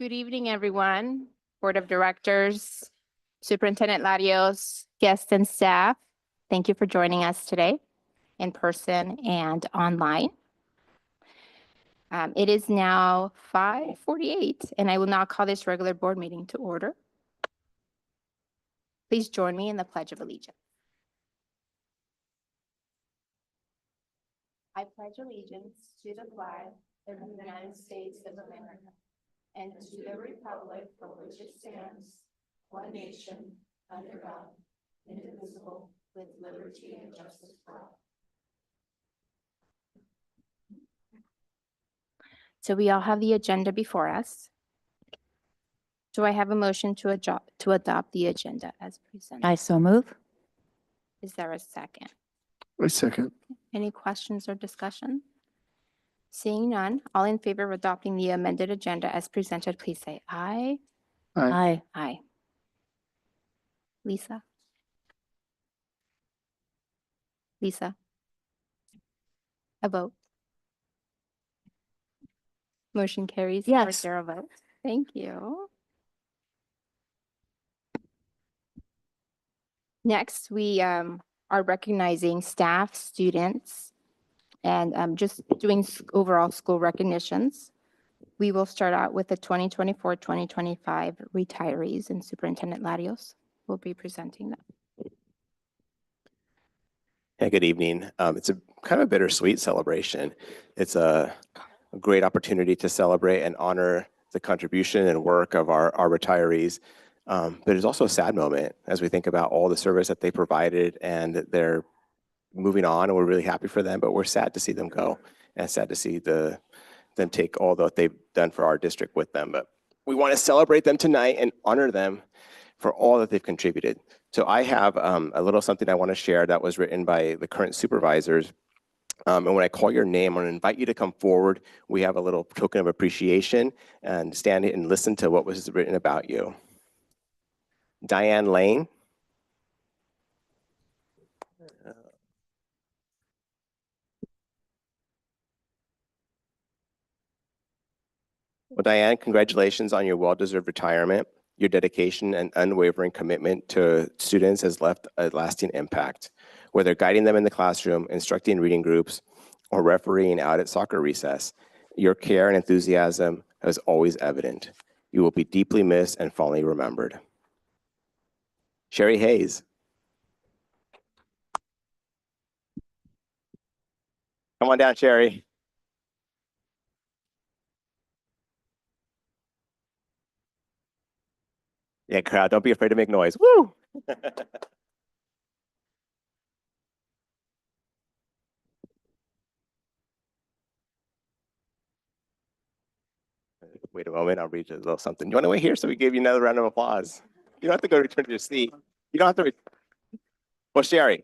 Good evening, everyone. Board of Directors, Superintendent Larios, guests and staff. Thank you for joining us today in person and online. It is now 5:48, and I will now call this regular board meeting to order. Please join me in the Pledge of Allegiance. I pledge allegiance to the flag of the United States of America and to the republic for which it stands, one nation, under God, indivisible, with liberty and justice for all. So we all have the agenda before us. Do I have a motion to adopt the agenda as presented? I so move. Is there a second? I second. Any questions or discussion? Seeing none, all in favor of adopting the amended agenda as presented, please say aye. Aye. Aye. Aye. Lisa? Lisa? A vote? Motion carries. Yes. 4-0 vote. Thank you. Next, we are recognizing staff, students, and just doing overall school recognitions. We will start out with the 2024-2025 retirees, and Superintendent Larios will be presenting them. Yeah, good evening. It's a kind of a bittersweet celebration. It's a great opportunity to celebrate and honor the contribution and work of our retirees. But it's also a sad moment as we think about all the service that they provided, and they're moving on, and we're really happy for them, but we're sad to see them go and sad to see them take all that they've done for our district with them. But we want to celebrate them tonight and honor them for all that they've contributed. So I have a little something I want to share that was written by the current supervisors. And when I call your name, I'm going to invite you to come forward. We have a little token of appreciation and stand and listen to what was written about you. Diane Lane. Well, Diane, congratulations on your well-deserved retirement. Your dedication and unwavering commitment to students has left a lasting impact. Whether guiding them in the classroom, instructing reading groups, or refereeing out at soccer recess, your care and enthusiasm is always evident. You will be deeply missed and fondly remembered. Sherry Hayes. Come on down, Sherry. Yeah, crowd, don't be afraid to make noise. Woo! Wait a moment, I'll read you a little something. You want to wait here so we give you another round of applause? You don't have to go return to your seat. You don't have to. Well, Sherry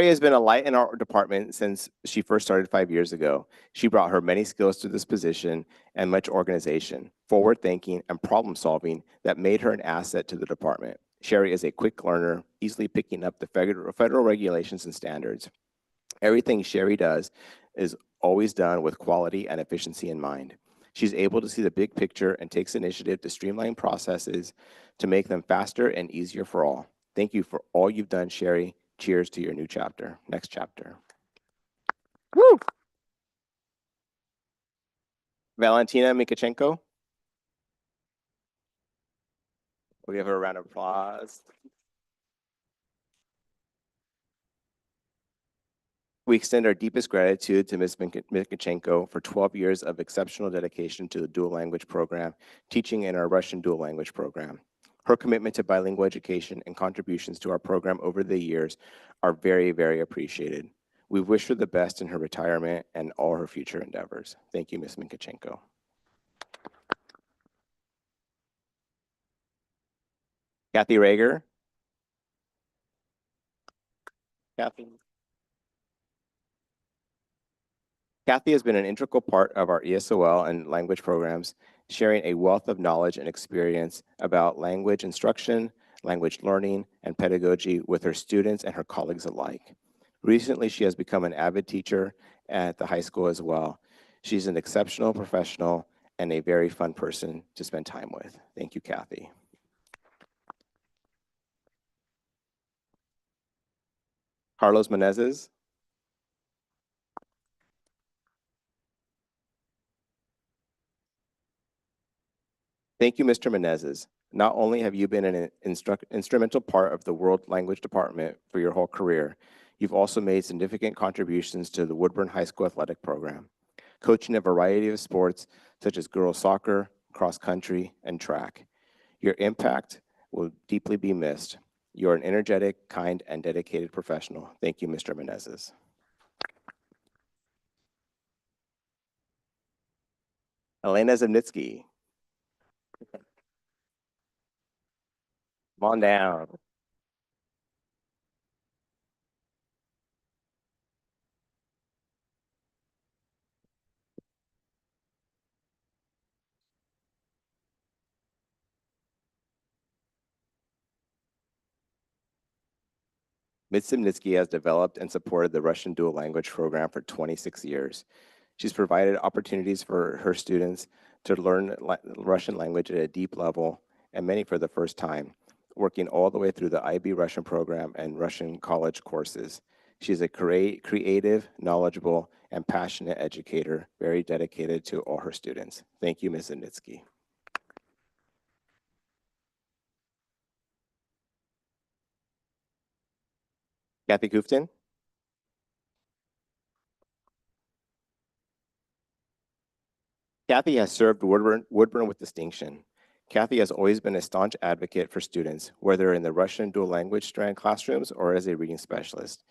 has been a light in our department since she first started 5 years ago. She brought her many skills to this position and much organization, forward thinking, and problem solving that made her an asset to the department. Sherry is a quick learner, easily picking up the federal regulations and standards. Everything Sherry does is always done with quality and efficiency in mind. She's able to see the big picture and takes initiative to streamline processes to make them faster and easier for all. Thank you for all you've done, Sherry. Cheers to your new chapter, next chapter. Woo! Valentina Mikachenko. We'll give her a round of applause. We extend our deepest gratitude to Ms. Mikachenko for 12 years of exceptional dedication to the dual language program, teaching in our Russian dual language program. Her commitment to bilingual education and contributions to our program over the years are very, very appreciated. We wish her the best in her retirement and all her future endeavors. Thank you, Ms. Mikachenko. Kathy Rager. Kathy has been an integral part of our ESOL and language programs, sharing a wealth of knowledge and experience about language instruction, language learning, and pedagogy with her students and her colleagues alike. Recently, she has become an avid teacher at the high school as well. She's an exceptional professional and a very fun person to spend time with. Thank you, Kathy. Carlos Menezes. Thank you, Mr. Menezes. Not only have you been an instrumental part of the World Language Department for your whole career, you've also made significant contributions to the Woodburn High School athletic program, coaching a variety of sports such as girls soccer, cross country, and track. Your impact will deeply be missed. You're an energetic, kind, and dedicated professional. Thank you, Mr. Menezes. Elena Zemnitsky. Come on down. Ms. Zemnitsky has developed and supported the Russian dual language program for 26 years. She's provided opportunities for her students to learn Russian language at a deep level, and many for the first time, working all the way through the IB Russian program and Russian college courses. She's a creative, knowledgeable, and passionate educator, very dedicated to all her students. Thank you, Ms. Zemnitsky. Kathy Kuftin. Kathy has served Woodburn with distinction. Kathy has always been a staunch advocate for students, whether in the Russian dual language strand classrooms or as a reading specialist.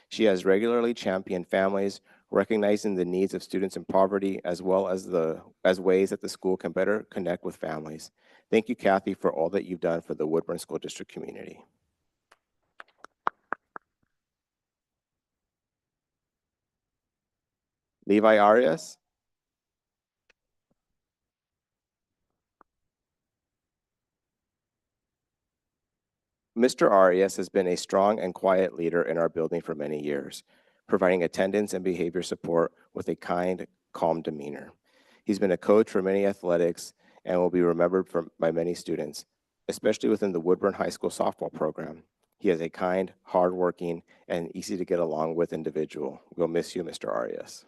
She has regularly championed families, recognizing the needs of students in poverty, as well as ways that the school can better connect with families. Thank you, Kathy, for all that you've done for the Woodburn School District community. Levi Arias. Mr. Arias has been a strong and quiet leader in our building for many years, providing attendance and behavior support with a kind, calm demeanor. He's been a coach for many athletics and will be remembered by many students, especially within the Woodburn High School softball program. He is a kind, hardworking, and easy to get along with individual. We'll miss you, Mr. Arias.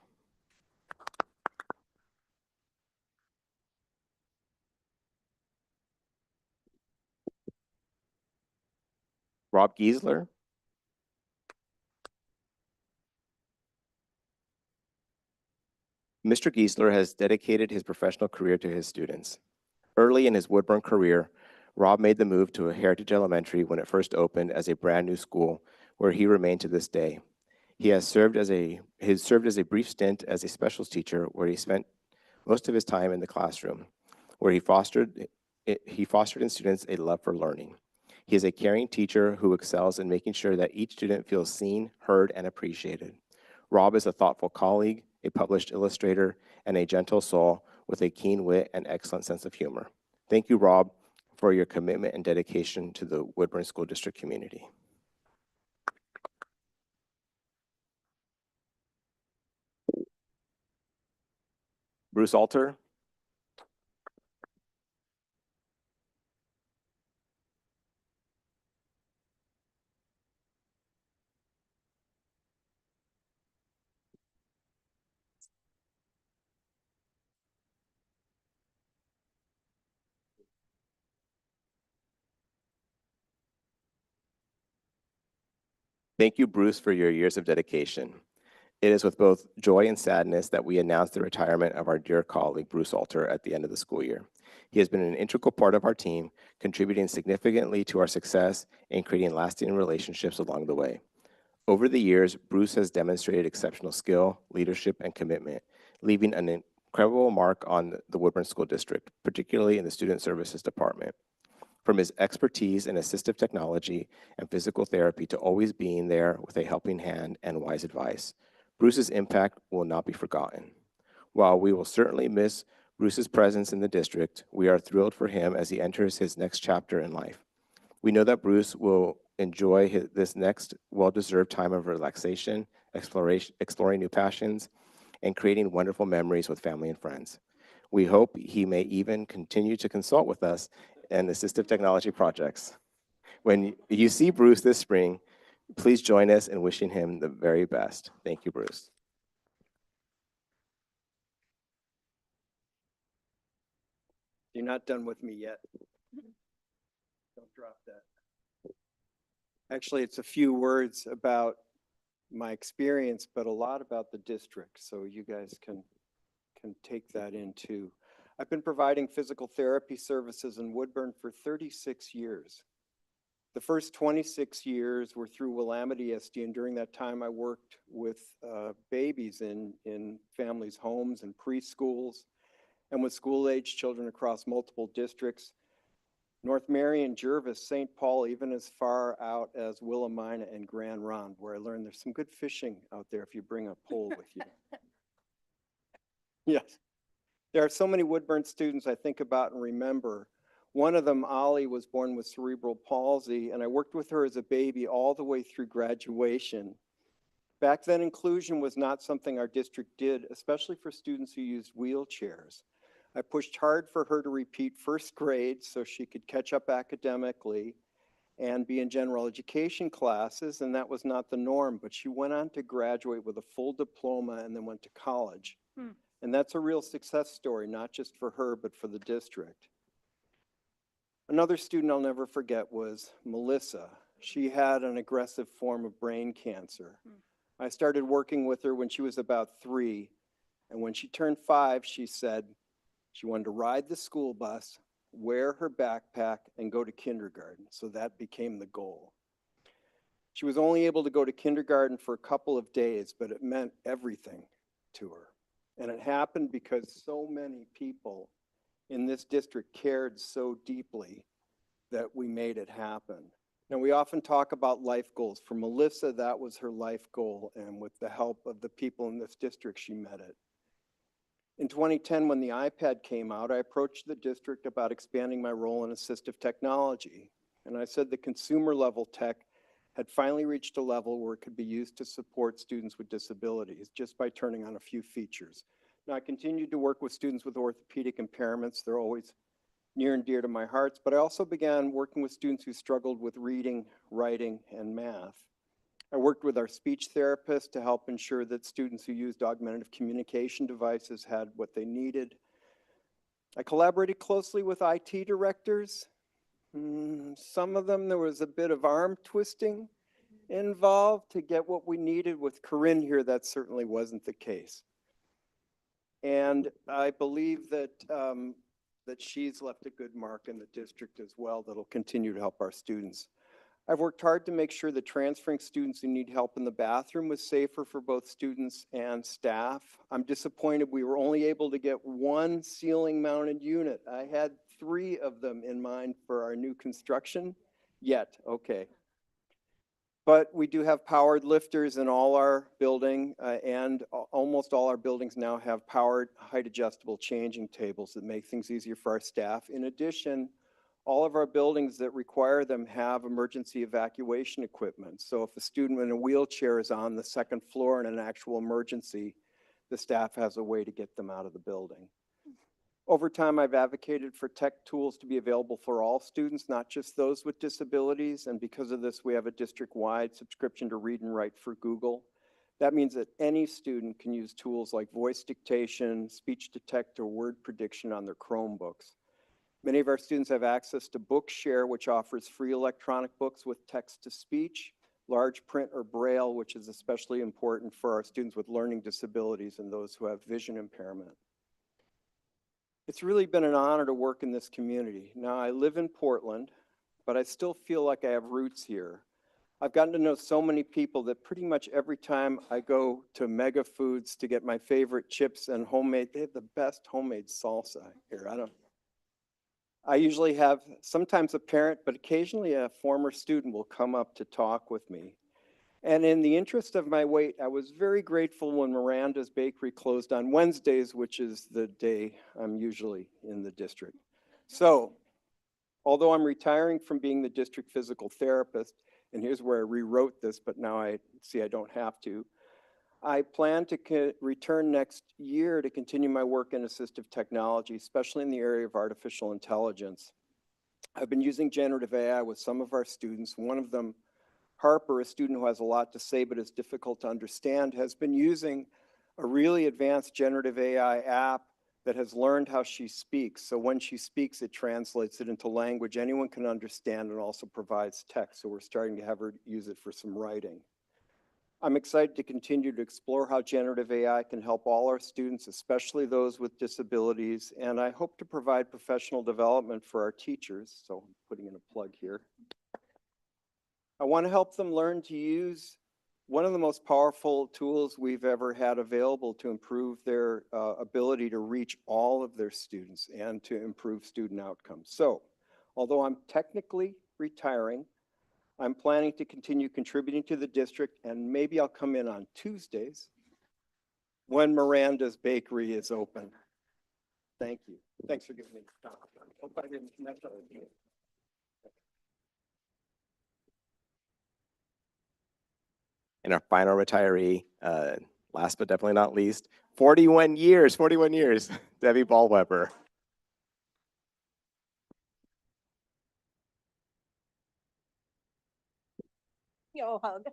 Rob Giesler. Mr. Giesler has dedicated his professional career to his students. Early in his Woodburn career, Rob made the move to Heritage Elementary when it first opened as a brand new school, where he remained to this day. He has served as a brief stint as a specials teacher, where he spent most of his time in the classroom, where he fostered in students a love for learning. He is a caring teacher who excels in making sure that each student feels seen, heard, and appreciated. Rob is a thoughtful colleague, a published illustrator, and a gentle soul with a keen wit and excellent sense of humor. Thank you, Rob, for your commitment and dedication to the Woodburn School District community. Bruce Alter. Thank you, Bruce, for your years of dedication. It is with both joy and sadness that we announce the retirement of our dear colleague, Bruce Alter, at the end of the school year. He has been an integral part of our team, contributing significantly to our success and creating lasting relationships along the way. Over the years, Bruce has demonstrated exceptional skill, leadership, and commitment, leaving an incredible mark on the Woodburn School District, particularly in the Student Services Department. From his expertise in assistive technology and physical therapy to always being there with a helping hand and wise advice, Bruce's impact will not be forgotten. While we will certainly miss Bruce's presence in the district, we are thrilled for him as he enters his next chapter in life. We know that Bruce will enjoy this next well-deserved time of relaxation, exploring new passions, and creating wonderful memories with family and friends. We hope he may even continue to consult with us in assistive technology projects. When you see Bruce this spring, please join us in wishing him the very best. Thank you, Bruce. You're not done with me yet. Don't drop that. Actually, it's a few words about my experience, but a lot about the district, so you guys can take that in too. I've been providing physical therapy services in Woodburn for 36 years. The first 26 years were through Willamette ESD, and during that time I worked with babies in families' homes and preschools, and with school-age children across multiple districts. North Marion, Jervis, St. Paul, even as far out as Willamina and Grand Ronde, where I learned there's some good fishing out there if you bring a pole with you. Yes. There are so many Woodburn students I think about and remember. One of them, Ollie, was born with cerebral palsy, and I worked with her as a baby all the way through graduation. Back then, inclusion was not something our district did, especially for students who used wheelchairs. I pushed hard for her to repeat first grade so she could catch up academically and be in general education classes, and that was not the norm, but she went on to graduate with a full diploma and then went to college. And that's a real success story, not just for her, but for the district. Another student I'll never forget was Melissa. She had an aggressive form of brain cancer. I started working with her when she was about 3, and when she turned 5, she said she wanted to ride the school bus, wear her backpack, and go to kindergarten. So that became the goal. She was only able to go to kindergarten for a couple of days, but it meant everything to her. And it happened because so many people in this district cared so deeply that we made it happen. Now, we often talk about life goals. For Melissa, that was her life goal, and with the help of the people in this district, she met it. In 2010, when the iPad came out, I approached the district about expanding my role in assistive technology. And I said the consumer level tech had finally reached a level where it could be used to support students with disabilities just by turning on a few features. Now, I continued to work with students with orthopedic impairments. They're always near and dear to my heart, but I also began working with students who struggled with reading, writing, and math. I worked with our speech therapist to help ensure that students who used augmentative communication devices had what they needed. I collaborated closely with IT directors. Some of them, there was a bit of arm twisting involved to get what we needed. With Corinne here, that certainly wasn't the case. And I believe that she's left a good mark in the district as well that'll continue to help our students. I've worked hard to make sure that transferring students who need help in the bathroom was safer for both students and staff. I'm disappointed we were only able to get 1 ceiling mounted unit. I had 3 of them in mind for our new construction yet. Okay. But we do have powered lifters in all our building, and almost all our buildings now have powered height adjustable changing tables that make things easier for our staff. In addition, all of our buildings that require them have emergency evacuation equipment. So if a student in a wheelchair is on the 2nd floor in an actual emergency, the staff has a way to get them out of the building. Over time, I've advocated for tech tools to be available for all students, not just those with disabilities. And because of this, we have a district-wide subscription to Read and Write for Google. That means that any student can use tools like voice dictation, speech detect, or word prediction on their Chromebooks. Many of our students have access to Bookshare, which offers free electronic books with text-to-speech, large print or Braille, which is especially important for our students with learning disabilities and those who have vision impairment. It's really been an honor to work in this community. Now, I live in Portland, but I still feel like I have roots here. I've gotten to know so many people that pretty much every time I go to Mega Foods to get my favorite chips and homemade, they have the best homemade salsa here. I usually have sometimes a parent, but occasionally a former student will come up to talk with me. And in the interest of my weight, I was very grateful when Miranda's Bakery closed on Wednesdays, which is the day I'm usually in the district. So, although I'm retiring from being the district physical therapist, and here's where I rewrote this, but now I see I don't have to, I plan to return next year to continue my work in assistive technology, especially in the area of artificial intelligence. I've been using generative AI with some of our students. One of them, Harper, a student who has a lot to say but is difficult to understand, has been using a really advanced generative AI app that has learned how she speaks. So when she speaks, it translates it into language anyone can understand and also provides text. So we're starting to have her use it for some writing. I'm excited to continue to explore how generative AI can help all our students, especially those with disabilities, and I hope to provide professional development for our teachers. So I'm putting in a plug here. I want to help them learn to use one of the most powerful tools we've ever had available to improve their ability to reach all of their students and to improve student outcomes. So, although I'm technically retiring, I'm planning to continue contributing to the district, and maybe I'll come in on Tuesdays when Miranda's Bakery is open. Thank you. Thanks for giving me the time. Hope I didn't mess up again. And our final retiree, last but definitely not least, 41 years, Debbie Ballweber. Yo, hug.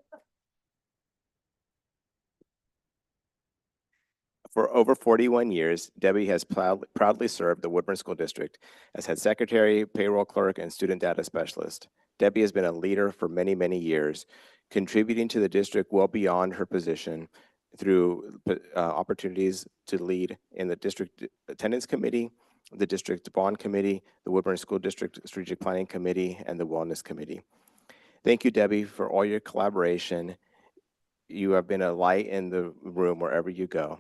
For over 41 years, Debbie has proudly served the Woodburn School District as head secretary, payroll clerk, and student data specialist. Debbie has been a leader for many, many years, contributing to the district well beyond her position through opportunities to lead in the district attendance committee, the district bond committee, the Woodburn School District Strategic Planning Committee, and the Wellness Committee. Thank you, Debbie, for all your collaboration. You have been a light in the room wherever you go.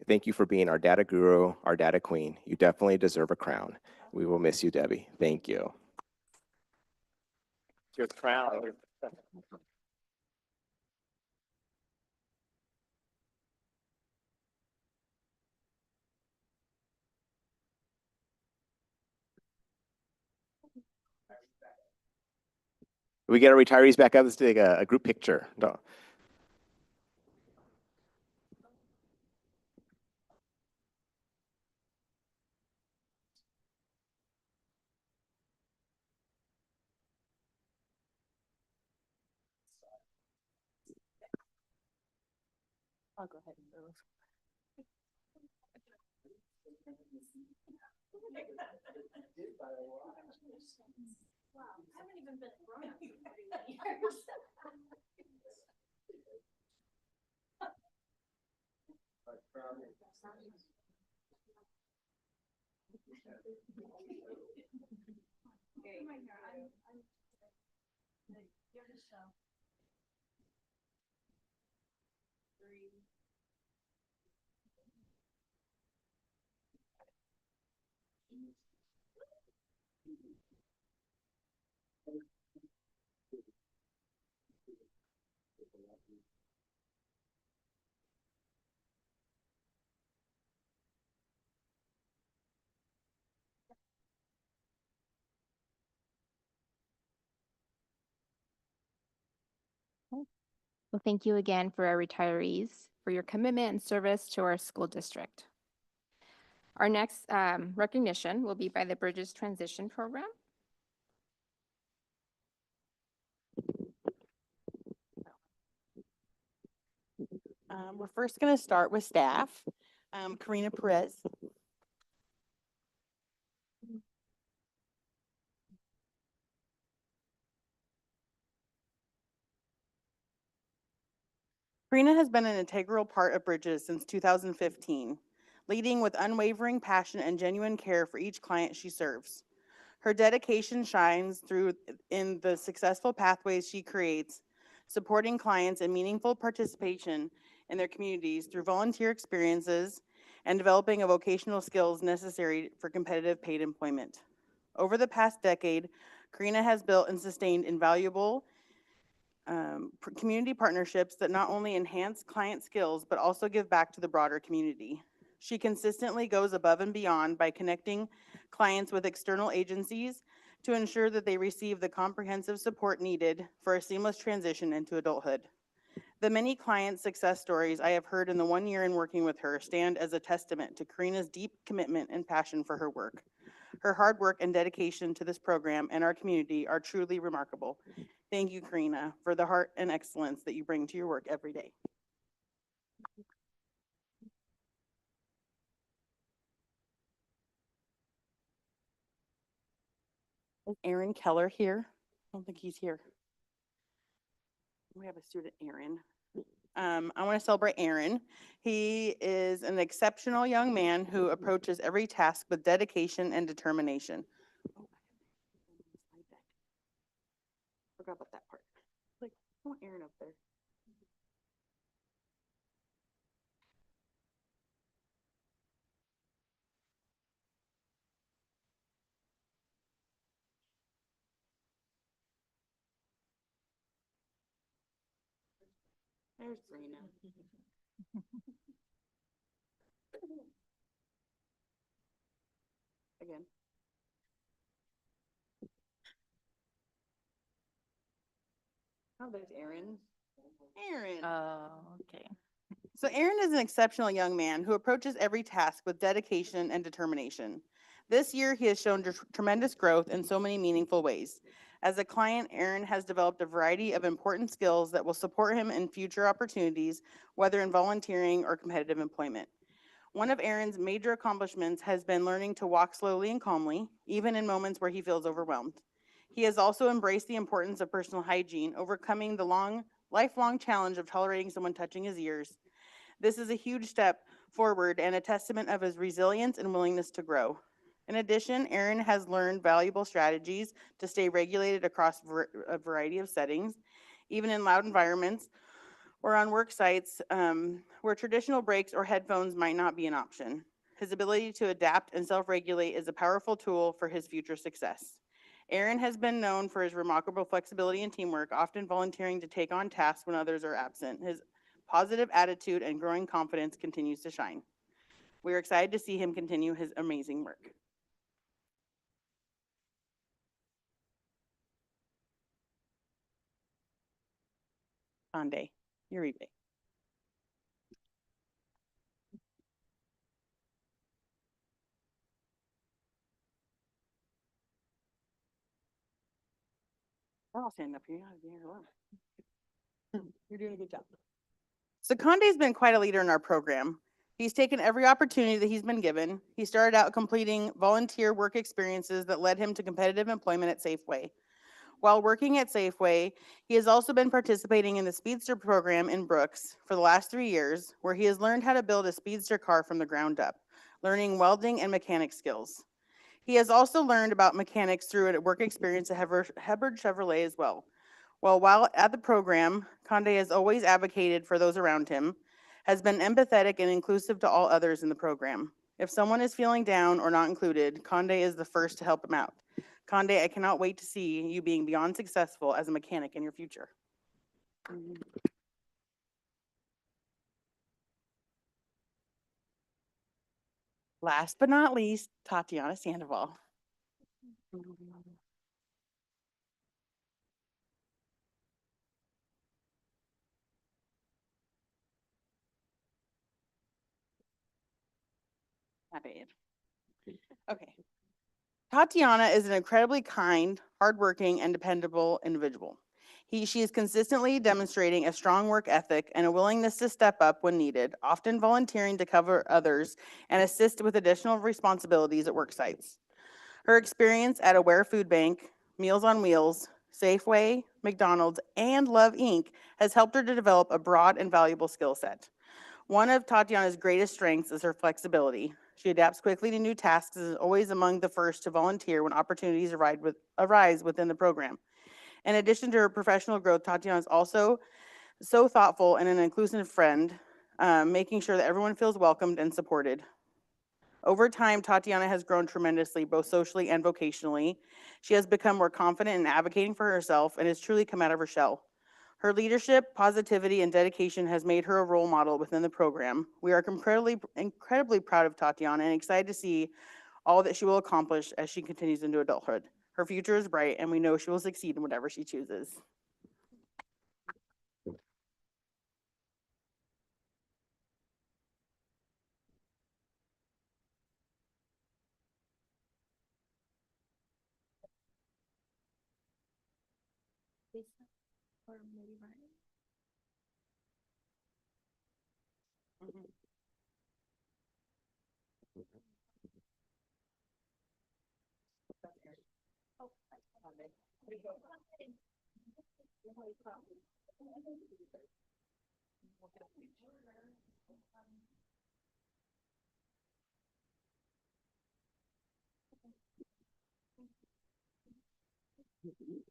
Thank you for being our data guru, our data queen. You definitely deserve a crown. We will miss you, Debbie. Thank you. Your crown. We get our retirees back up. Let's take a group picture. No. I'll go ahead and move. Wow, I haven't even been grown up for 3 years. Well, thank you again for our retirees for your commitment and service to our school district. Our next recognition will be by the Bridges Transition Program. We're first going to start with staff. Karina Perez. Karina has been an integral part of Bridges since 2015, leading with unwavering passion and genuine care for each client she serves. Her dedication shines through in the successful pathways she creates, supporting clients and meaningful participation in their communities through volunteer experiences and developing a vocational skills necessary for competitive paid employment. Over the past decade, Karina has built and sustained invaluable community partnerships that not only enhance client skills, but also give back to the broader community. She consistently goes above and beyond by connecting clients with external agencies to ensure that they receive the comprehensive support needed for a seamless transition into adulthood. The many client success stories I have heard in the 1 year in working with her stand as a testament to Karina's deep commitment and passion for her work. Her hard work and dedication to this program and our community are truly remarkable. Thank you, Karina, for the heart and excellence that you bring to your work every day. Is Aaron Keller here? I don't think he's here. We have a student, Aaron. I want to celebrate Aaron. He is an exceptional young man who approaches every task with dedication and determination. Oh, I forgot about that part. Like, I want Aaron up there. There's Serena. Again. Oh, there's Aaron. Aaron. Oh, okay. So Aaron is an exceptional young man who approaches every task with dedication and determination. This year, he has shown tremendous growth in so many meaningful ways. As a client, Aaron has developed a variety of important skills that will support him in future opportunities, whether in volunteering or competitive employment. One of Aaron's major accomplishments has been learning to walk slowly and calmly, even in moments where he feels overwhelmed. He has also embraced the importance of personal hygiene, overcoming the lifelong challenge of tolerating someone touching his ears. This is a huge step forward and a testament of his resilience and willingness to grow. In addition, Aaron has learned valuable strategies to stay regulated across a variety of settings, even in loud environments or on work sites where traditional breaks or headphones might not be an option. His ability to adapt and self-regulate is a powerful tool for his future success. Aaron has been known for his remarkable flexibility and teamwork, often volunteering to take on tasks when others are absent. His positive attitude and growing confidence continues to shine. We are excited to see him continue his amazing work. Ande, Uribe. I'll stand up here. You don't have to be here alone. You're doing a good job. So Conde's been quite a leader in our program. He's taken every opportunity that he's been given. He started out completing volunteer work experiences that led him to competitive employment at Safeway. While working at Safeway, he has also been participating in the Speedster program in Brooks for the last 3 years, where he has learned how to build a Speedster car from the ground up, learning welding and mechanic skills. He has also learned about mechanics through a work experience at Hubbard Chevrolet as well. While at the program, Conde has always advocated for those around him, has been empathetic and inclusive to all others in the program. If someone is feeling down or not included, Conde is the first to help him out. Conde, I cannot wait to see you being beyond successful as a mechanic in your future. Last but not least, Tatiana Sandoval. My babe. Okay. Tatiana is an incredibly kind, hardworking, and dependable individual. She is consistently demonstrating a strong work ethic and a willingness to step up when needed, often volunteering to cover others and assist with additional responsibilities at work sites. Her experience at Aware Food Bank, Meals on Wheels, Safeway, McDonald's, and Love Inc. has helped her to develop a broad and valuable skill set. One of Tatiana's greatest strengths is her flexibility. She adapts quickly to new tasks and is always among the first to volunteer when opportunities arise within the program. In addition to her professional growth, Tatiana is also so thoughtful and an inclusive friend, making sure that everyone feels welcomed and supported. Over time, Tatiana has grown tremendously, both socially and vocationally. She has become more confident in advocating for herself and has truly come out of her shell. Her leadership, positivity, and dedication has made her a role model within the program. We are incredibly proud of Tatiana and excited to see all that she will accomplish as she continues into adulthood. Her future is bright, and we know she will succeed in whatever she chooses. Or maybe Ryan. Mhm.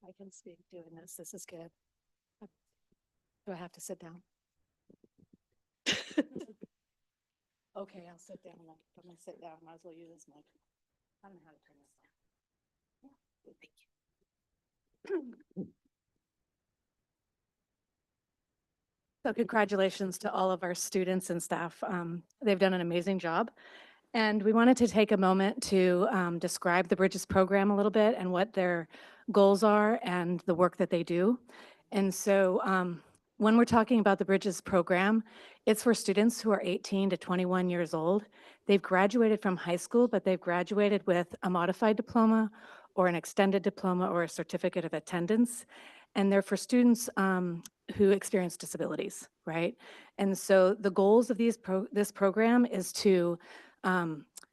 I can speak doing this. This is good. Do I have to sit down? Okay, I'll sit down. If I'm gonna sit down, might as well use this mic. I don't know how to turn this on. Yeah, thank you. So congratulations to all of our students and staff. They've done an amazing job. And we wanted to take a moment to describe the Bridges program a little bit and what their goals are and the work that they do. And so when we're talking about the Bridges program, it's for students who are 18 to 21 years old. They've graduated from high school, but they've graduated with a modified diploma or an extended diploma or a certificate of attendance. And they're for students who experience disabilities, right? And so the goals of this program is to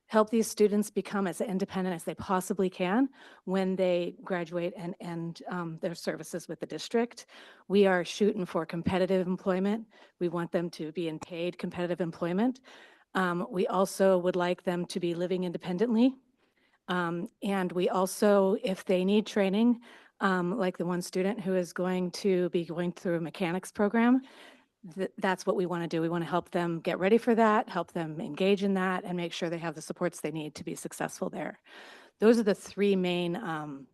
help these students become as independent as they possibly can when they graduate and end their services with the district. We are shooting for competitive employment. We want them to be in paid competitive employment. We also would like them to be living independently. And we also, if they need training, like the one student who is going to be going through a mechanics program, that's what we want to do. We want to help them get ready for that, help them engage in that, and make sure they have the supports they need to be successful there. Those are the three main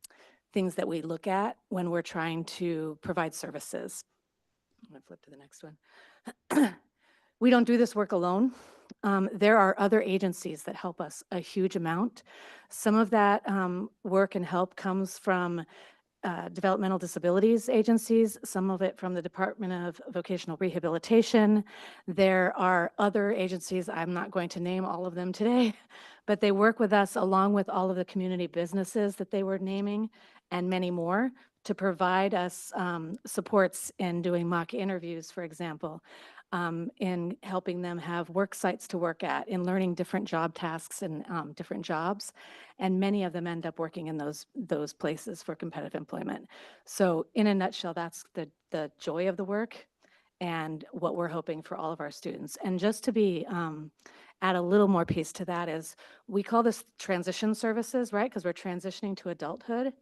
things that we look at when we're trying to provide services. I'm going to flip to the next one. We don't do this work alone. There are other agencies that help us a huge amount. Some of that work and help comes from developmental disabilities agencies, some of it from the Department of Vocational Rehabilitation. There are other agencies, I'm not going to name all of them today, but they work with us along with all of the community businesses that they were naming and many more to provide us supports in doing mock interviews, for example, in helping them have work sites to work at, in learning different job tasks and different jobs. And many of them end up working in those places for competitive employment. So in a nutshell, that's the joy of the work and what we're hoping for all of our students. And just to be, add a little more piece to that is, we call this transition services, right? Because we're transitioning to adulthood.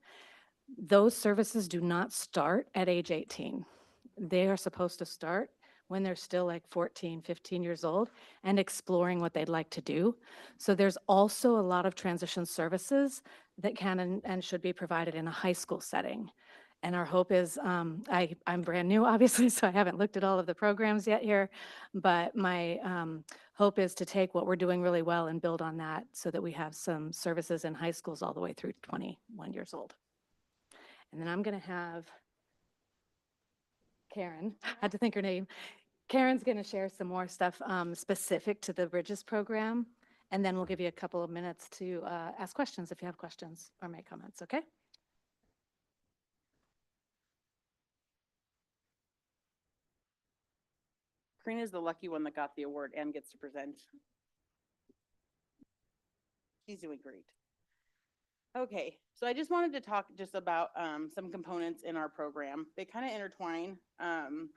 Those services do not start at age 18. They are supposed to start when they're still like 14, 15 years old and exploring what they'd like to do. So there's also a lot of transition services that can and should be provided in a high school setting. And our hope is, I'm brand new, obviously, so I haven't looked at all of the programs yet here, but my hope is to take what we're doing really well and build on that so that we have some services in high schools all the way through 21 years old. And then I'm going to have Karen, I had to think her name. Karen's going to share some more stuff specific to the Bridges program And then we'll give you a couple of minutes to ask questions if you have questions or make comments, okay? Karina's the lucky one that got the award and gets to present. She's doing great. Okay, so I just wanted to talk just about some components in our program. They kind of intertwine, and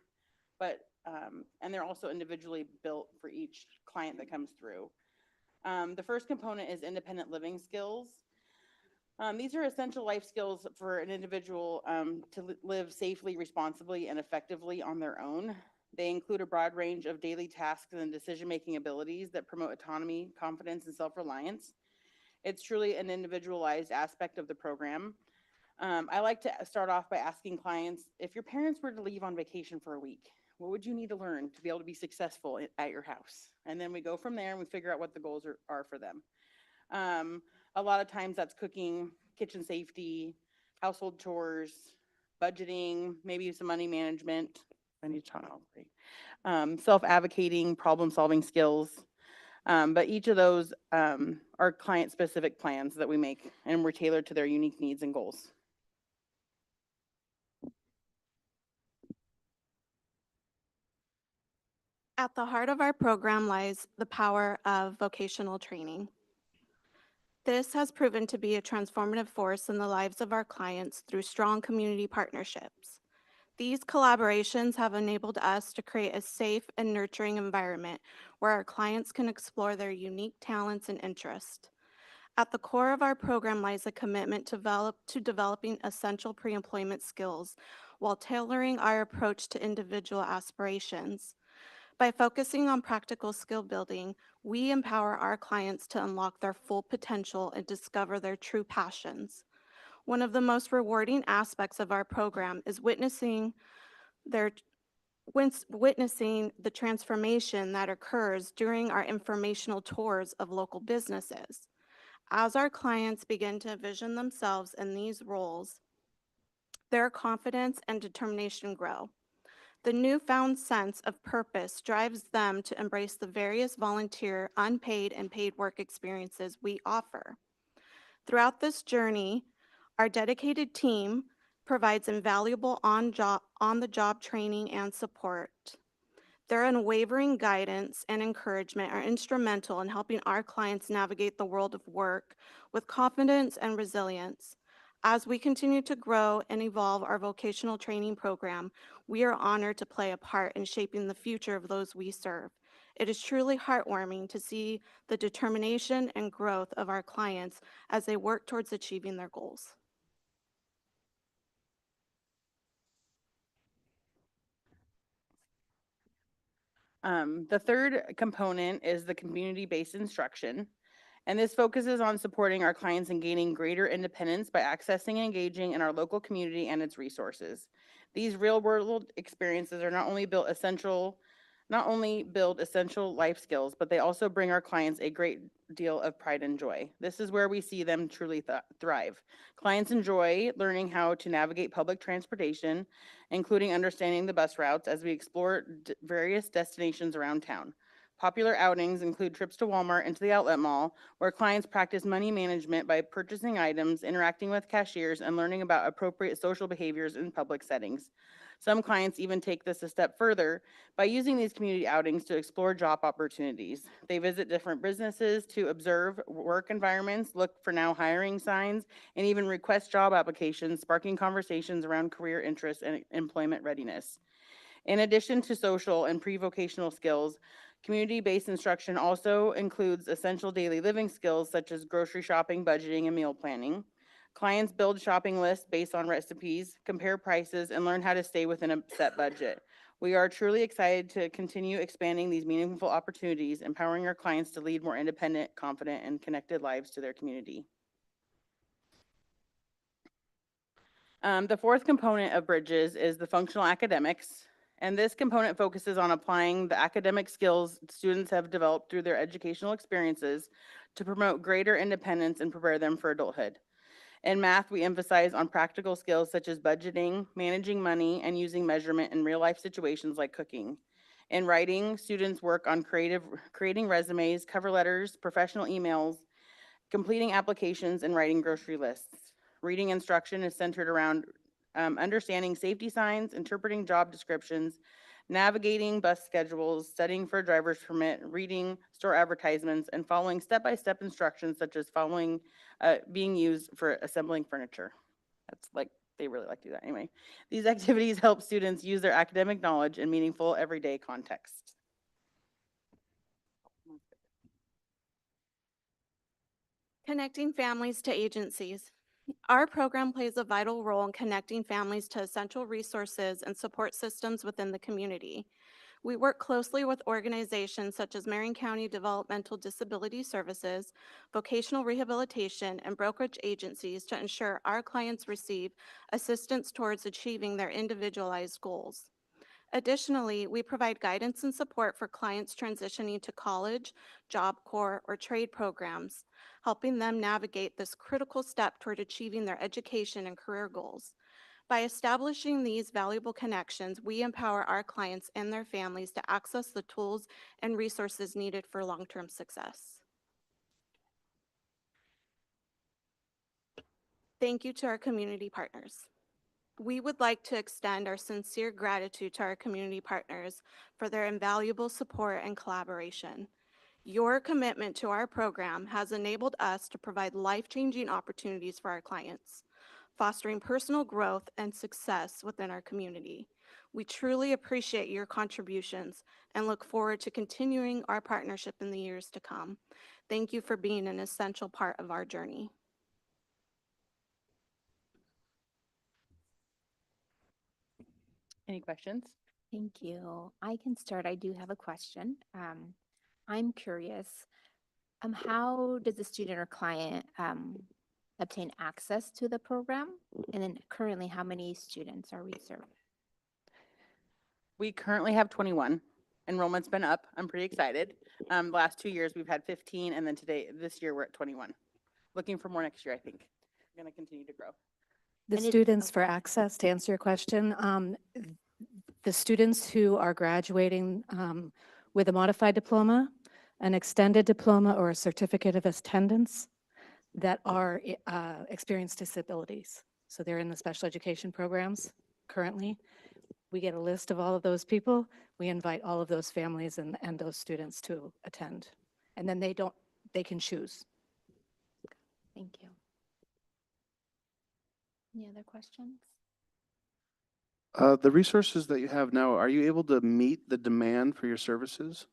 they're also individually built for each client that comes through. The first component is independent living skills. These are essential life skills for an individual to live safely, responsibly, and effectively on their own. They include a broad range of daily tasks and decision-making abilities that promote autonomy, confidence, and self-reliance. It's truly an individualized aspect of the program. I like to start off by asking clients, if your parents were to leave on vacation for a week, what would you need to learn to be able to be successful at your house? And then we go from there and we figure out what the goals are for them. A lot of times that's cooking, kitchen safety, household chores, budgeting, maybe some money management. I need to turn off, great. Self-advocating, problem-solving skills. But each of those are client-specific plans that we make, and we're tailored to their unique needs and goals. At the heart of our program lies the power of vocational training. This has proven to be a transformative force in the lives of our clients through strong community partnerships. These collaborations have enabled us to create a safe and nurturing environment where our clients can explore their unique talents and interests. At the core of our program lies a commitment to developing essential pre-employment skills while tailoring our approach to individual aspirations. By focusing on practical skill building, we empower our clients to unlock their full potential and discover their true passions. One of the most rewarding aspects of our program is witnessing the transformation that occurs during our informational tours of local businesses. As our clients begin to envision themselves in these roles, their confidence and determination grow. The newfound sense of purpose drives them to embrace the various volunteer, unpaid, and paid work experiences we offer. Throughout this journey, our dedicated team provides invaluable on-the-job training and support. Their unwavering guidance and encouragement are instrumental in helping our clients navigate the world of work with confidence and resilience. As we continue to grow and evolve our vocational training program, we are honored to play a part in shaping the future of those we serve. It is truly heartwarming to see the determination and growth of our clients as they work towards achieving their goals. The third component is the community-based instruction. And this focuses on supporting our clients and gaining greater independence by accessing and engaging in our local community and its resources. These real-world experiences are not only build essential life skills, but they also bring our clients a great deal of pride and joy. This is where we see them truly thrive. Clients enjoy learning how to navigate public transportation, including understanding the bus routes as we explore various destinations around town. Popular outings include trips to Walmart and to the outlet mall, where clients practice money management by purchasing items, interacting with cashiers, and learning about appropriate social behaviors in public settings. Some clients even take this a step further by using these community outings to explore job opportunities. They visit different businesses to observe work environments, look for now hiring signs, and even request job applications, sparking conversations around career interests and employment readiness. In addition to social and pre-vocational skills, community-based instruction also includes essential daily living skills such as grocery shopping, budgeting, and meal planning. Clients build shopping lists based on recipes, compare prices, and learn how to stay within a set budget. We are truly excited to continue expanding these meaningful opportunities, empowering our clients to lead more independent, confident, and connected lives to their community. The fourth component of Bridges is the functional academics. And this component focuses on applying the academic skills students have developed through their educational experiences to promote greater independence and prepare them for adulthood. In math, we emphasize on practical skills such as budgeting, managing money, and using measurement in real-life situations like cooking. In writing, students work on creating resumes, cover letters, professional emails, completing applications, and writing grocery lists. Reading instruction is centered around understanding safety signs, interpreting job descriptions, navigating bus schedules, studying for a driver's permit, reading store advertisements, and following step-by-step instructions such as being used for assembling furniture. That's like, they really like to do that anyway. These activities help students use their academic knowledge in meaningful everyday context. Connecting families to agencies. Our program plays a vital role in connecting families to essential resources and support systems within the community. We work closely with organizations such as Marion County Developmental Disability Services, vocational rehabilitation, and brokerage agencies to ensure our clients receive assistance towards achieving their individualized goals. Additionally, we provide guidance and support for clients transitioning to college, Job Corps, or trade programs, helping them navigate this critical step toward achieving their education and career goals. By establishing these valuable connections, we empower our clients and their families to access the tools and resources needed for long-term success. Thank you to our community partners. We would like to extend our sincere gratitude to our community partners for their invaluable support and collaboration. Your commitment to our program has enabled us to provide life-changing opportunities for our clients, fostering personal growth and success within our community. We truly appreciate your contributions and look forward to continuing our partnership in the years to come. Thank you for being an essential part of our journey. Any questions? Thank you. I can start. I do have a question. I'm curious, how does the student or client obtain access to the program? And then currently, how many students are we serving? We currently have 21. Enrollment's been up. I'm pretty excited. The last 2 years, we've had 15, and then this year, we're at 21. Looking for more next year, I think. We're going to continue to grow. The And it- students for access, to answer your question, the students who are graduating with a modified diploma, an extended diploma, or a certificate of attendance that are experienced disabilities. So they're in the special education programs currently. We get a list of all of those people. We invite all of those families and those students to attend. And then they can choose. Thank you. Any other questions? The resources that you have now, are you able to meet the demand for your services?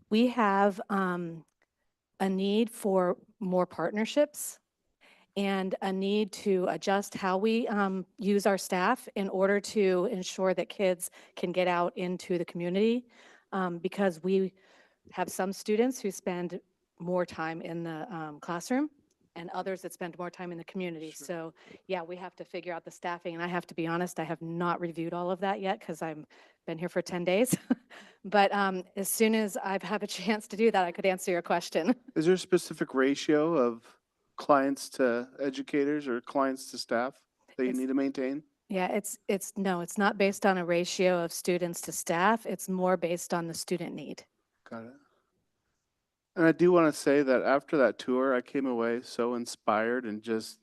We have a need for more partnerships and a need to adjust how we use our staff in order to ensure that kids can get out into the community, because we have some students who spend more time in the classroom and others that spend more time in the community. Sure. So yeah, we have to figure out the staffing, and I have to be honest, I have not reviewed all of that yet because I've been here for 10 days. But as soon as I've had a chance to do that, I could answer your question. Is there a specific ratio of clients to educators or clients to staff that you It's- need to maintain? Yeah, no, it's not based on a ratio of students to staff. It's more based on the student need. Got it. And I do want to say that after that tour, I came away so inspired and just,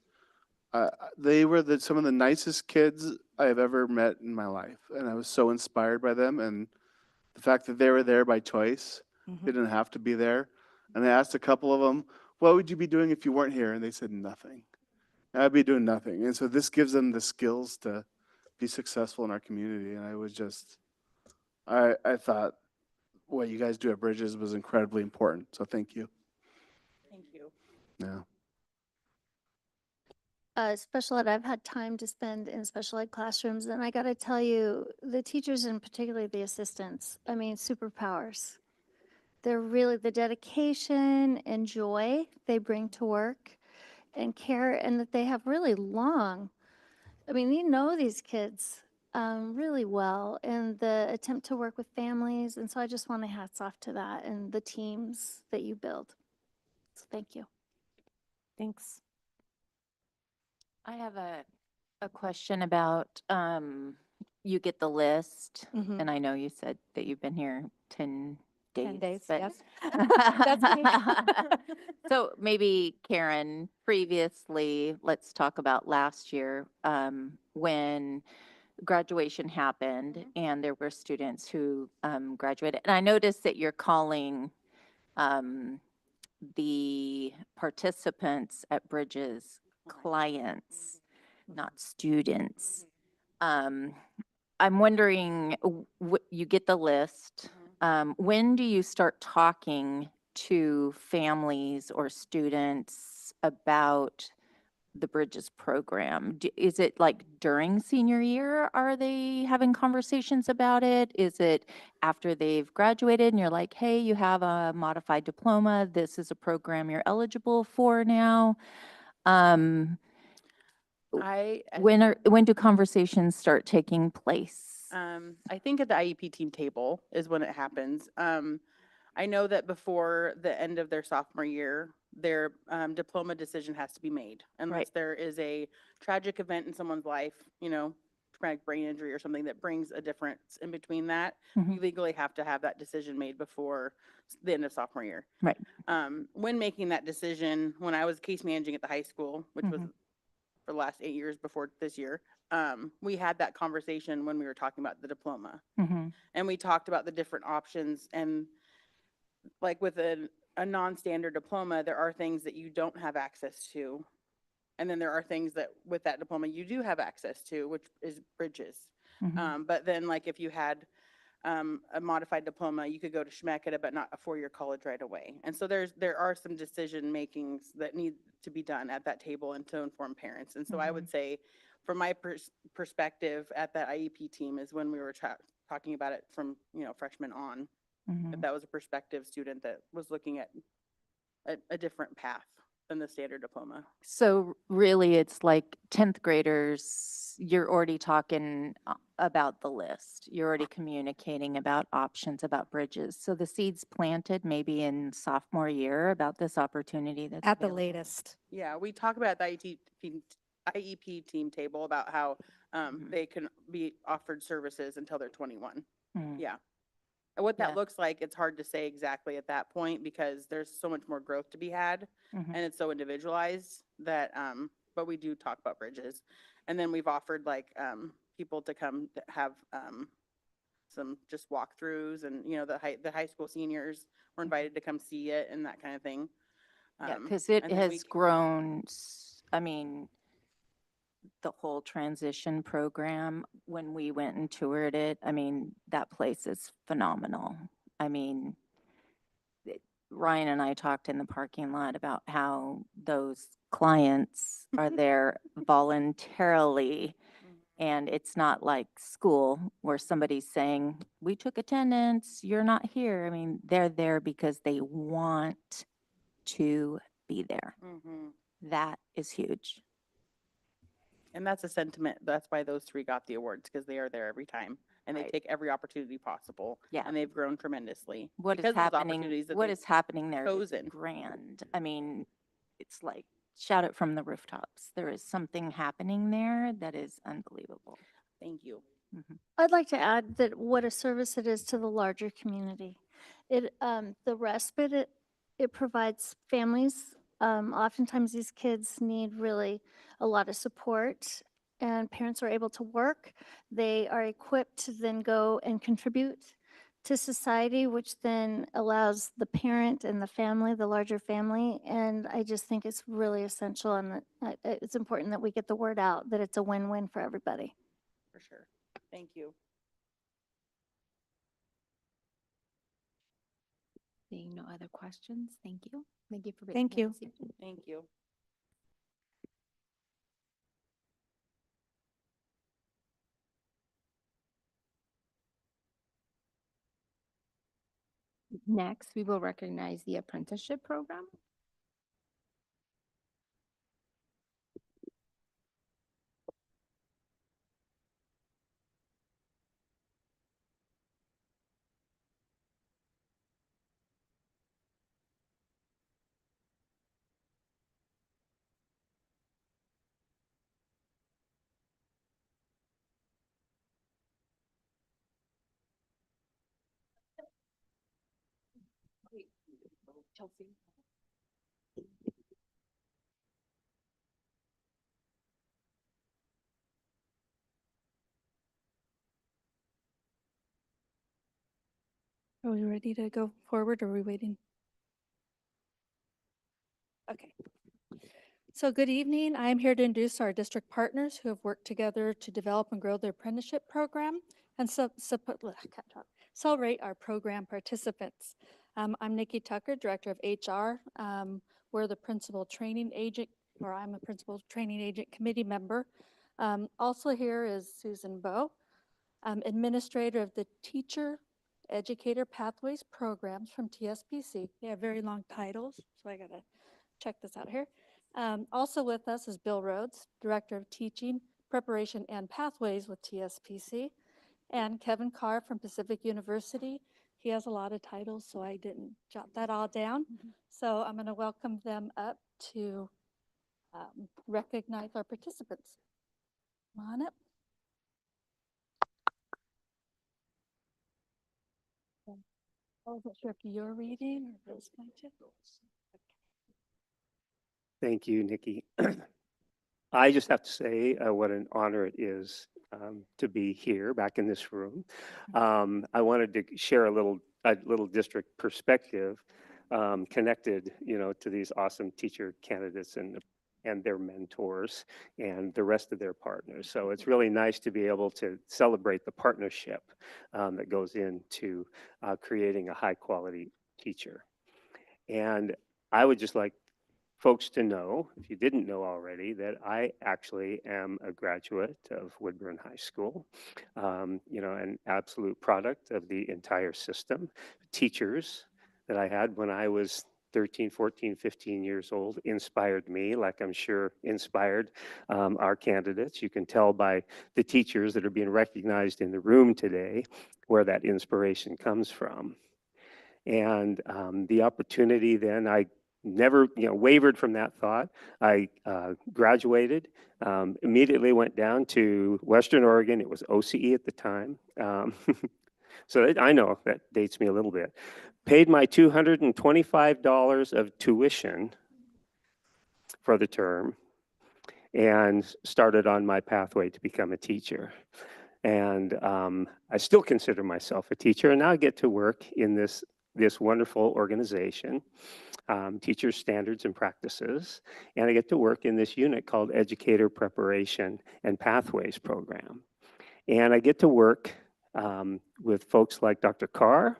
they were some of the nicest kids I have ever met in my life. And I was so inspired by them and the fact that they were there by choice. Mhm. They didn't have to be there. And I asked a couple of them, what would you be doing if you weren't here? And they said nothing. I'd be doing nothing. And so this gives them the skills to be successful in our community. And I was just, I thought what you guys do at Bridges was incredibly important. So thank you. Thank you. Yeah. Special ed, I've had time to spend in special ed classrooms, and I got to tell you, the teachers and particularly the assistants, I mean, superpowers. They're really the dedication and joy they bring to work and care, and that they have really long, I mean, you know these kids really well, and the attempt to work with families. And so I just want to hats off to that and the teams that you build. So thank you. Thanks. I have a question about you get the list, Mhm. and I know you said that you've been here 10 days. 10 days, but- yes. That's me. So maybe Karen, previously, let's talk about last year, when graduation happened and there were students who graduated. And I noticed that you're calling the participants at Bridges clients, not students. I'm wondering, you get the list. When do you start talking to families or students about the Bridges program? Is it like during senior year? Are they having conversations about it? Is it after they've graduated and you're like, hey, you have a modified diploma. This is a program you're eligible for now. I When do conversations start taking place? I think at the IEP team table is when it happens. I know that before the end of their sophomore year, their diploma decision has to be made unless Right. there is a tragic event in someone's life, traumatic brain injury or something that brings a difference in between that. Mhm. You legally have to have that decision made before the end of sophomore year. Right. When making that decision, when I was case managing at the high school, which was Mhm. for the last 8 years before this year, we had that conversation when we were talking about the diploma. Mhm. And we talked about the different options, and like with a non-standard diploma, there are things that you don't have access to. And then there are things that with that diploma you do have access to, which is Bridges. Mhm. But then like if you had a modified diploma, you could go to Schmecketa, but not a 4-year college right away. And so there are some decision makings that need to be done at that table and to inform parents. And so I would say from my perspective at that IEP team is when we were talking about it from, freshman on, Mhm. that was a prospective student that was looking at a different path than the standard diploma. So really, it's like 10th graders, you're already talking about the list. You're already communicating about options, about Bridges. So the seeds planted maybe in sophomore year about this opportunity that's At the available. latest. Yeah, we talk about the IEP team table about how Mhm. they can be offered services until they're 21. Mm. Yeah. And what that Yeah. looks like, it's hard to say exactly at that point because there's so much more growth to be had Mhm. and it's so individualized that, but we do talk about Bridges. And then we've offered like people to come to have some just walkthroughs and, the high school seniors were invited to come see it and that kind of thing. Yeah, because it and then we has c- grown, I mean, the whole transition program, when we went and toured it, I mean, that place is phenomenal. I mean, Ryan and I talked in the parking lot about how those clients are there voluntarily. And it's not like school where somebody's saying, we took attendance, you're not here. I mean, they're there because they want to be there. Mhm. That is huge. And that's a sentiment. That's why those 3 got the awards because they are there every time and they Right. take every opportunity possible. Yeah. And they've grown tremendously. What because is of those happening, opportunities that what they've is happening there is chosen. grand. I mean, it's like, shout it from the rooftops. There is something happening there that is unbelievable. Thank you. I'd like to add that what a service it is to the larger community. The respite it provides families. Oftentimes these kids need really a lot of support and parents are able to work. They are equipped to then go and contribute to society, which then allows the parent and the family, the larger family. And I just think it's really essential and that, it's important that we get the word out that it's a win-win for everybody. For sure. Thank you. Seeing no other questions, thank you. Thank you for being Thank here you. this evening. Thank you. Next, we will recognize the apprenticeship program. Chelsea. Are we ready to go forward or are we waiting? Okay. So good evening. I am here to introduce our district partners who have worked together to develop and grow their apprenticeship program and celebrate our program participants. I'm Nikki Tucker, Director of HR. We're the Principal Training Agent, or I'm a Principal Training Agent Committee member. Also here is Susan Bowe, Administrator of the Teacher Educator Pathways Programs from TSPC. They have very long titles, so I gotta check this out here. Also with us is Bill Rhodes, Director of Teaching, Preparation and Pathways with TSPC, and Kevin Carr from Pacific University. He has a lot of titles, so I didn't jot that all down. So I'm gonna welcome them up to recognize our participants. Come on up. I wasn't sure if you're reading or Bill's going to. Thank you, Nikki. I just have to say what an honor it is to be here back in this room. I wanted to share a little district perspective connected, to these awesome teacher candidates and their mentors and the rest of their partners. So it's really nice to be able to celebrate the partnership that goes into creating a high quality teacher. And I would just like folks to know, if you didn't know already, that I actually am a graduate of Woodburn High School, an absolute product of the entire system. Teachers that I had when I was 13, 14, 15 years old inspired me, like I'm sure inspired our candidates. You can tell by the teachers that are being recognized in the room today where that inspiration comes from. And the opportunity then, I never wavered from that thought. I graduated, immediately went down to Western Oregon. It was OCE at the time. So I know that dates me a little bit. Paid my $225 of tuition for the term and started on my pathway to become a teacher. And I still consider myself a teacher, and now I get to work in this wonderful organization, Teachers Standards and Practices, and I get to work in this unit called Educator Preparation and Pathways Program. And I get to work with folks like Dr. Carr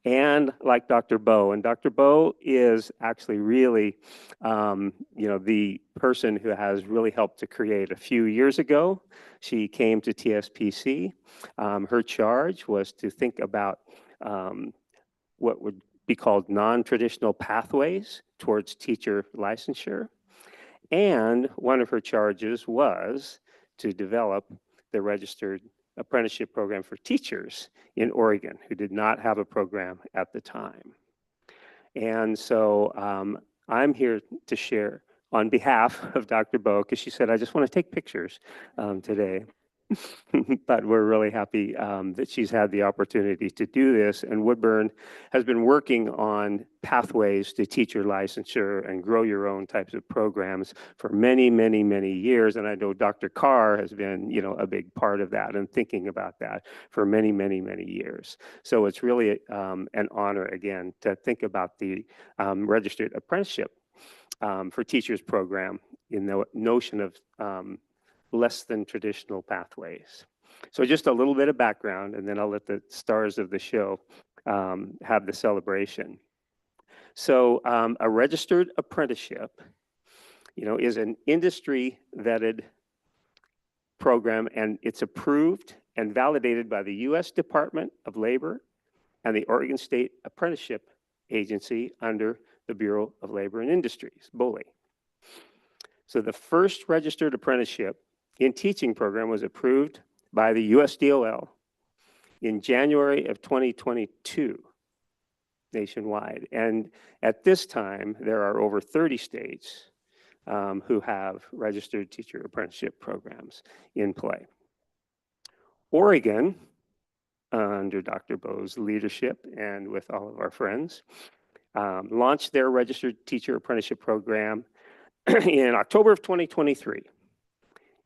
and like Dr. Bowe. And Dr. Bowe is actually really, the person who has really helped to create a few years ago. She came to TSPC. Her charge was to think about what would be called non-traditional pathways towards teacher licensure. And one of her charges was to develop the registered apprenticeship program for teachers in Oregon who did not have a program at the time. And so I'm here to share on behalf of Dr. Bowe, because she said, I just want to take pictures today. But we're really happy that she's had the opportunity to do this. And Woodburn has been working on pathways to teacher licensure and grow your own types of programs for many, many, many years. And I know Dr. Carr has been, a big part of that and thinking about that for many, many, many years. So it's really an honor, again, to think about the registered apprenticeship for teachers program in the notion of less than traditional pathways. So just a little bit of background, and then I'll let the stars of the show have the celebration. So a registered apprenticeship, is an industry vetted program, and it's approved and validated by the U.S. Department of Labor and the Oregon State Apprenticeship Agency under the Bureau of Labor and Industries, BOLI. So the first registered apprenticeship in teaching program was approved by the USDOL in January of 2022 nationwide. And at this time, there are over 30 states who have registered teacher apprenticeship programs in play. Oregon, under Dr. Bowe's leadership and with all of our friends, launched their registered teacher apprenticeship program in October of 2023.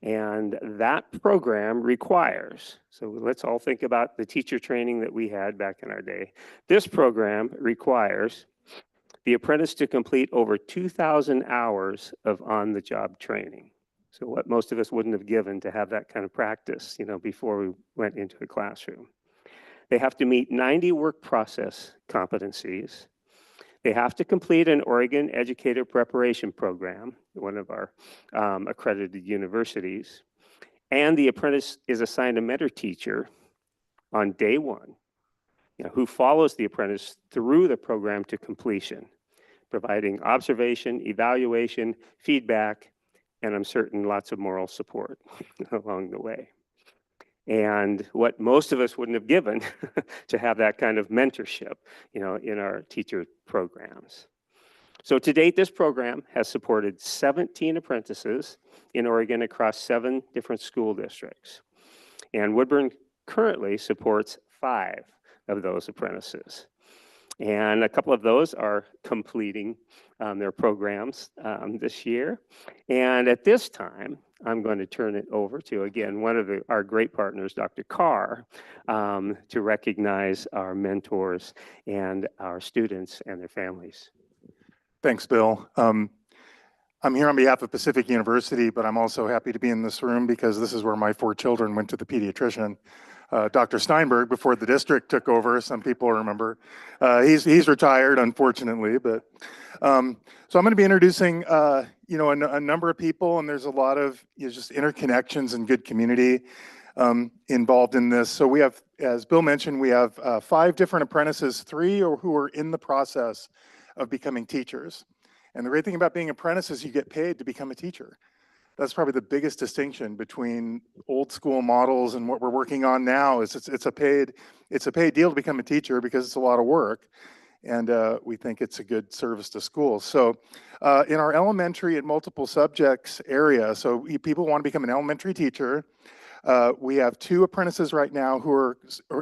And that program requires, so let's all think about the teacher training that we had back in our day. This program requires the apprentice to complete over 2,000 hours of on-the-job training. So what most of us wouldn't have given to have that kind of practice, before we went into a classroom. They have to meet 90 work process competencies. They have to complete an Oregon Educator Preparation Program, one of our accredited universities. And the apprentice is assigned a mentor teacher on day one, who follows the apprentice through the program to completion, providing observation, evaluation, feedback, and I'm certain lots of moral support along the way. And what most of us wouldn't have given to have that kind of mentorship, in our teacher programs. So to date, this program has supported 17 apprentices in Oregon across 7 different school districts. And Woodburn currently supports 5 of those apprentices. And a couple of those are completing their programs this year. And at this time, I'm going to turn it over to, again, one of our great partners, Dr. Carr, to recognize our mentors and our students and their families. Thanks, Bill. I'm here on behalf of Pacific University, but I'm also happy to be in this room because this is where my 4 children went to the pediatrician. Dr. Steinberg, before the district took over, some people remember. He's retired, unfortunately, but so I'm going to be introducing a number of people, and there's a lot of just interconnections and good community involved in this. So we have, as Bill mentioned, we have 5 different apprentices, 3 who are in the process of becoming teachers. And the great thing about being apprentices, you get paid to become a teacher. That's probably the biggest distinction between old school models and what we're working on now. Is it's a paid deal to become a teacher because it's a lot of work, and we think it's a good service to schools. So in our elementary and multiple subjects area, so people want to become an elementary teacher. We have 2 apprentices right now who are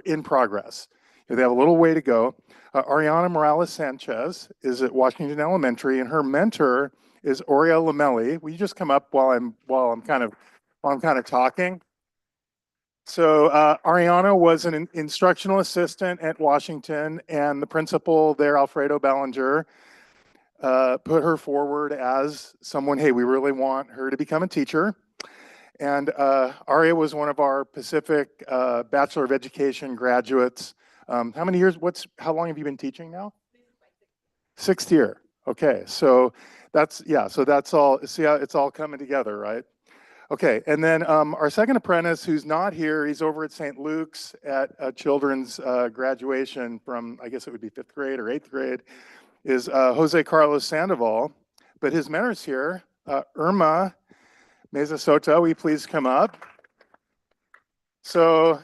in progress. They have a little way to go. Ariana Morales Sanchez is at Washington Elementary, and her mentor is Oriel Lamelli. Will you just come up while I'm kind of talking? So Ariana was an instructional assistant at Washington, and the principal there, Alfredo Ballinger, put her forward as someone, hey, we really want her to become a teacher. And Aria was one of our Pacific Bachelor of Education graduates. How many years, how long have you been teaching now? 6th year. Okay, so that's all, see how it's all coming together, right? Okay, and then our second apprentice who's not here, he's over at St. Luke's at a children's graduation from, I guess it would be 5th grade or 8th grade, is Jose Carlos Sandoval. But his mentor's here, Irma Meza Soto, will you please come up? So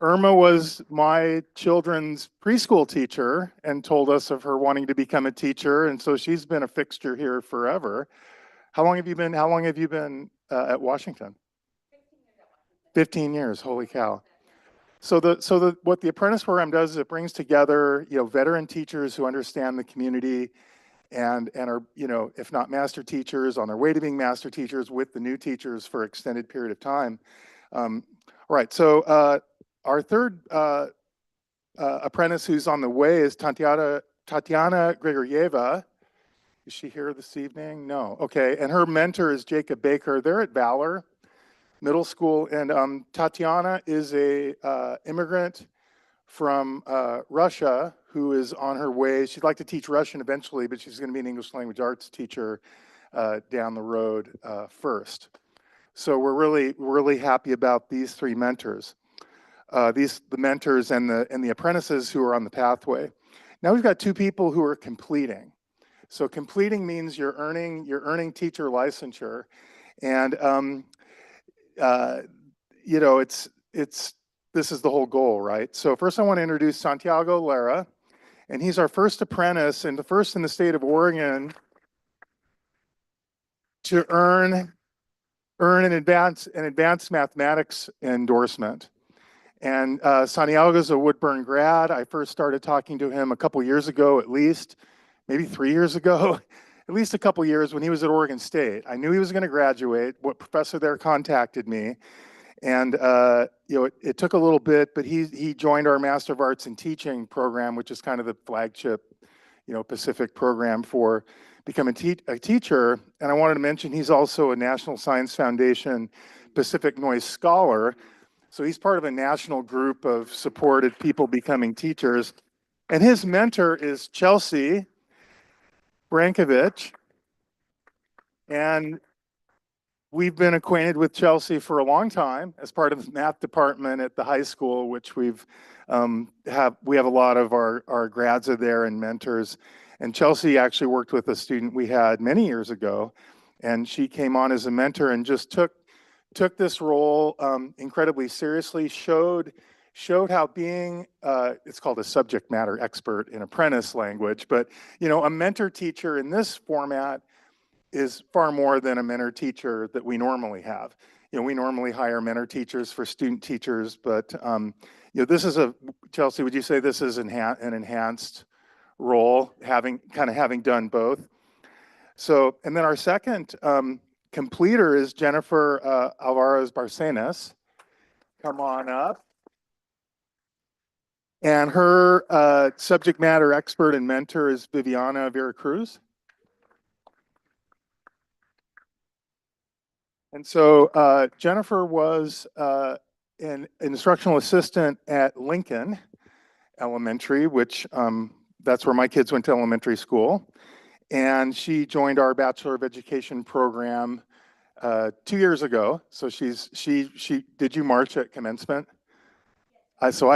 Irma was my children's preschool teacher and told us of her wanting to become a teacher, and so she's been a fixture here forever. How long have you been at Washington? 15 years, holy cow. So what the apprentice program does is it brings together, veteran teachers who understand the community and are, if not master teachers, on their way to being master teachers with the new teachers for an extended period of time. All right, so our third apprentice who's on the way is Tatiana Grigorieva. Is she here this evening? No. Okay, and her mentor is Jacob Baker. They're at Valor Middle School, and Tatiana is a immigrant from Russia who is on her way. She'd like to teach Russian eventually, but she's going to be an English language arts teacher down the road first. So we're really happy about these 3 mentors. The mentors and the apprentices who are on the pathway. Now we've got 2 people who are completing. So completing means you're earning teacher licensure, and this is the whole goal, right? So first I want to introduce Santiago Lara, and he's our first apprentice and the first in the state of Oregon to earn an advanced mathematics endorsement. And Santiago's a Woodburn grad. I first started talking to him a couple years ago, at least, maybe 3 years ago, at least a couple years when he was at Oregon State. I knew he was going to graduate. What professor there contacted me. And it took a little bit, but he joined our Master of Arts in Teaching program, which is kind of the flagship, Pacific program for becoming a teacher. And I wanted to mention he's also a National Science Foundation Pacific Noise Scholar. So he's part of a national group of supported people becoming teachers. And his mentor is Chelsea Brankovich. And we've been acquainted with Chelsea for a long time as part of the math department at the high school, which we have a lot of our grads are there and mentors. And Chelsea actually worked with a student we had many years ago, and she came on as a mentor and just took this role incredibly seriously, showed how being, it's called a subject matter expert in apprentice language, but a mentor teacher in this format is far more than a mentor teacher that we normally have. We normally hire mentor teachers for student teachers, but this is Chelsea, would you say this is an enhanced role, having done both? So, and then our second completer is Jennifer Alvarez Barcenas. Come on up. And her subject matter expert and mentor is Viviana Vera Cruz. And so Jennifer was an instructional assistant at Lincoln Elementary, which that's where my kids went to elementary school. And she joined our Bachelor of Education program 2 years ago. So did you march at commencement? I saw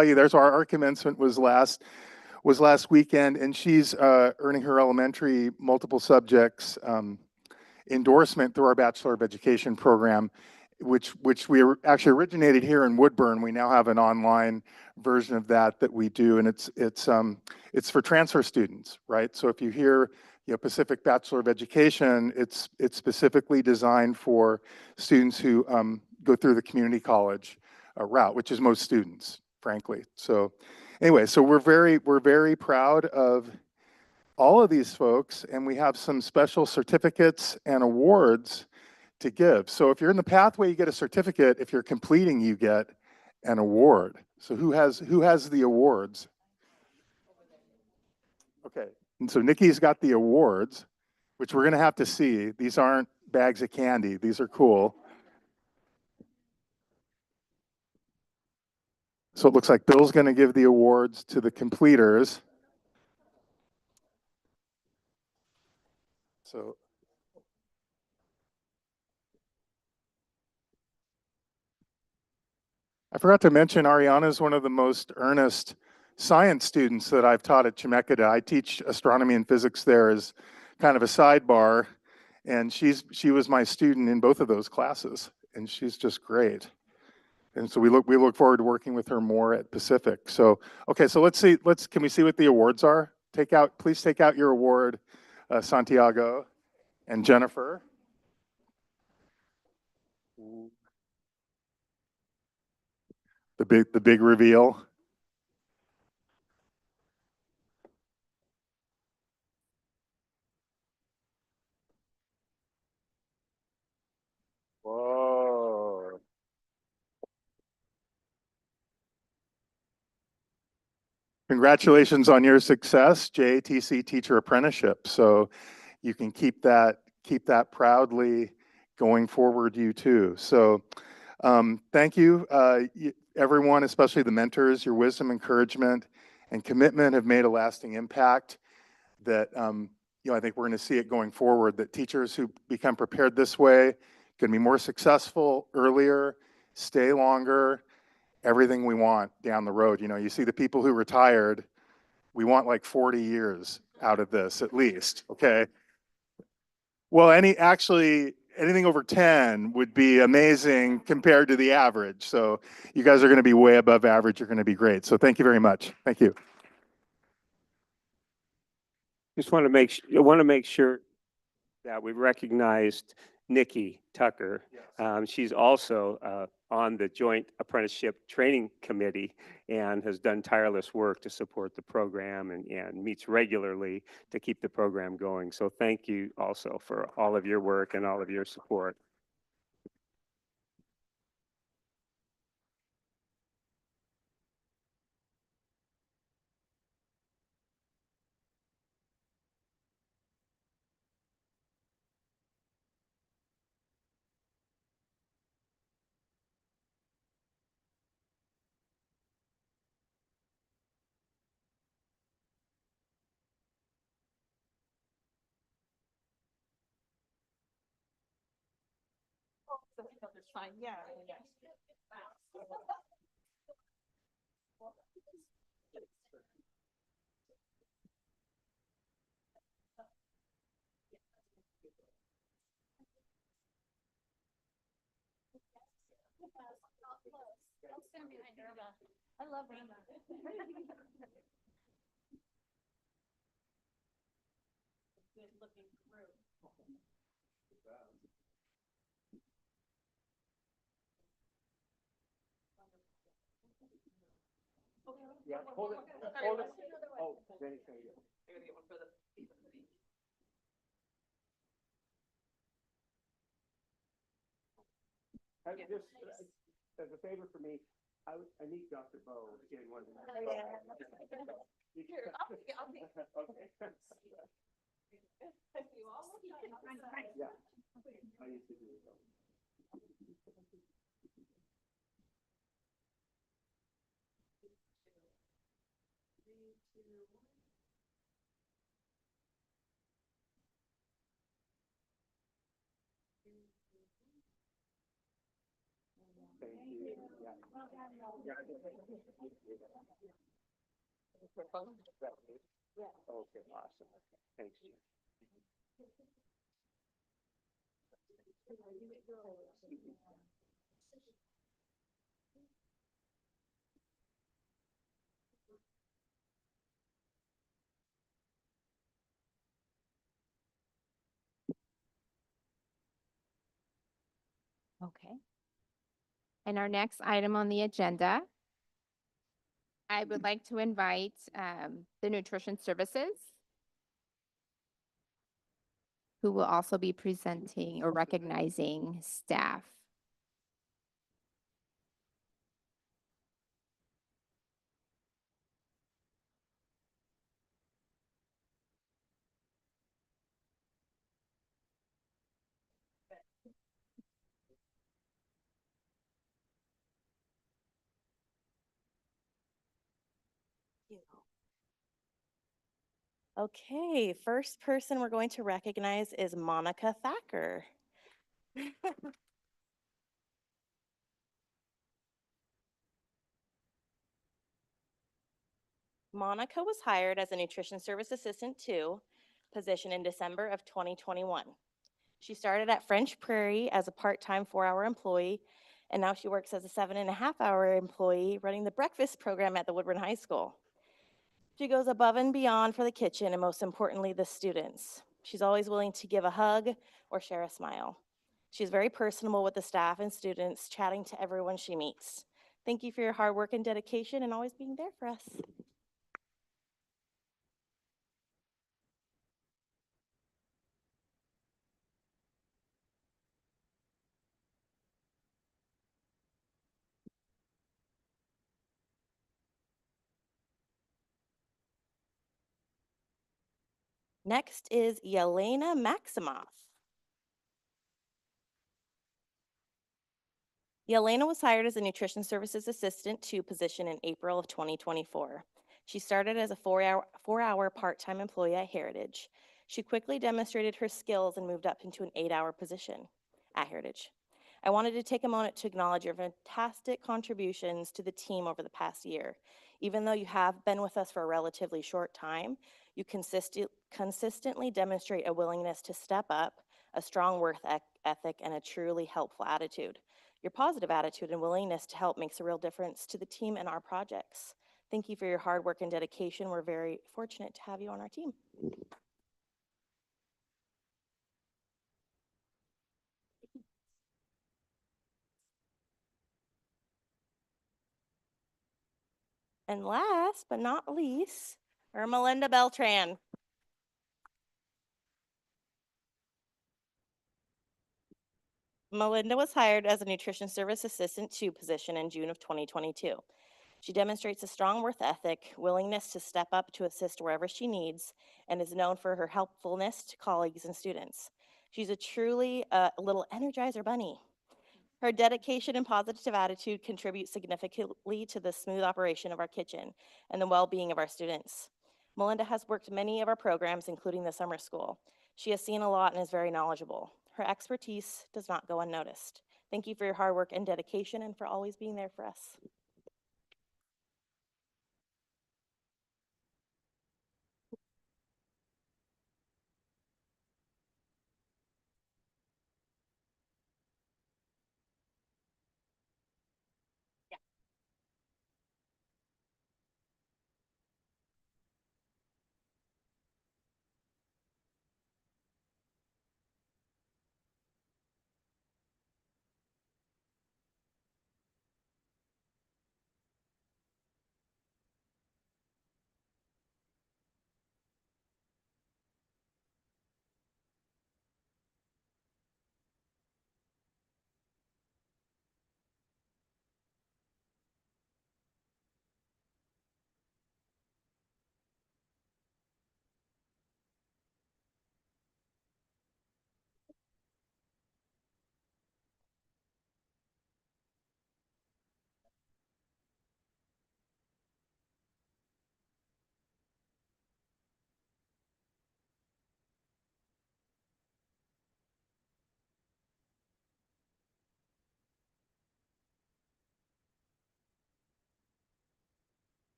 you there. So our commencement was last weekend, and she's earning her elementary multiple subjects endorsement through our Bachelor of Education program, which we actually originated here in Woodburn. We now have an online version of that we do, and it's for transfer students, right? So if you hear Pacific Bachelor of Education, it's specifically designed for students who go through the community college route, which is most students, frankly. So anyway, so we're very proud of all of these folks, and we have some special certificates and awards to give. So if you're in the pathway, you get a certificate. If you're completing, you get an award. So who has the awards? Okay, and so Nikki's got the awards, which we're gonna have to see. These aren't bags of candy. These are cool. So it looks like Bill's gonna give the awards to the completers. So I forgot to mention Ariana is one of the most earnest science students that I've taught at Chemeketa. I teach astronomy and physics there as kind of a sidebar, and she was my student in both of those classes, and she's just great. And so we look forward to working with her more at Pacific. So okay, so can we see what the awards are? Please take out your award, Santiago and Jennifer. The big reveal. Whoa. Congratulations on your success, JATC Teacher Apprenticeship. So you can keep that proudly going forward, you too. So thank you, everyone, especially the mentors. Your wisdom, encouragement, and commitment have made a lasting impact that I think we're going to see it going forward, that teachers who become prepared this way can be more successful earlier, stay longer, everything we want down the road. You see the people who retired, we want like 40 years out of this at least, okay? Well, anything over 10 would be amazing compared to the average. So you guys are going to be way above average. You're going to be great. So thank you very much. Thank you. Just want to make sure that we recognized Nikki Tucker. She's also on the Joint Apprenticeship Training Committee and has done tireless work to support the program and meets regularly to keep the program going. So thank you also for all of your work and all of your support. I love Rima. Yeah, hold it, hold it. Oh, then it's gonna go. Just as a favor for me, I need Dr. Bo in one. Yeah. Here, I'll take it. Okay. Yeah. I used to do it though. Thank you. Yeah. Okay, awesome. Thanks, Jim. Okay. And our next item on the agenda, I would like to invite the nutrition services, who will also be presenting or recognizing staff. Okay, first person we're going to recognize is Monica Thacker. Monica was hired as a nutrition service assistant 2 position in December of 2021. She started at French Prairie as a part-time 4-hour employee, and now she works as a 7.5-hour employee running the breakfast program at the Woodburn High School. She goes above and beyond for the kitchen and most importantly, the students. She's always willing to give a hug or share a smile. She's very personable with the staff and students, chatting to everyone she meets. Thank you for your hard work and dedication and always being there for us. Next is Yelena Maximoff. Yelena was hired as a nutrition services assistant 2 position in April of 2024. She started as a 4-hour part-time employee at Heritage. She quickly demonstrated her skills and moved up into an 8-hour position at Heritage. I wanted to take a moment to acknowledge your fantastic contributions to the team over the past year. Even though you have been with us for a relatively short time, you consistently demonstrate a willingness to step up, a strong work ethic, and a truly helpful attitude. Your positive attitude and willingness to help makes a real difference to the team and our projects. Thank you for your hard work and dedication. We're very fortunate to have you on our team. And last but not least, Melinda Beltran. Melinda was hired as a nutrition service assistant 2 position in June of 2022. She demonstrates a strong work ethic, willingness to step up to assist wherever she needs, and is known for her helpfulness to colleagues and students. She's a truly little energizer bunny. Her dedication and positive attitude contribute significantly to the smooth operation of our kitchen and the well-being of our students. Melinda has worked many of our programs, including the summer school. She has seen a lot and is very knowledgeable. Her expertise does not go unnoticed. Thank you for your hard work and dedication and for always being there for us.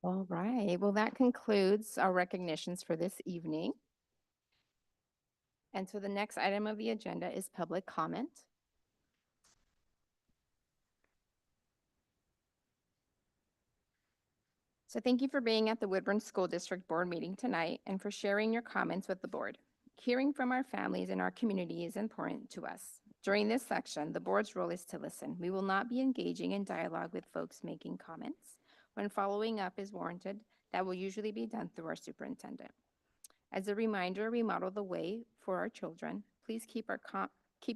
All right, well, that concludes our recognitions for this evening. And so the next item of the agenda is public comment. So thank you for being at the Woodburn School District Board meeting tonight and for sharing your comments with the board. Hearing from our families and our community is important to us. During this section, the board's role is to listen. We will not be engaging in dialogue with folks making comments. When following up is warranted, that will usually be done through our superintendent. As a reminder, we model the way for our children. Please keep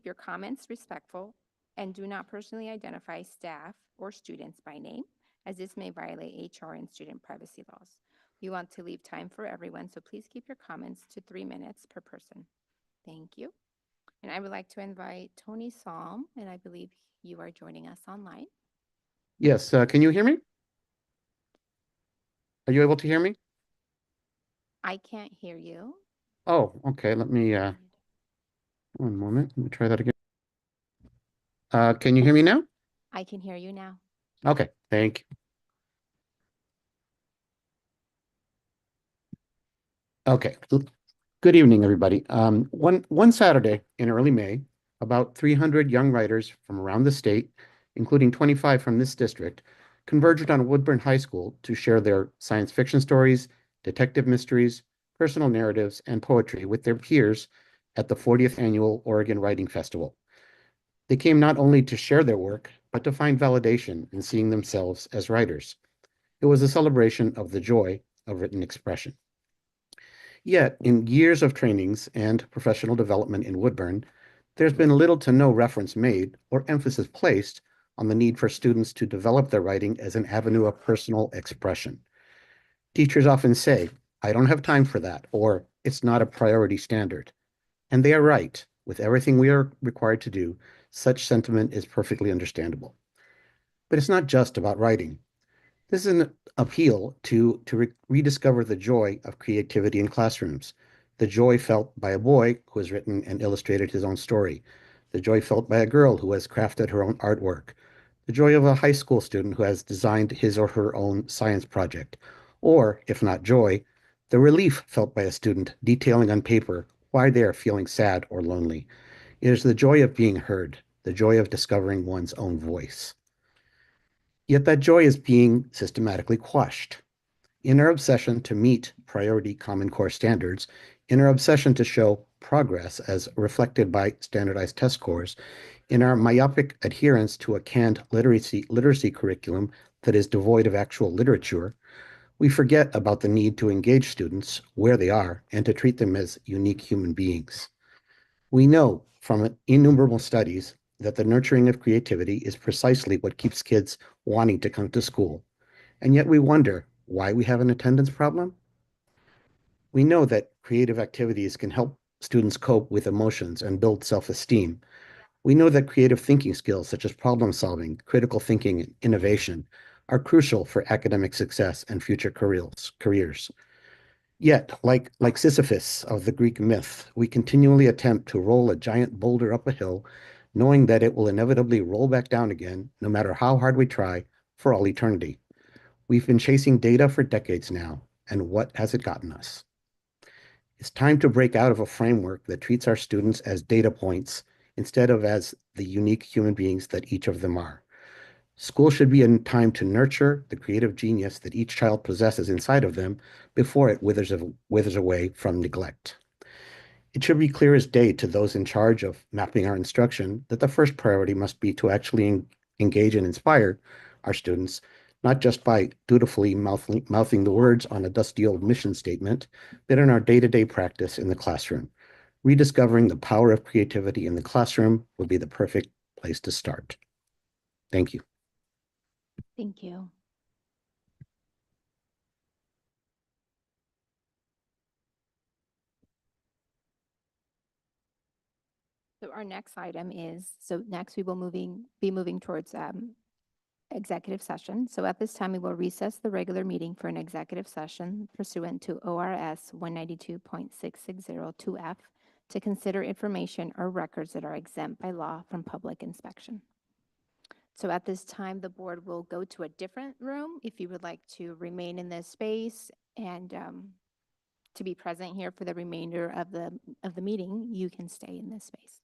your comments respectful and do not personally identify staff or students by name, as this may violate HR and student privacy laws. We want to leave time for everyone, so please keep your comments to 3 minutes per person. Thank you. And I would like to invite Tony Salm, and I believe you are joining us online. Yes, can you hear me? Are you able to hear me? I can't hear you. Oh, okay, let me, one moment, let me try that again. Can you hear me now? I can hear you now. Okay, thank you. Okay, good evening, everybody. One Saturday in early May, about 300 young writers from around the state, including 25 from this district, converged on Woodburn High School to share their science fiction stories, detective mysteries, personal narratives, and poetry with their peers at the 40th Annual Oregon Writing Festival. They came not only to share their work, but to find validation in seeing themselves as writers. It was a celebration of the joy of written expression. Yet, in years of trainings and professional development in Woodburn, there's been little to no reference made or emphasis placed on the need for students to develop their writing as an avenue of personal expression. Teachers often say, "I don't have time for that," or "it's not a priority standard." And they are right. With everything we are required to do, such sentiment is perfectly understandable. But it's not just about writing. This is an appeal to rediscover the joy of creativity in classrooms, the joy felt by a boy who has written and illustrated his own story, the joy felt by a girl who has crafted her own artwork, the joy of a high school student who has designed his or her own science project, or, if not joy, the relief felt by a student detailing on paper why they are feeling sad or lonely. It is the joy of being heard, the joy of discovering one's own voice. Yet that joy is being systematically quashed. In our obsession to meet priority Common Core standards, In our obsession to show progress as reflected by standardized test scores, in our myopic adherence to a canned literacy curriculum that is devoid of actual literature, we forget about the need to engage students where they are and to treat them as unique human beings. We know from innumerable studies that the nurturing of creativity is precisely what keeps kids wanting to come to school. And yet we wonder why we have an attendance problem. We know that creative activities can help students cope with emotions and build self-esteem. We know that creative thinking skills such as problem solving, critical thinking, and innovation are crucial for academic success and future careers. Yet, like Sisyphus of the Greek myth, we continually attempt to roll a giant boulder up a hill, knowing that it will inevitably roll back down again, no matter how hard we try, for all eternity. We've been chasing data for decades now, and what has it gotten us? It's time to break out of a framework that treats our students as data points instead of as the unique human beings that each of them are. School should be a time to nurture the creative genius that each child possesses inside of them before it withers away from neglect. It should be clear as day to those in charge of mapping our instruction that the first priority must be to actually engage and inspire our students, not just by dutifully mouthing the words on a dusty old mission statement, but in our day-to-day practice in the classroom. Rediscovering the power of creativity in the classroom would be the perfect place to start. Thank you. Thank you. So our next item is, next we will be moving towards executive session. So at this time, we will recess the regular meeting for an executive session pursuant to ORS 192.6602F to consider information or records that are exempt by law from public inspection. So at this time, the board will go to a different room. If you would like to remain in this space and to be present here for the remainder of the meeting, you can stay in this space.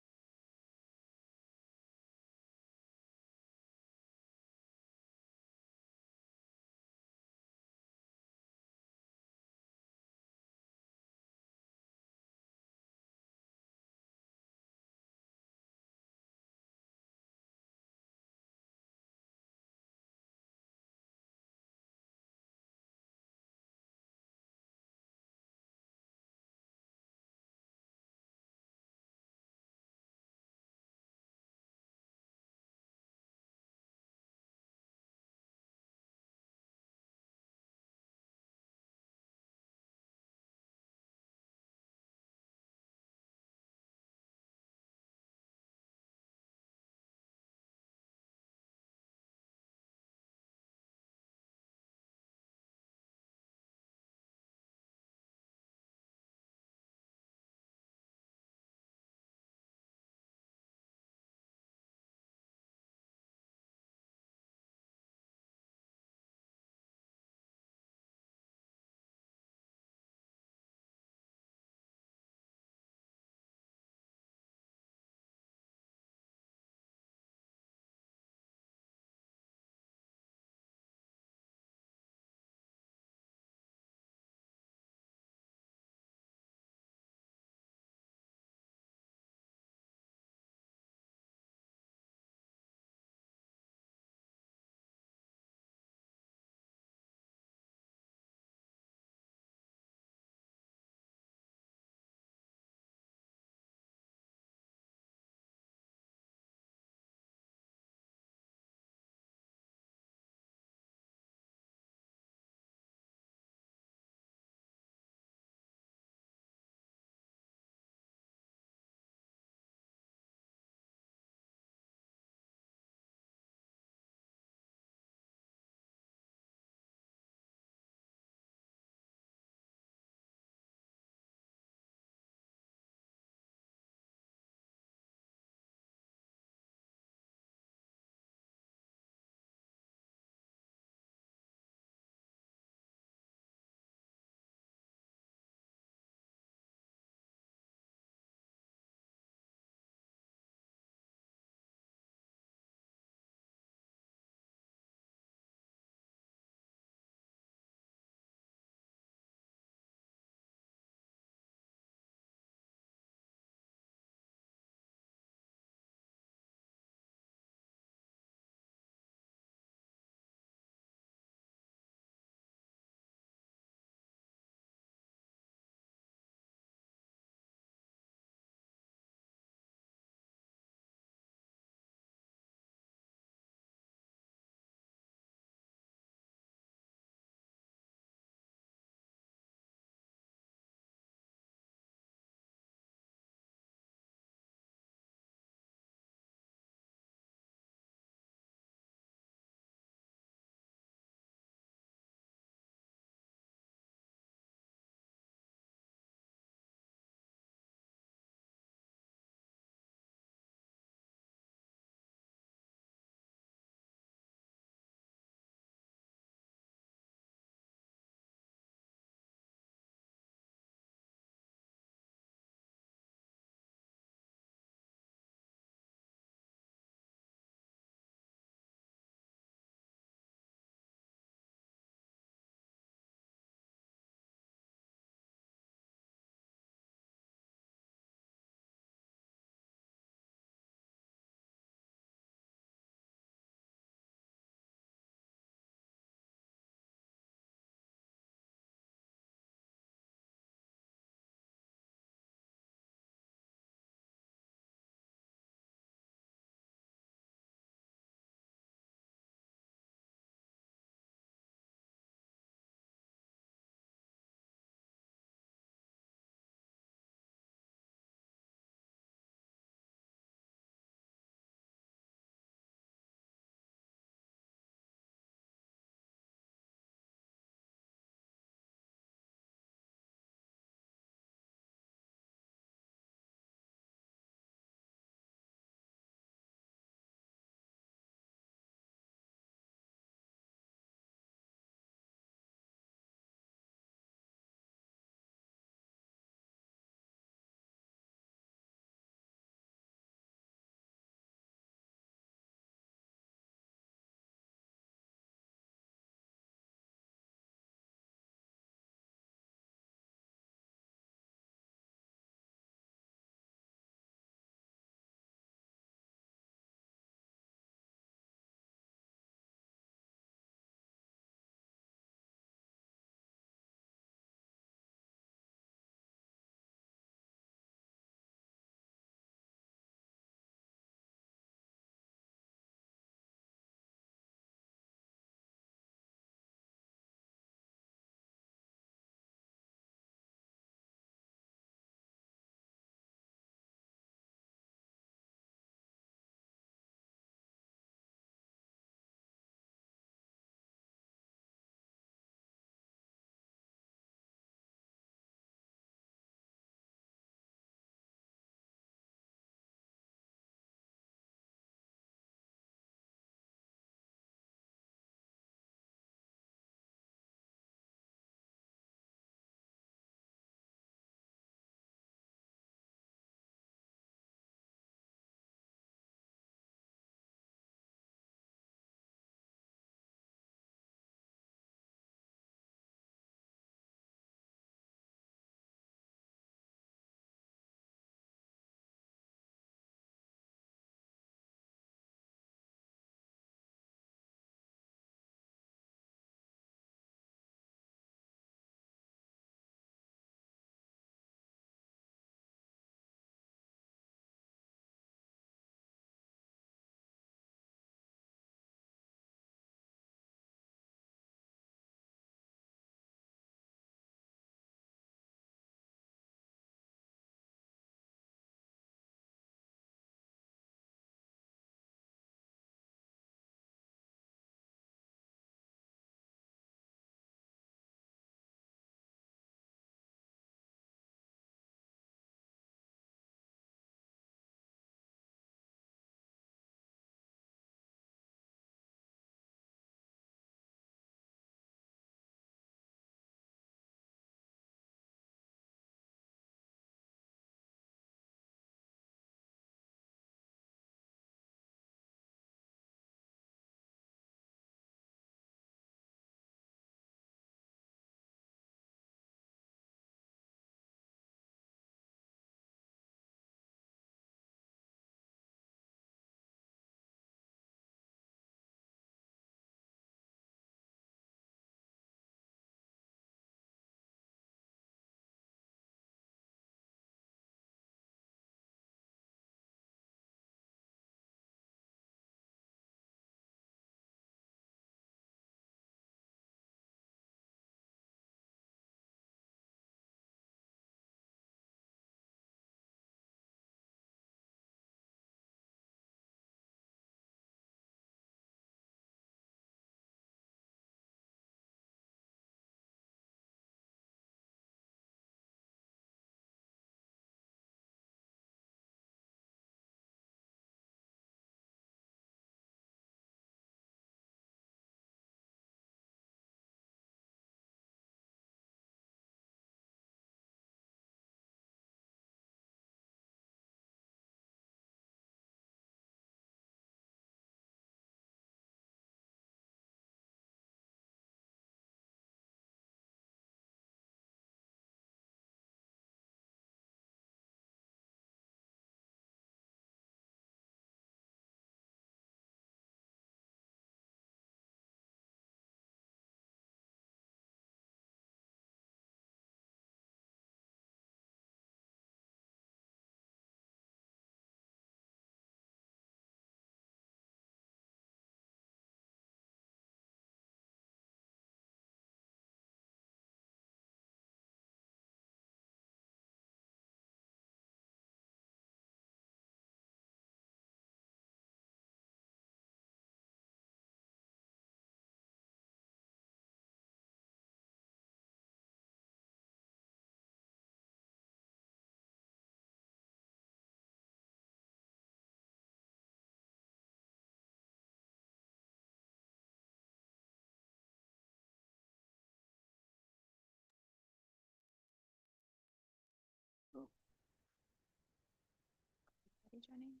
Jenny.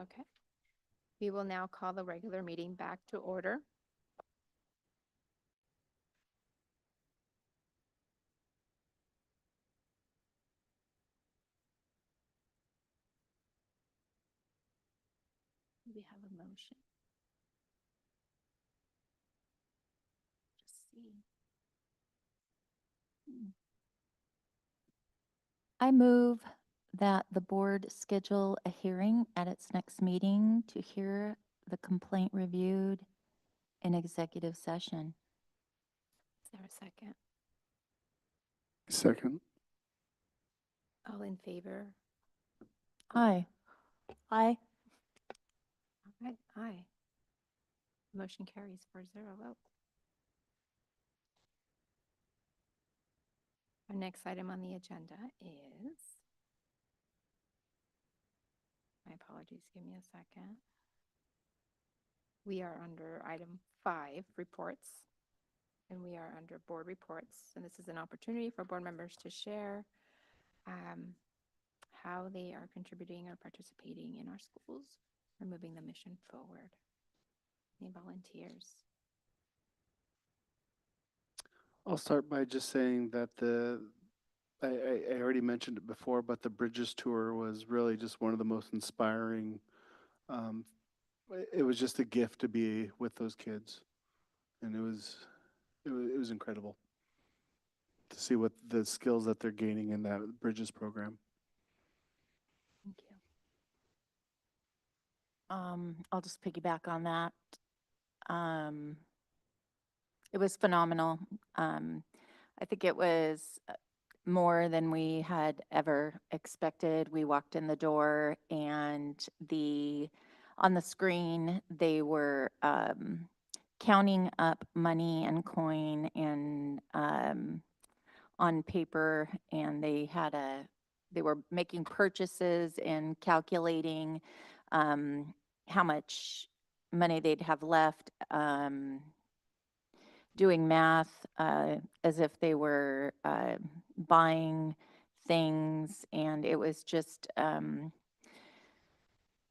Okay. We will now call the regular meeting back to order. Do we have a motion? Just see. I move that the board schedule a hearing at its next meeting to hear the complaint reviewed in executive session. Is there a second? Second. All in favor? Aye. Aye. All right, aye. Motion carries 4-0 vote. Our next item on the agenda is, my apologies, give me a second. We are under item 5, reports, and we are under board reports. And this is an opportunity for board members to share how they are contributing or participating in our schools or moving the mission forward. Any volunteers? I'll start by just saying that I already mentioned it before, but the Bridges tour was really just one of the most inspiring. It was just a gift to be with those kids, and it was incredible to see what the skills that they're gaining in that Bridges program. Thank you. I'll just piggyback on that. It was phenomenal. I think it was more than we had ever expected. We walked in the door and on the screen, they were counting up money and coin and on paper, and they were making purchases and calculating how much money they'd have left, doing math as if they were buying things, and it was just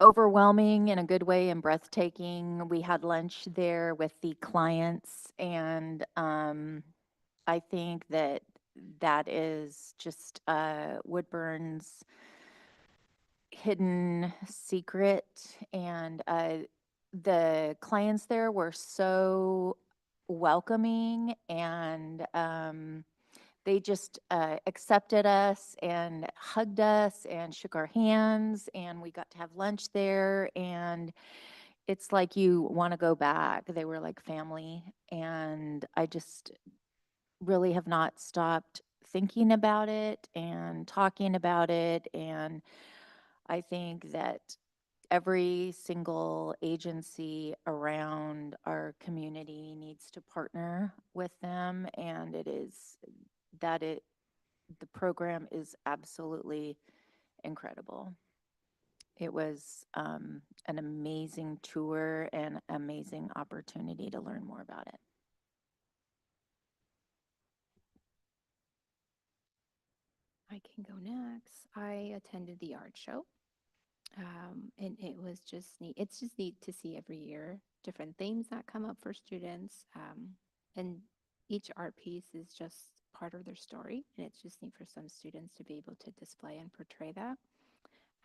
overwhelming in a good way and breathtaking. We had lunch there with the clients, and I think that is just Woodburn's hidden secret, and the clients there were so welcoming, and they just accepted us and hugged us and shook our hands, and we got to have lunch there, and it's like you want to go back. They were like family, and I just really have not stopped thinking about it and talking about it, and I think that every single agency around our community needs to partner with them, and the program is absolutely incredible. It was an amazing tour and amazing opportunity to learn more about it. I can go next. I attended the art show. And it was just neat. It's just neat to see every year different themes that come up for students. And each art piece is just part of their story. And it's just neat for some students to be able to display and portray that.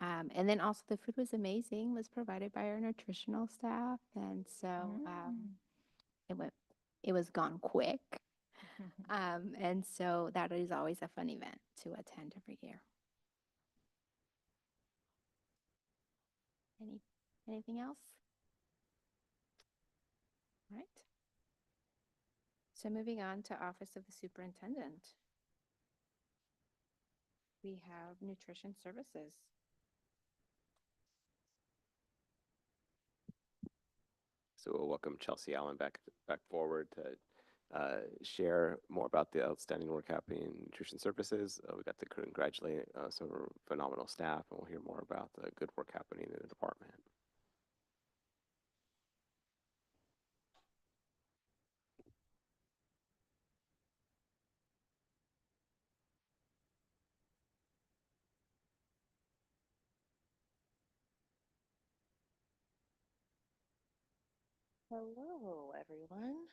And then also the food was amazing, was provided by our nutritional staff. And so it was gone quick. And so that is always a fun event to attend every year. Anything else? All right. So moving on to Office of the Superintendent. We have nutrition services. So we'll welcome Chelsea Allen back forward to share more about the outstanding work happening in nutrition services. We got to congratulate some phenomenal staff, and we'll hear more about the good work happening in the department. Hello, everyone.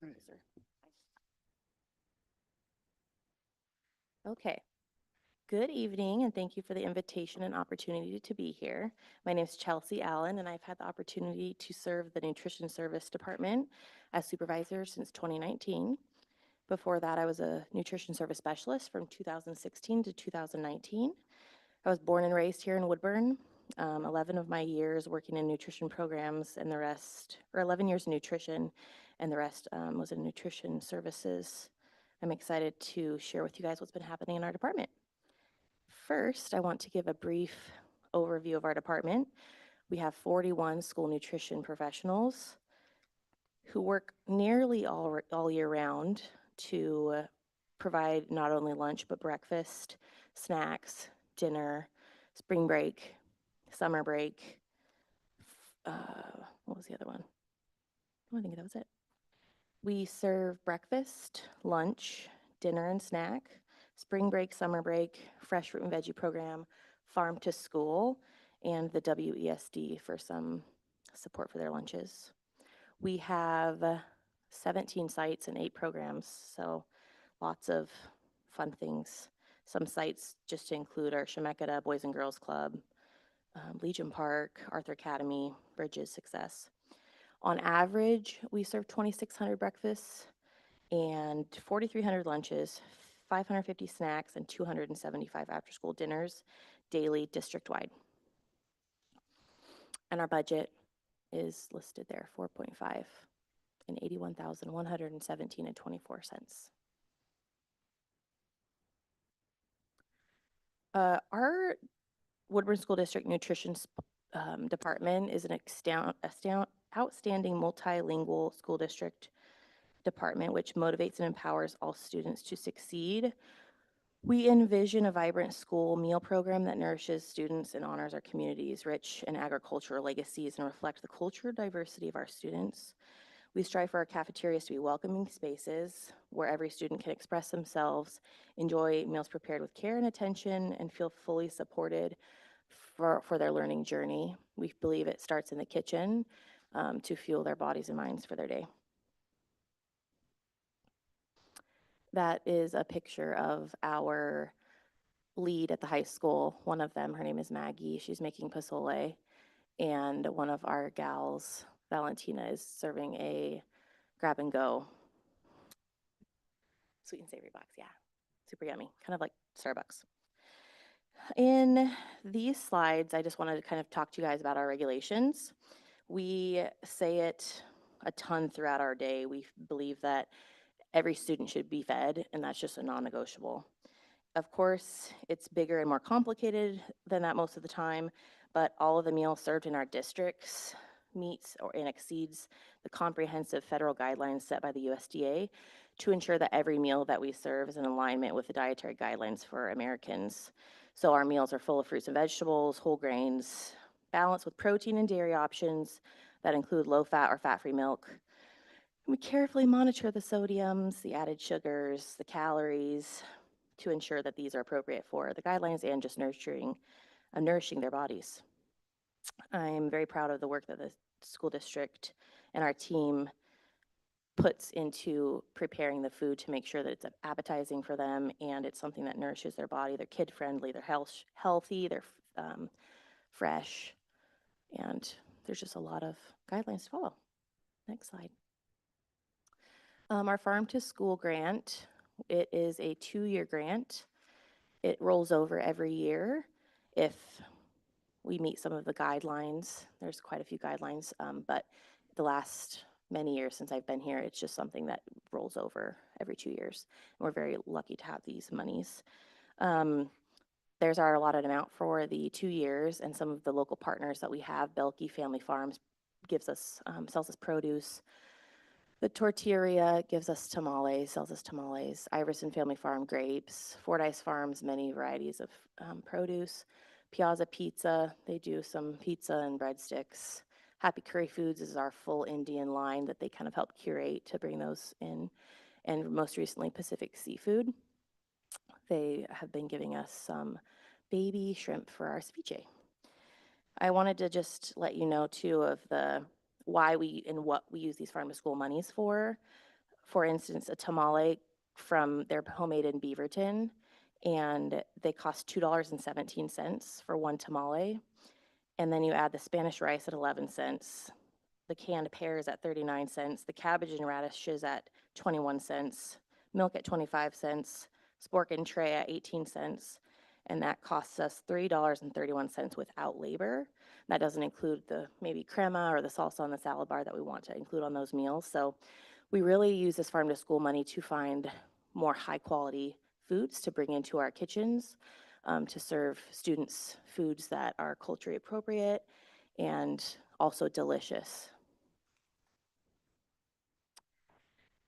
Right. Is there- Okay. Good evening, and thank you for the invitation and opportunity to be here. My name is Chelsea Allen, and I've had the opportunity to serve the Nutrition Service Department as supervisor since 2019. Before that, I was a nutrition service specialist from 2016 to 2019. I was born and raised here in Woodburn. 11 of my years working in nutrition programs, and the rest, or 11 years in nutrition, and the rest was in nutrition services. I'm excited to share with you guys what's been happening in our department. First, I want to give a brief overview of our department. We have 41 school nutrition professionals who work nearly all year round to provide not only lunch, but breakfast, snacks, dinner, spring break, summer break. What was the other one? I think that was it. We serve breakfast, lunch, dinner and snack, spring break, summer break, fresh fruit and veggie program, farm to school, and the WESD for some support for their lunches. We have 17 sites and 8 programs, so lots of fun things. Some sites just to include our Chemeketa Boys and Girls Club, Legion Park, Arthur Academy, Bridges, Success. On average, we serve 2,600 breakfasts and 4,300 lunches, 550 snacks, and 275 after-school dinners daily district-wide. And our budget is listed there, 4.5 and 81,117 and 24 cents. Our Woodburn School District Nutrition Department is an outstanding multilingual school district department which motivates and empowers all students to succeed. We envision a vibrant school meal program that nourishes students and honors our community's rich and agricultural legacies and reflect the cultural diversity of our students. We strive for our cafeterias to be welcoming spaces where every student can express themselves, enjoy meals prepared with care and attention, and feel fully supported for their learning journey. We believe it starts in the kitchen to fuel their bodies and minds for their day. That is a picture of our lead at the high school. One of them, her name is Maggie. She's making pozole. And one of our gals, Valentina, is serving a grab and go sweet and savory box. Yeah, super yummy, kind of like Starbucks. In these slides, I just wanted to kind of talk to you guys about our regulations. We say it a ton throughout our day. We believe that every student should be fed, and that's just a non-negotiable. Of course, it's bigger and more complicated than that most of the time, but all of the meals served in our districts meets and exceeds the comprehensive federal guidelines set by the USDA to ensure that every meal that we serve is in alignment with the dietary guidelines for Americans. So our meals are full of fruits and vegetables, whole grains, balanced with protein and dairy options that include low-fat or fat-free milk. We carefully monitor the sodiums, the added sugars, the calories to ensure that these are appropriate for the guidelines and just nourishing their bodies. I'm very proud of the work that the school district and our team puts into preparing the food to make sure that it's appetizing for them and it's something that nourishes their body. They're kid-friendly, they're healthy, they're fresh, and there's just a lot of guidelines to follow. Next slide. Our Farm to School grant, it is a 2-year grant. It rolls over every year if we meet some of the guidelines. There's quite a few guidelines, but the last many years since I've been here, it's just something that rolls over every 2 years. And we're very lucky to have these monies. There's our allotted amount for the 2 years, and some of the local partners that we have, Belke Family Farms gives us, sells us produce. The Tortilleria gives us tamales, sells us tamales. Iverson Family Farm grapes. Fordyce Farms, many varieties of produce. Piazza Pizza, they do some pizza and breadsticks. Happy Curry Foods is our full Indian line that they kind of help curate to bring those in. And most recently, Pacific Seafood. They have been giving us some baby shrimp for our ceviche. I wanted to just let you know too of the why we and what we use these farm to school monies for. For instance, a tamale from their homemade in Beaverton, and they cost $2.17 for one tamale. And then you add the Spanish rice at 11 cents, the canned pears at 39 cents, the cabbage and radishes at 21 cents, milk at 25 cents, spork and tray at 18 cents, and that costs us $3.31 without labor. That doesn't include the maybe crema or the salsa on the salad bar that we want to include on those meals. So we really use this farm to school money to find more high quality foods to bring into our kitchens, to serve students foods that are culturally appropriate and also delicious.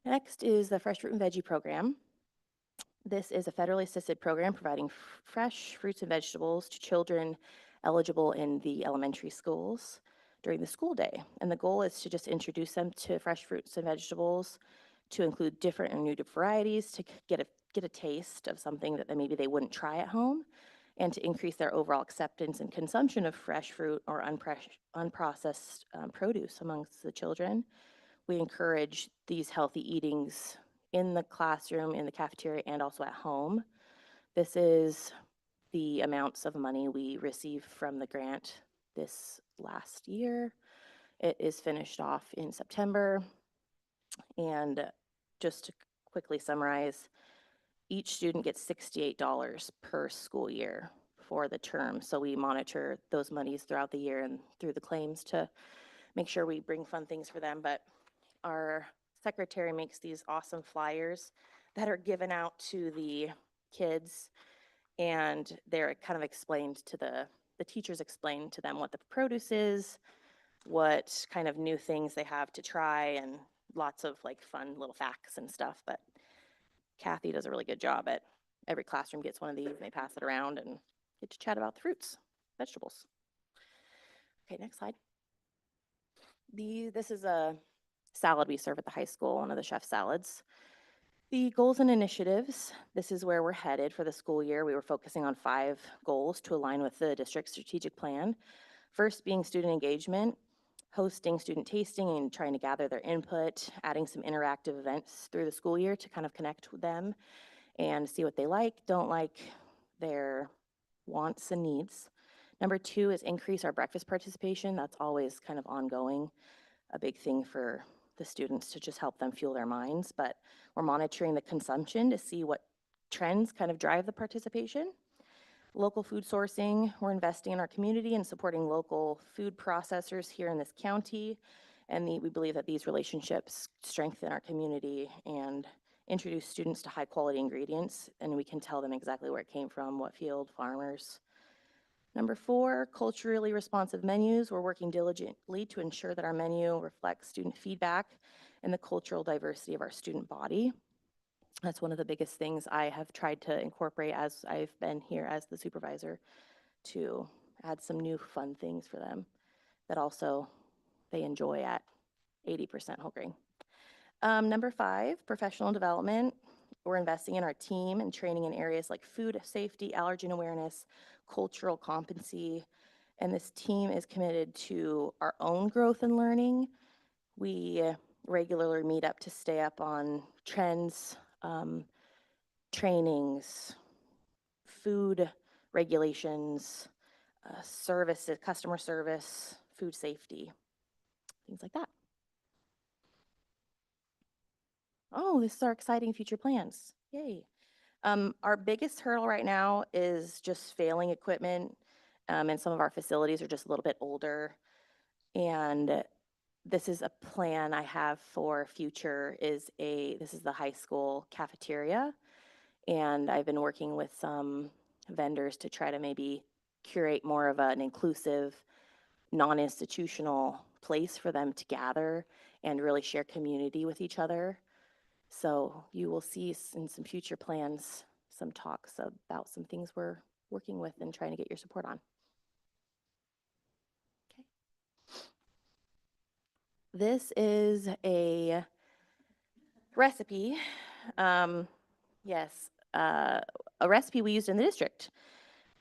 Next is the Fresh Fruit and Veggie Program. This is a federally assisted program providing fresh fruits and vegetables to children eligible in the elementary schools during the school day. And the goal is to just introduce them to fresh fruits and vegetables, to include different and new varieties, to get a taste of something that maybe they wouldn't try at home, and to increase their overall acceptance and consumption of fresh fruit or unprocessed produce amongst the children. We encourage these healthy eatings in the classroom, in the cafeteria, and also at home. This is the amounts of money we received from the grant this last year. It is finished off in September. And just to quickly summarize, each student gets $68 per school year for the term. So we monitor those monies throughout the year and through the claims to make sure we bring fun things for them. But our secretary makes these awesome flyers that are given out to the kids, and they're kind of explained to the teachers explain to them what the produce is, what kind of new things they have to try, and lots of like fun little facts and stuff. But Kathy does a really good job at every classroom gets one of these, and they pass it around and get to chat about the fruits, vegetables. Okay, next slide. This is a salad we serve at the high school, one of the chef salads. The goals and initiatives, this is where we're headed for the school year. We were focusing on 5 goals to align with the district's strategic plan. First being student engagement, hosting student tasting and trying to gather their input, adding some interactive events through the school year to kind of connect with them and see what they like, don't like, their wants and needs. Number 2 is increase our breakfast participation. That's always kind of ongoing, a big thing for the students to just help them fuel their minds, but we're monitoring the consumption to see what trends kind of drive the participation. Local food sourcing, we're investing in our community and supporting local food processors here in this county, and we believe that these relationships strengthen our community and introduce students to high quality ingredients, and we can tell them exactly where it came from, what field, farmers. Number 4, culturally responsive menus. We're working diligently to ensure that our menu reflects student feedback and the cultural diversity of our student body. That's one of the biggest things I have tried to incorporate as I've been here as the supervisor, to add some new fun things for them that also they enjoy at 80% whole grain. Number 5, professional development. We're investing in our team and training in areas like food safety, allergen awareness, cultural competency, and this team is committed to our own growth and learning. We regularly meet up to stay up on trends, trainings, food regulations, services, customer service, food safety, things like that. Oh, this is our exciting future plans. Yay. Our biggest hurdle right now is just failing equipment, and some of our facilities are just a little bit older. And this is a plan I have for future this is the high school cafeteria. And I've been working with some vendors to try to maybe curate more of an inclusive, non-institutional place for them to gather and really share community with each other. So you will see in some future plans, some talks about some things we're working with and trying to get your support on. Okay. This is a recipe. Yes, a recipe we used in the district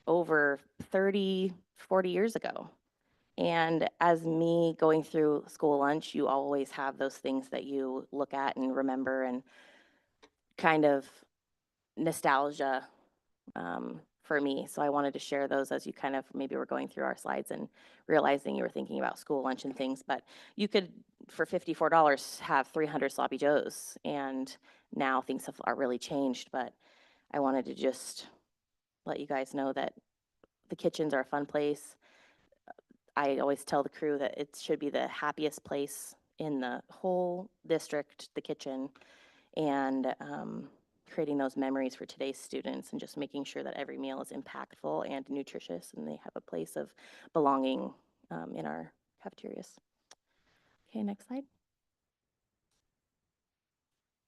over 30, 40 years ago. And as me going through school lunch, you always have those things that you look at and remember and kind of nostalgia for me. So I wanted to share those as you kind of maybe were going through our slides and realizing you were thinking about school lunch and things. But you could, for $54, have 300 sloppy joes. And now things are really changed. But I wanted to just let you guys know that the kitchens are a fun place. I always tell the crew that it should be the happiest place in the whole district, the kitchen, and creating those memories for today's students and just making sure that every meal is impactful and nutritious and they have a place of belonging in our cafeterias. Okay, next slide.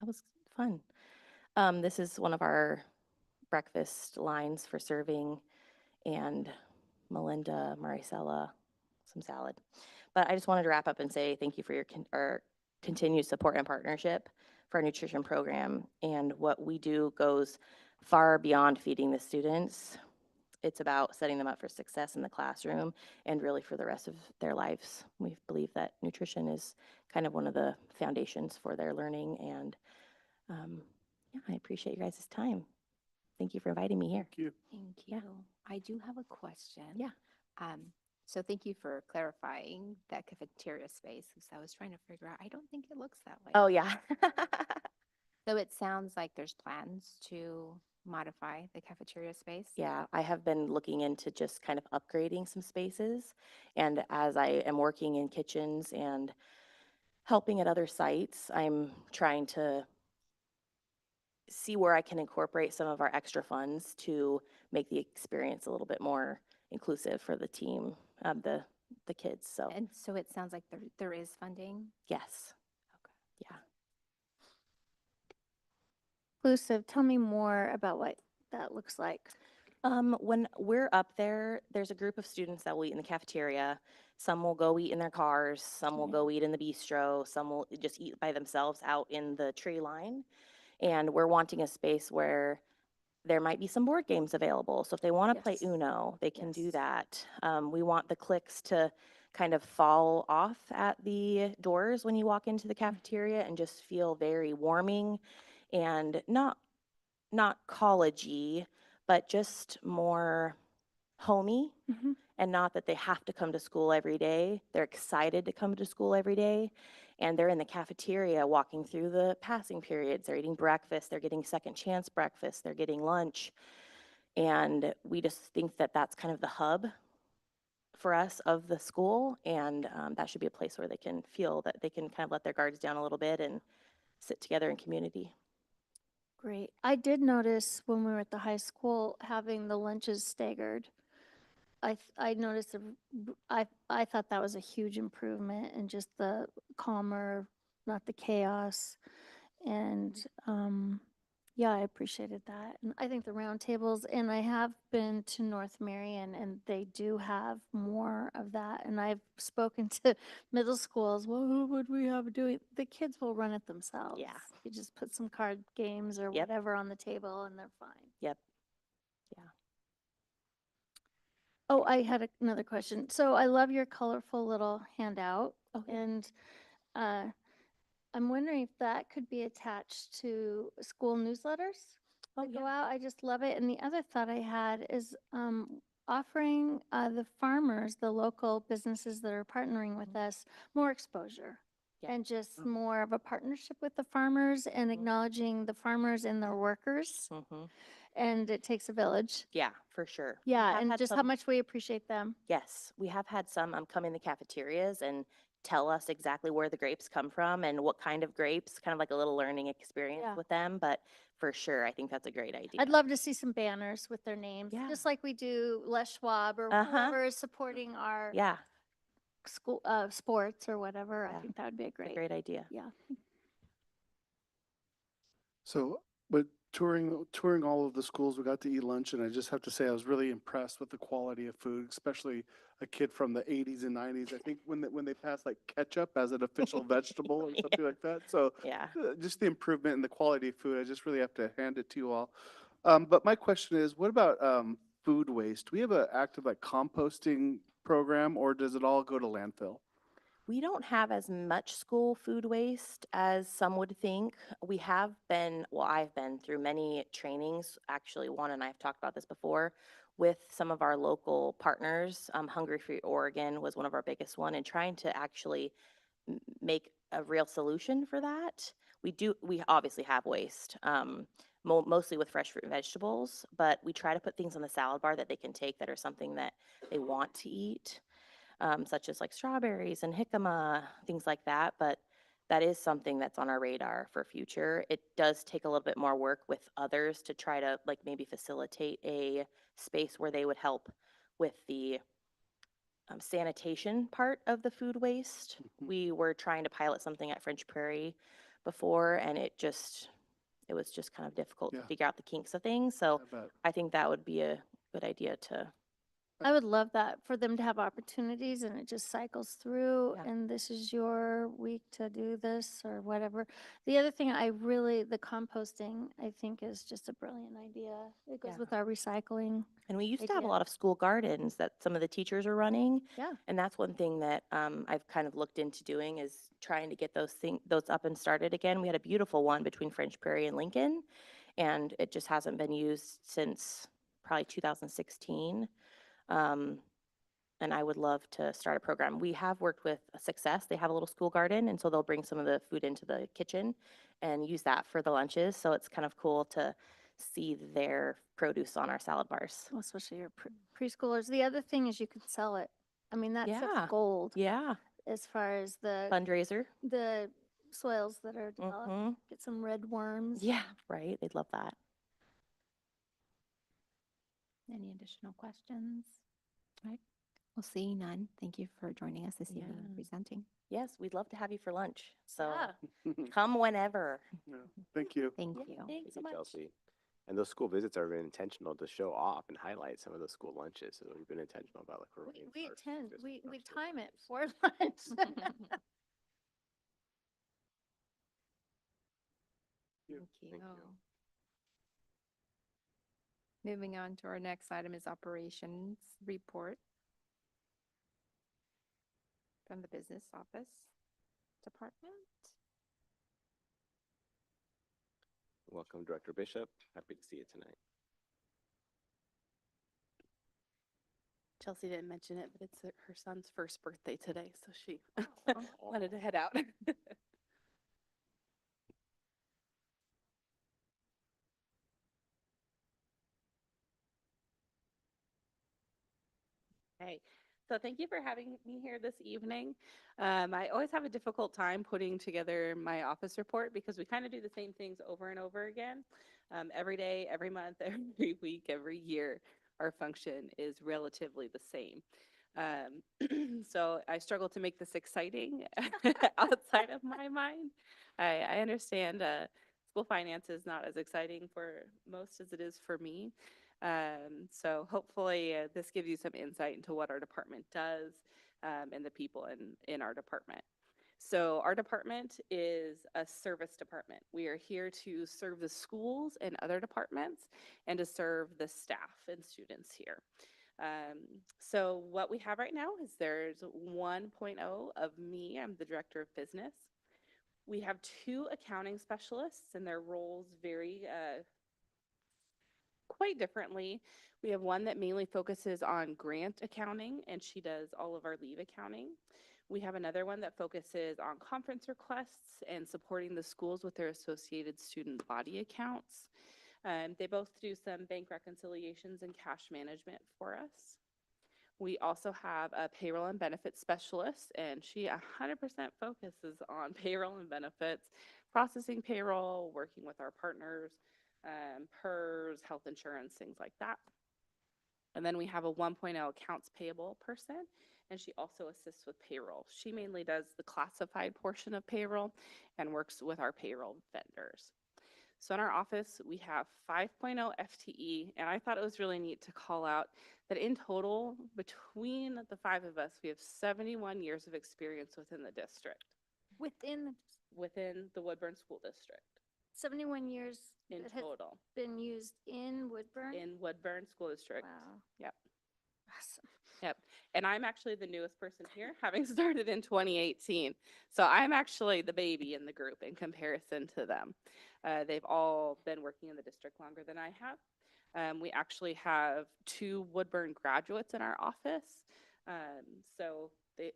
That was fun. This is one of our breakfast lines for serving, and Melinda, Maricela, some salad. But I just wanted to wrap up and say thank you for your continued support and partnership for our nutrition program. And what we do goes far beyond feeding the students. It's about setting them up for success in the classroom and really for the rest of their lives. We believe that nutrition is kind of one of the foundations for their learning. And yeah, I appreciate you guys' time. Thank you for inviting me here. Thank you. Thank you. I do have a question. Yeah. So thank you for clarifying that cafeteria space, because I was trying to figure out, I don't think it looks that way. Oh, yeah. So it sounds like there's plans to modify the cafeteria space? Yeah, I have been looking into just kind of upgrading some spaces. And as I am working in kitchens and helping at other sites, I'm trying to see where I can incorporate some of our extra funds to make the experience a little bit more inclusive for the team, the kids. So And so it sounds like there is funding? yes, Okay. yeah. Inclusive, tell me more about what that looks like. When we're up there, there's a group of students that will eat in the cafeteria. Some will go eat in their cars, some will go eat in the bistro, some will just eat by themselves out in the tree line. And we're wanting a space where there might be some board games available. So if they want to play Yes. Uno, they can do Yes. that. We want the clicks to kind of fall off at the doors when you walk into the cafeteria and just feel very warming and not college-y, but just more homey. Mhm. And not that they have to come to school every day. They're excited to come to school every day. And they're in the cafeteria walking through the passing periods. They're eating breakfast. They're getting second chance breakfast. They're getting lunch. And we just think that that's kind of the hub for us of the school. And that should be a place where they can feel that they can kind of let their guards down a little bit and sit together in community. Great. I did notice when we were at the high school having the lunches staggered. I noticed, I thought that was a huge improvement and just the calmer, not the chaos. And, yeah, I appreciated that. And I think the round tables, and I have been to North Marion and they do have more of that. And I've spoken to middle schools, well, who would we have doing? The kids will run it themselves. Yeah. You just put some card games or Yep. whatever on the table and they're fine. Yep. Oh, I had another question. So I love your colorful little handout. Oh, yeah. And I'm wondering if that could be attached to school newsletters Oh, that go yeah. out. I just love it. And the other thought I had is offering the farmers, the local businesses that are partnering with us, more exposure. Yeah. And just more of a partnership with the farmers and acknowledging the farmers and their workers. Mhm. And it takes a village. Yeah, for sure. We Yeah, have and had just how some- much we appreciate them. Yes, we have had some come in the cafeterias and tell us exactly where the grapes come from and what kind of grapes, kind of like a little learning experience Yeah. with them. But for sure, I think that's a great idea. I'd love to see some banners with their names, Yeah. just like we do Les Schwab or Uh-huh. whoever is supporting our Yeah, school sports or whatever. I Yeah. think that would be a it's a great. great idea. Yeah. So, but touring all of the schools, we got to eat lunch, and I just have to say I was really impressed with the quality of food, especially a kid from the 80s and 90s. I think when they passed like ketchup as an official vegetable or something like that. So Yeah. just the improvement in the quality of food, I just really have to hand it to you all. But my question is, what about food waste? Do we have an active like composting program, or does it all go to landfill? We don't have as much school food waste as some would think. We have been, well, I've been through many trainings. Actually, Juan and I have talked about this before with some of our local partners. Hungry for Oregon was one of our biggest one, and trying to actually make a real solution for that. We obviously have waste, mostly with fresh fruit and vegetables, but we try to put things on the salad bar that they can take that are something that they want to eat, such as like strawberries and jicama, things like that. But that is something that's on our radar for future. It does take a little bit more work with others to try to like maybe facilitate a space where they would help with the sanitation part of the food waste. We were trying to pilot something at French Prairie before, and it was just kind of difficult to Yeah. figure out the kinks of things. So I bet. I think that would be a good idea to. I would love that for them to have opportunities and it just cycles through Yeah. and this is your week to do this or whatever. The other thing the composting, I think is just a brilliant idea. It goes Yeah. with our recycling. And we used to have a idea. lot of school gardens that some of the teachers are running. Yeah. And that's one thing that I've kind of looked into doing is trying to get those up and started again. We had a beautiful one between French Prairie and Lincoln, and it just hasn't been used since probably 2016. And I would love to start a program. We have worked with Success. They have a little school garden, and so they'll bring some of the food into the kitchen and use that for the lunches. So it's kind of cool to see their produce on our salad bars. Well, especially your preschoolers. The other thing is you could sell it. I mean, that Yeah. stuff's gold Yeah. as far as the Fundraiser. soils that are developed. Mhm. Get some red worms. Yeah, right. They'd love that. Any additional questions? Right. We'll see none. Thank you for joining us this evening and Yeah. presenting. Yes, we'd love to have you for lunch. So Yeah. come whenever. Yeah. Thank you. Thank Yeah, you. thanks Thank so you, much. Chelsea. And those school visits are very intentional to show off and highlight some of the school lunches. So we've been intentional about like we're running We our attend, business we lunch for time them. it for lunch. you. Thank Thank you. Moving on to our next item is operations report from the business office department. Welcome, Director Bishop. Happy to see you tonight. Chelsea didn't mention it, but it's her son's first birthday today, so she wanted to head out. Hey, so thank you for having me here this evening. I always have a difficult time putting together my office report because we kind of do the same things over and over again. Every day, every month, every week, every year, our function is relatively the same. So I struggle to make this exciting outside of my mind. I understand school finance is not as exciting for most as it is for me. So hopefully this gives you some insight into what our department does and the people in our department. So our department is a service department. We are here to serve the schools and other departments and to serve the staff and students here. So what we have right now is there's 1.0 of me. I'm the director of business. We have 2 accounting specialists and their roles vary quite differently. We have one that mainly focuses on grant accounting and she does all of our leave accounting. We have another one that focuses on conference requests and supporting the schools with their associated student body accounts. They both do some bank reconciliations and cash management for us. We also have a payroll and benefits specialist, and she 100% focuses on payroll and benefits, processing payroll, working with our partners, PERS, health insurance, things like that. And then we have a 1.0 accounts payable person, and she also assists with payroll. She mainly does the classified portion of payroll and works with our payroll vendors. So in our office, we have 5.0 FTE, and I thought it was really neat to call out that in total, between the 5 of us, we have 71 years of experience within the district, Within the Woodburn School District 71 years in that has total, been used in Woodburn. in Woodburn School District. Wow. Yep. Awesome. Yep. And I'm actually the newest person here, having started in 2018. So I'm actually the baby in the group in comparison to them. They've all been working in the district longer than I have. We actually have 2 Woodburn graduates in our office. So they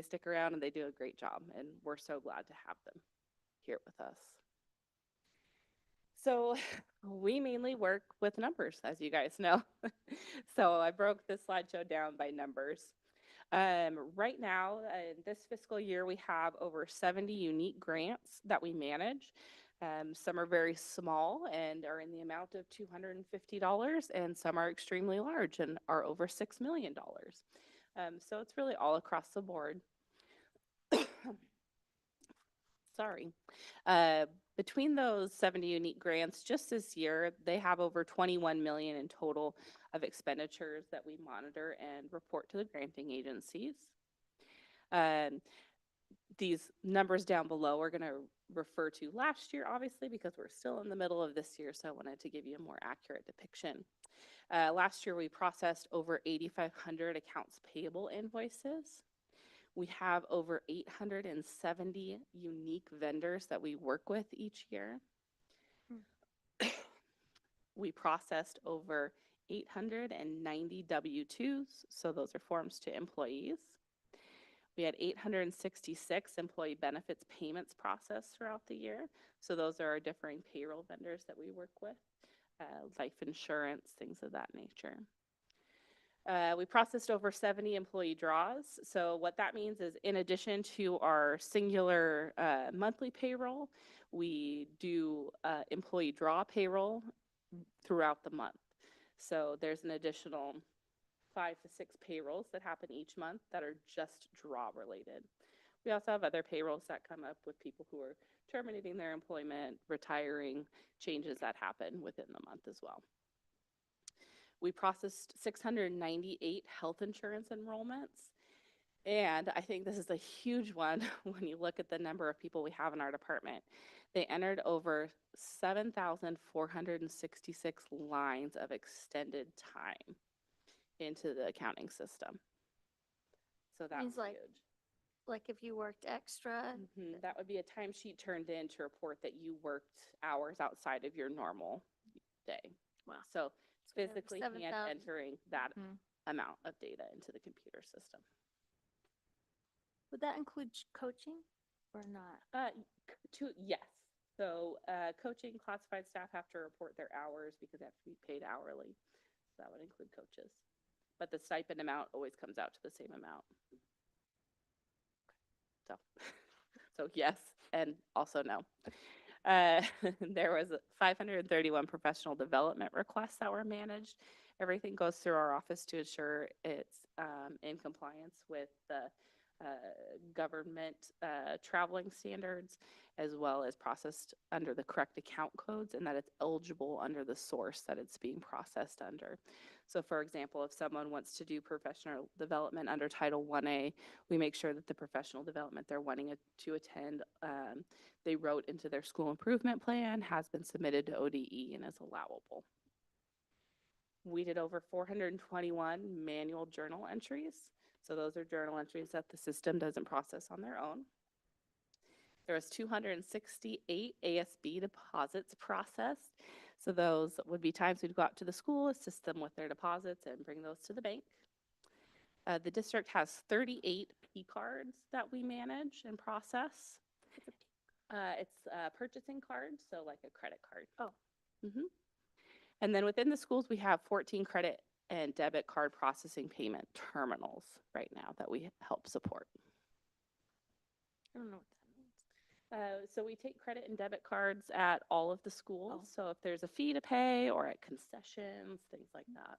stick around and they do a great job, and we're so glad to have them here with us. So we mainly work with numbers, as you guys know. So I broke this slideshow down by numbers. Right now, in this fiscal year, we have over 70 unique grants that we manage. Some are very small and are in the amount of $250, and some are extremely large and are over $6 million. So it's really all across the board. Sorry. Between those 70 unique grants, just this year, they have over 21 million in total of expenditures that we monitor and report to the granting agencies. These numbers down below are going to refer to last year, obviously, because we're still in the middle of this year, so I wanted to give you a more accurate depiction. Last year, we processed over 8,500 accounts payable invoices. We have over 870 unique vendors that we work with each year. We processed over 890 W-2s, so those are forms to employees. We had 866 employee benefits payments processed throughout the year, so those are our differing payroll vendors that we work with, life insurance, things of that nature. We processed over 70 employee draws. So what that means is, in addition to our singular monthly payroll, we do employee draw payroll throughout the month. So there's an additional 5 to 6 payrolls that happen each month that are just draw related. We also have other payrolls that come up with people who are terminating their employment, retiring, changes that happen within the month as well. We processed 698 health insurance enrollments. And I think this is a huge one when you look at the number of people we have in our department. They entered over 7,466 lines of extended time into the accounting system. So that was huge. Like if you worked extra. That would be a timesheet turned in to report that you worked hours outside of your normal day. Wow. So physically 7,000. entering that amount of data into the computer system. Would that include coaching or not? Yes. So coaching, classified staff have to report their hours because they have to be paid hourly. So that would include coaches. But the stipend amount always comes out to the same amount. So yes, and also no. There was 531 professional development requests that were managed. Everything goes through our office to ensure it's in compliance with the government traveling standards, as well as processed under the correct account codes, and that it's eligible under the source that it's being processed under. So for example, if someone wants to do professional development under Title 1A, we make sure that the professional development they're wanting to attend, they wrote into their school improvement plan, has been submitted to ODE, and is allowable. We did over 421 manual journal entries. So those are journal entries that the system doesn't process on their own. There was 268 ASB deposits processed. So those would be times we'd go out to the school, assist them with their deposits, and bring those to the bank. The district has 38 P cards that we manage and process. It's a purchasing card, so like a credit card. Oh. And then within the schools, we have 14 credit and debit card processing payment terminals right now that we help support. I don't know what that means. So we take credit and debit cards at all of the schools. So if there's a fee to pay or at concessions, things like that.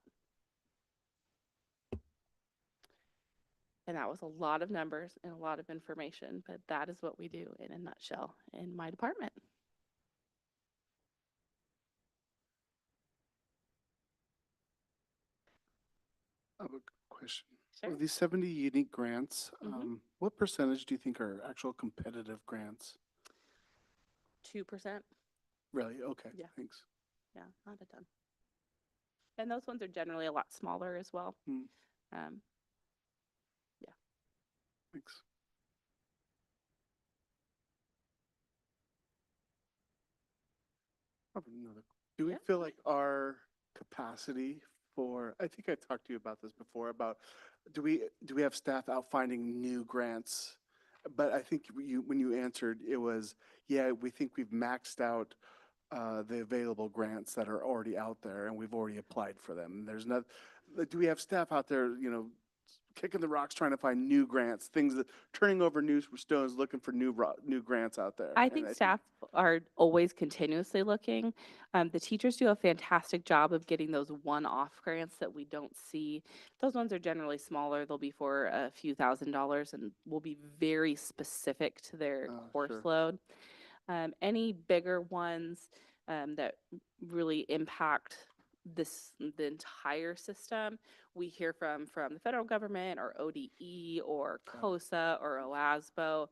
And that was a lot of numbers and a lot of information, but that is what we do in a nutshell in my department. I have a question. Sure. Of these 70 unique grants, Mhm. what percentage do you think are actual competitive grants? 2%. Really? Okay, Yeah. thanks. Yeah, not a ton. And those ones are generally a lot smaller as well. Thanks. I have another- Do we Yeah. feel like our capacity for, I think I talked to you about this before, about do we have staff out finding new grants? But I think when you answered, it was, yeah, we think we've maxed out the available grants that are already out there and we've already applied for them. There's not, do we have staff out there, kicking the rocks, trying to find new grants, things that, turning over new stones, looking for new grants out there? I And think staff are always continuously looking. The teachers do a fantastic job of getting those one-off grants that we don't see. Those ones are generally smaller. They'll be for a few $1,000s and will be very specific to their course Sure. load. Any bigger ones that really impact the entire system, we hear from the federal government or ODE or COSA or OASBO.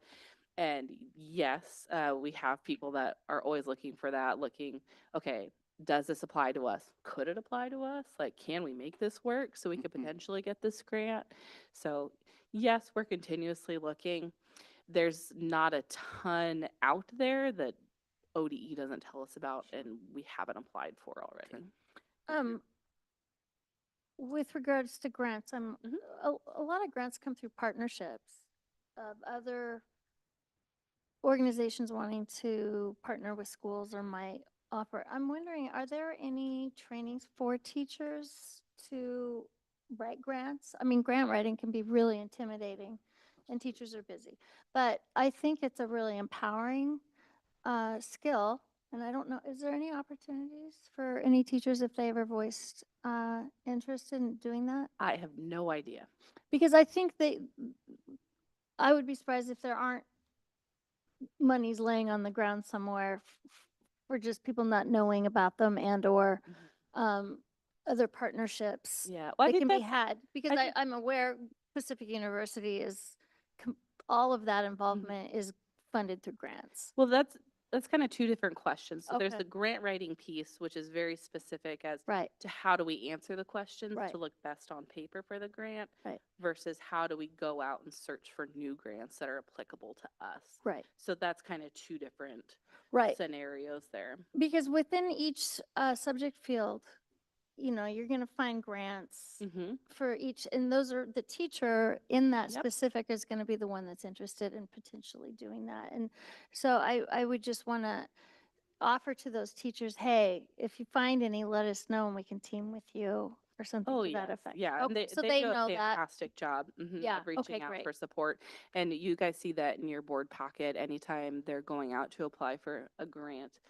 And yes, we have people that are always looking for that, okay, does this apply to us? Could it apply to us? Like, can we make this work so we could potentially get this grant? So yes, we're continuously looking. There's not a ton out there that ODE doesn't tell us about and we haven't applied for already. With regards to grants, Mhm. a lot of grants come through partnerships of other organizations wanting to partner with schools or might offer. I'm wondering, are there any trainings for teachers to write grants? I mean, grant writing can be really intimidating and teachers are busy, but I think it's a really empowering skill. And I don't know, is there any opportunities for any teachers if they ever voiced interest in doing that? I have no idea. Because I think I would be surprised if there aren't monies laying on the ground somewhere for just people not knowing about them and or other partnerships Yeah, well, I that think can be that's, had. Because I think- I'm aware Pacific University is, all of that involvement is funded through grants. well, that's kind of two different questions. So there's Okay. the grant writing piece, which is very specific as Right, to how do we answer the questions Right. to look best on paper for the grant right, versus how do we go out and search for new grants that are applicable to us. right, So that's kind of two different right. scenarios there. Because within each subject field, you're going to find grants Mm-hmm. for each, and those are, the teacher in that Yep. specific is going to be the one that's interested in potentially doing that. And so I would just want to offer to those teachers, hey, if you find any, let us know and we can team with you or something Oh, to that yes. effect. Yeah, and Okay, they, so they they do a know that. fantastic job Yeah, of reaching okay, out great. for support. And you guys see that in your board packet anytime they're going out to apply for a grant.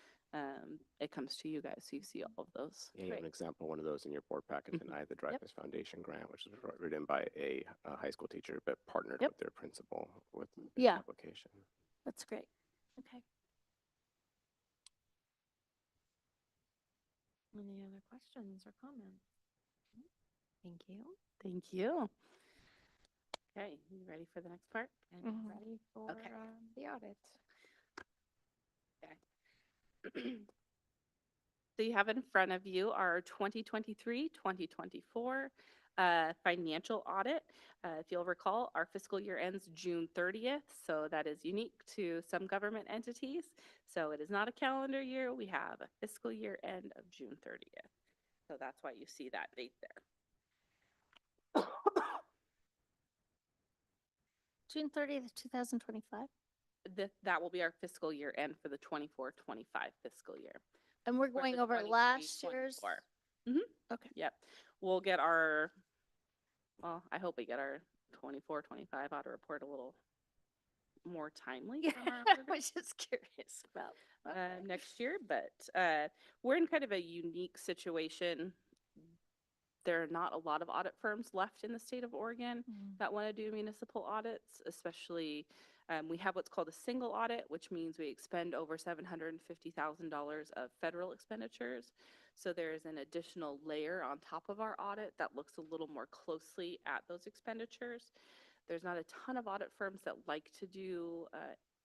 It comes to you guys, so you see all of those. Yeah, you have an example, one of those in your board packet Mhm. tonight, the Dreyfus Foundation grant, which was written by a high school teacher, but partnered Yep. with their principal with the Yeah. application. That's great. Okay. Any other questions or comments? Thank you. Thank you. Okay, you ready for the next part? And Mhm. ready for Okay. the audit. So you have in front of you our 2023-2024 financial audit. If you'll recall, our fiscal year ends June 30th, so that is unique to some government entities. So it is not a calendar year. We have a fiscal year end of June 30th. So that's why you see that date there. June 30th, 2025. That will be our fiscal year end for the 24-25 fiscal year. And we're For going the over last year's. 23-24. Mhm. Okay. Yep. We'll get I hope we get our 24-25 audit report a little more timely Yeah, from our I auditors, was just curious about. Okay. next year, but we're in kind of a unique situation. There are not a lot of audit firms left in the state of Oregon that want to do municipal audits, especially we have what's called a single audit, which means we expend over $750,000 of federal expenditures. So there is an additional layer on top of our audit that looks a little more closely at those expenditures. There's not a ton of audit firms that like to do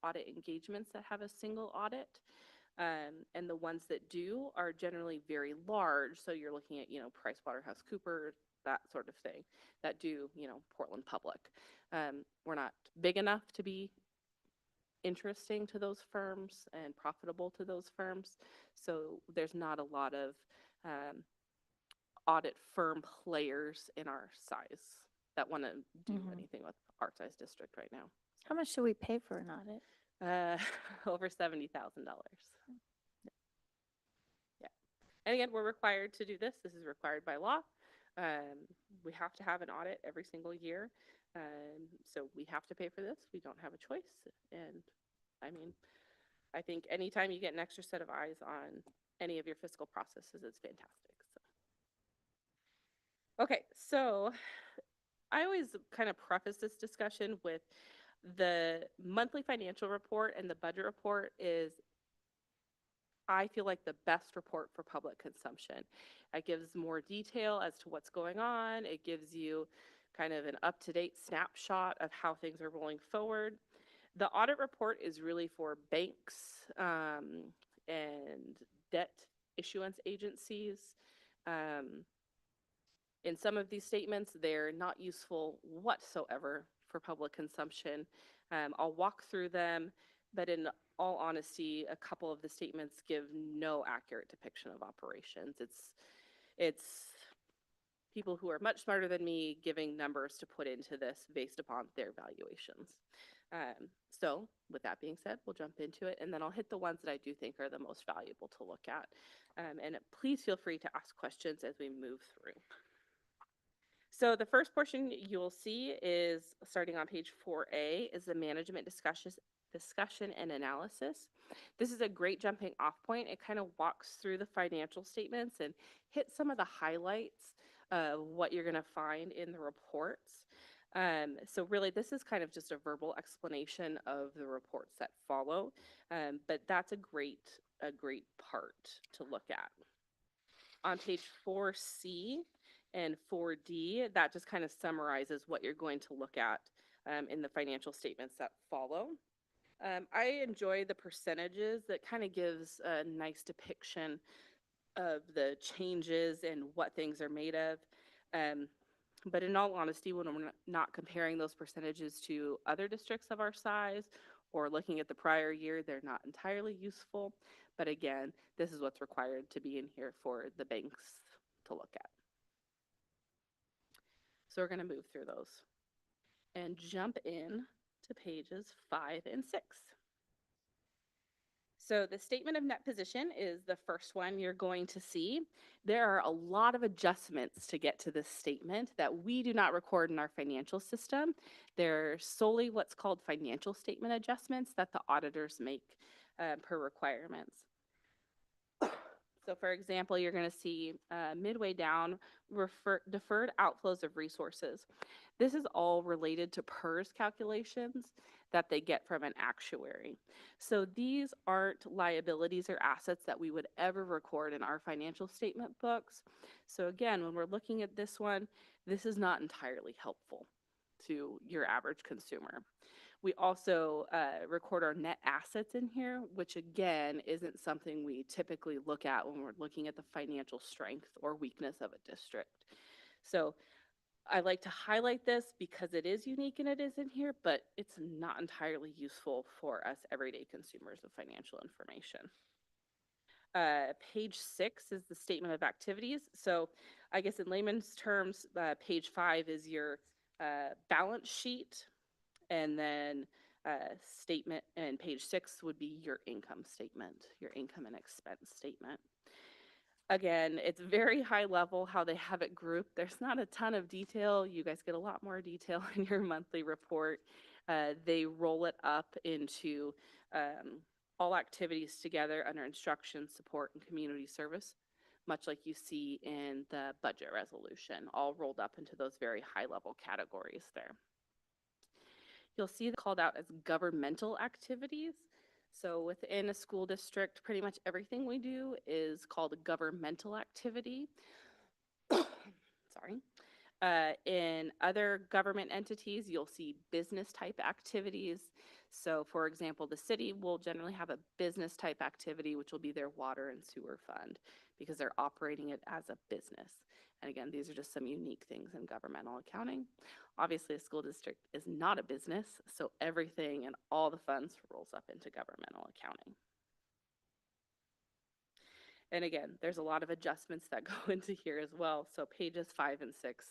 audit engagements that have a single audit. And the ones that do are generally very large. So you're looking at, PricewaterhouseCoopers, that sort of thing, that do, Portland Public. We're not big enough to be interesting to those firms and profitable to those firms. So there's not a lot of audit firm players in our size that want to do anything with our size district right now. How much do we pay for an audit? Over $70,000. Yeah. And again, we're required to do this. This is required by law. We have to have an audit every single year. So we have to pay for this. We don't have a choice. And I mean, I think anytime you get an extra set of eyes on any of your fiscal processes, it's fantastic. So. Okay, so I always kind of preface this discussion with the monthly financial report and the budget report is, I feel like, the best report for public consumption. It gives more detail as to what's going on. It gives you kind of an up-to-date snapshot of how things are rolling forward. The audit report is really for banks and debt issuance agencies. In some of these statements, they're not useful whatsoever for public consumption. I'll walk through them, but in all honesty, a couple of the statements give no accurate depiction of operations. It's people who are much smarter than me giving numbers to put into this based upon their valuations. So with that being said, we'll jump into it, and then I'll hit the ones that I do think are the most valuable to look at. And please feel free to ask questions as we move through. So the first portion you'll see is, starting on page 4A, is the management discussion and analysis. This is a great jumping off point. It kind of walks through the financial statements and hits some of the highlights of what you're going to find in the reports. So really, this is kind of just a verbal explanation of the reports that follow, but that's a great part to look at. On page 4C and 4D, that just kind of summarizes what you're going to look at in the financial statements that follow. I enjoy the percentages. That kind of gives a nice depiction of the changes and what things are made of. But in all honesty, when we're not comparing those percentages to other districts of our size or looking at the prior year, they're not entirely useful. But again, this is what's required to be in here for the banks to look at. So we're going to move through those and jump in to pages 5 and 6. So the statement of net position is the first one you're going to see. There are a lot of adjustments to get to this statement that we do not record in our financial system. They're solely what's called financial statement adjustments that the auditors make per requirements. So for example, you're going to see midway down, deferred outflows of resources. This is all related to PERS calculations that they get from an actuary. So these aren't liabilities or assets that we would ever record in our financial statement books. So again, when we're looking at this one, this is not entirely helpful to your average consumer. We also record our net assets in here, which again isn't something we typically look at when we're looking at the financial strength or weakness of a district. So I like to highlight this because it is unique and it is in here, but it's not entirely useful for us everyday consumers of financial information. Page 6 is the statement of activities. So I guess in layman's terms, page 5 is your balance sheet, and then statement, and page 6 would be your income statement, your income and expense statement. Again, it's very high level how they have it grouped. There's not a ton of detail. You guys get a lot more detail in your monthly report. They roll it up into all activities together under instruction, support, and community service, much like you see in the budget resolution, all rolled up into those very high level categories there. You'll see called out as governmental activities. So within a school district, pretty much everything we do is called a governmental activity. Sorry. In other government entities, you'll see business type activities. So for example, the city will generally have a business type activity, which will be their water and sewer fund, because they're operating it as a business. And again, these are just some unique things in governmental accounting. Obviously, a school district is not a business, so everything and all the funds rolls up into governmental accounting. And again, there's a lot of adjustments that go into here as well. So pages 5 and 6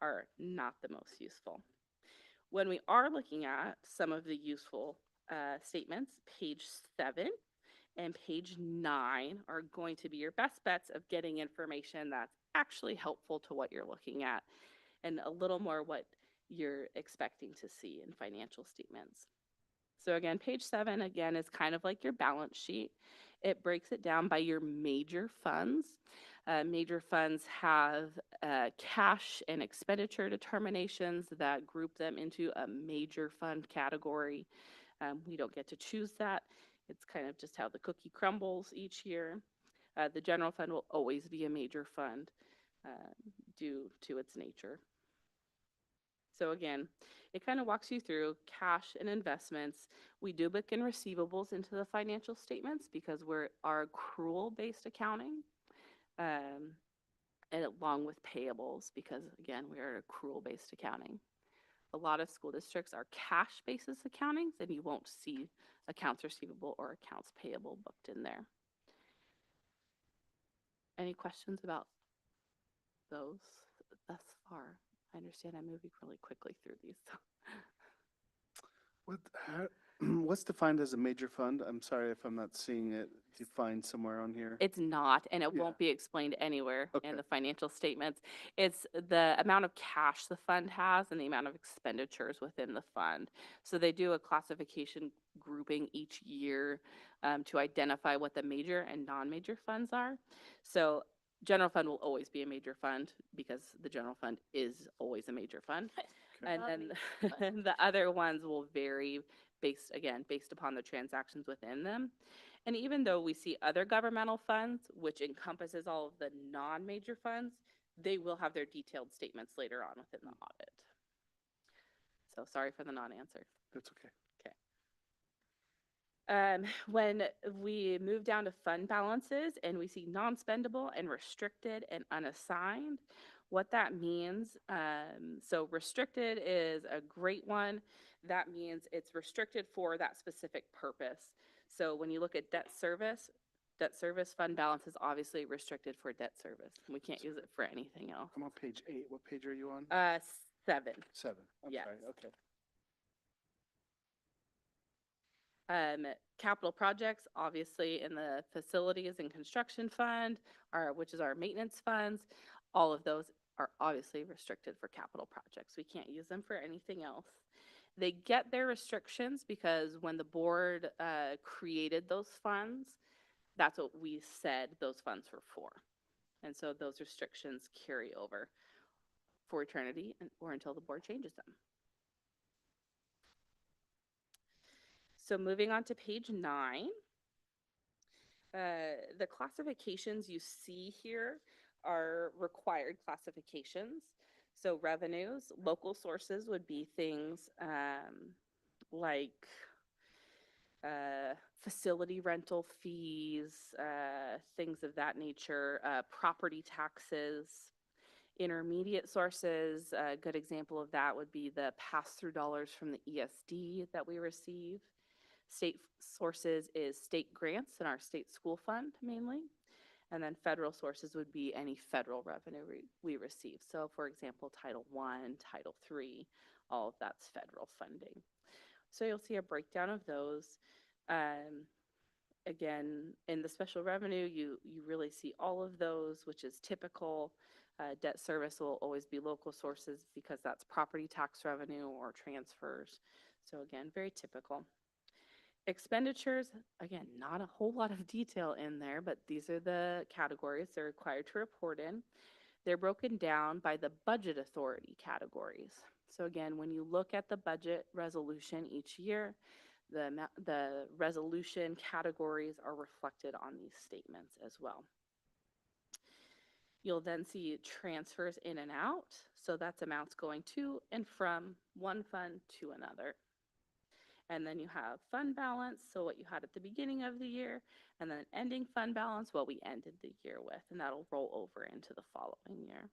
are not the most useful. When we are looking at some of the useful statements, page 7 and page 9 are going to be your best bets of getting information that's actually helpful to what you're looking at and a little more what you're expecting to see in financial statements. So again, page 7 again is kind of like your balance sheet. It breaks it down by your major funds. Major funds have cash and expenditure determinations that group them into a major fund category. We don't get to choose that. It's kind of just how the cookie crumbles each year. The general fund will always be a major fund due to its nature. So again, it kind of walks you through cash and investments. We do book in receivables into the financial statements because we're our accrual-based accounting, and along with payables because again, we are accrual-based accounting. A lot of school districts are cash basis accountings, and you won't see accounts receivable or accounts payable booked in there. Any questions about those thus far? I understand I'm moving really quickly through these. What's defined as a major fund? I'm sorry if I'm not seeing it defined somewhere on here. It's not, and it Yeah. won't be explained anywhere Okay. in the financial statements. It's the amount of cash the fund has and the amount of expenditures within the fund. So they do a classification grouping each year to identify what the major and non-major funds are. So general fund will always be a major fund because the general fund is always a major fund. And then the other ones will vary based upon the transactions within them. And even though we see other governmental funds, which encompasses all of the non-major funds, they will have their detailed statements later on within the audit. So sorry for the non-answer. That's okay. When we move down to fund balances and we see non-spendable and restricted and unassigned, what that means, so restricted is a great one. That means it's restricted for that specific purpose. So when you look at debt service fund balance is obviously restricted for debt service. We can't use it for anything else. I'm on page 8. What page are you on? 7. 7. I'm Yes. sorry. Okay. Capital projects, obviously in the facilities and construction fund, which is our maintenance funds, all of those are obviously restricted for capital projects. We can't use them for anything else. They get their restrictions because when the board created those funds, that's what we said those funds were for. And so those restrictions carry over for eternity or until the board changes them. So moving on to page 9, the classifications you see here are required classifications. So revenues, local sources would be things like facility rental fees, things of that nature, property taxes. Intermediate sources, a good example of that would be the pass-through dollars from the ESD that we receive. State sources is state grants in our state school fund mainly. And then federal sources would be any federal revenue we receive. So for example, Title I, Title III, all of that's federal funding. So you'll see a breakdown of those. Again, in the special revenue, you really see all of those, which is typical. Debt service will always be local sources because that's property tax revenue or transfers. So again, very typical. Expenditures, again, not a whole lot of detail in there, but these are the categories they're required to report in. They're broken down by the budget authority categories. So again, when you look at the budget resolution each year, the resolution categories are reflected on these statements as well. You'll then see transfers in and out. So that's amounts going to and from one fund to another. And then you have fund balance, so what you had at the beginning of the year, and then ending fund balance, what we ended the year with, and that'll roll over into the following year.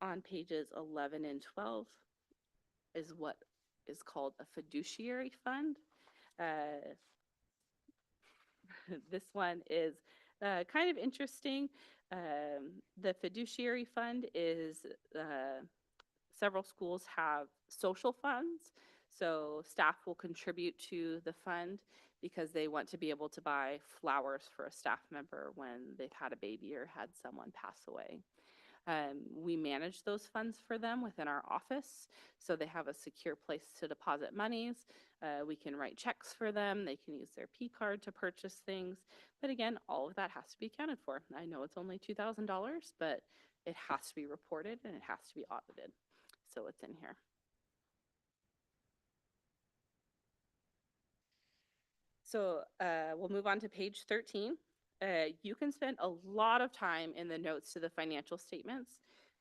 On pages 11 and 12 is what is called a fiduciary fund. This one is kind of interesting. The fiduciary fund is several schools have social funds. So staff will contribute to the fund because they want to be able to buy flowers for a staff member when they've had a baby or had someone pass away. We manage those funds for them within our office, so they have a secure place to deposit monies. We can write checks for them. They can use their P card to purchase things. But again, all of that has to be accounted for. I know it's only $2,000, but it has to be reported and it has to be audited. So it's in here. So we'll move on to page 13. You can spend a lot of time in the notes to the financial statements.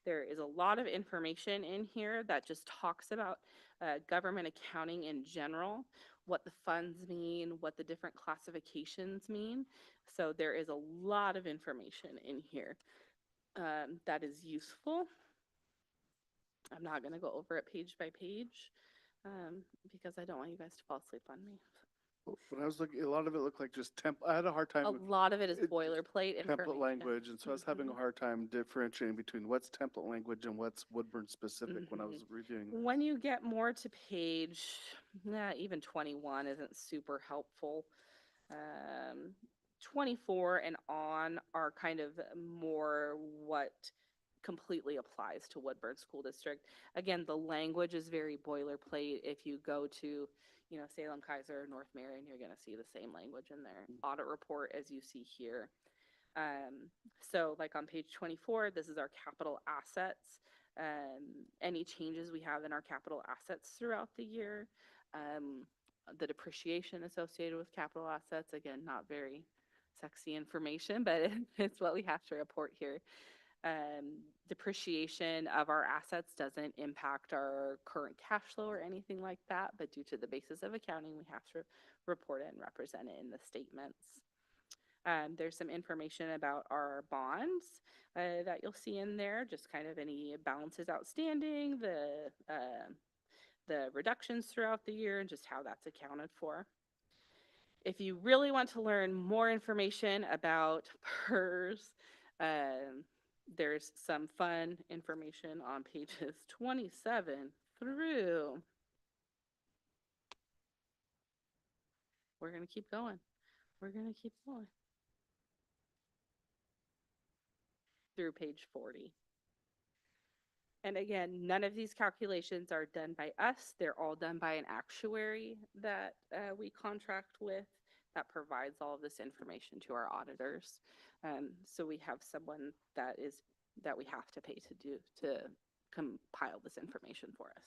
There is a lot of information in here that just talks about government accounting in general, what the funds mean, what the different classifications mean. So there is a lot of information in here that is useful. I'm not going to go over it page by page because I don't want you guys to fall asleep on me. When I was looking, a lot of it looked like just I had a hard time A with lot of it is boilerplate template information. language, and so I was having a hard time differentiating between what's template language and what's Woodburn specific when I was reviewing. When you get more to page, even 21 isn't super helpful. 24 and on are kind of more what completely applies to Woodburn School District. Again, the language is very boilerplate. If you go to, Salem, Kaiser, North Marion, you're going to see the same language in their audit report as you see here. So like on page 24, this is our capital assets. Any changes we have in our capital assets throughout the year. The depreciation associated with capital assets, again, not very sexy information, but it's what we have to report here. Depreciation of our assets doesn't impact our current cash flow or anything like that, but due to the basis of accounting, we have to report it and represent it in the statements. There's some information about our bonds that you'll see in there, just kind of any balances outstanding, the reductions throughout the year, and just how that's accounted for. If you really want to learn more information about PERS, there's some fun information on pages 27 through. We're going to keep going. We're going to keep going through page 40. And again, none of these calculations are done by us. They're all done by an actuary that we contract with that provides all of this information to our auditors. So we have someone that we have to pay to compile this information for us.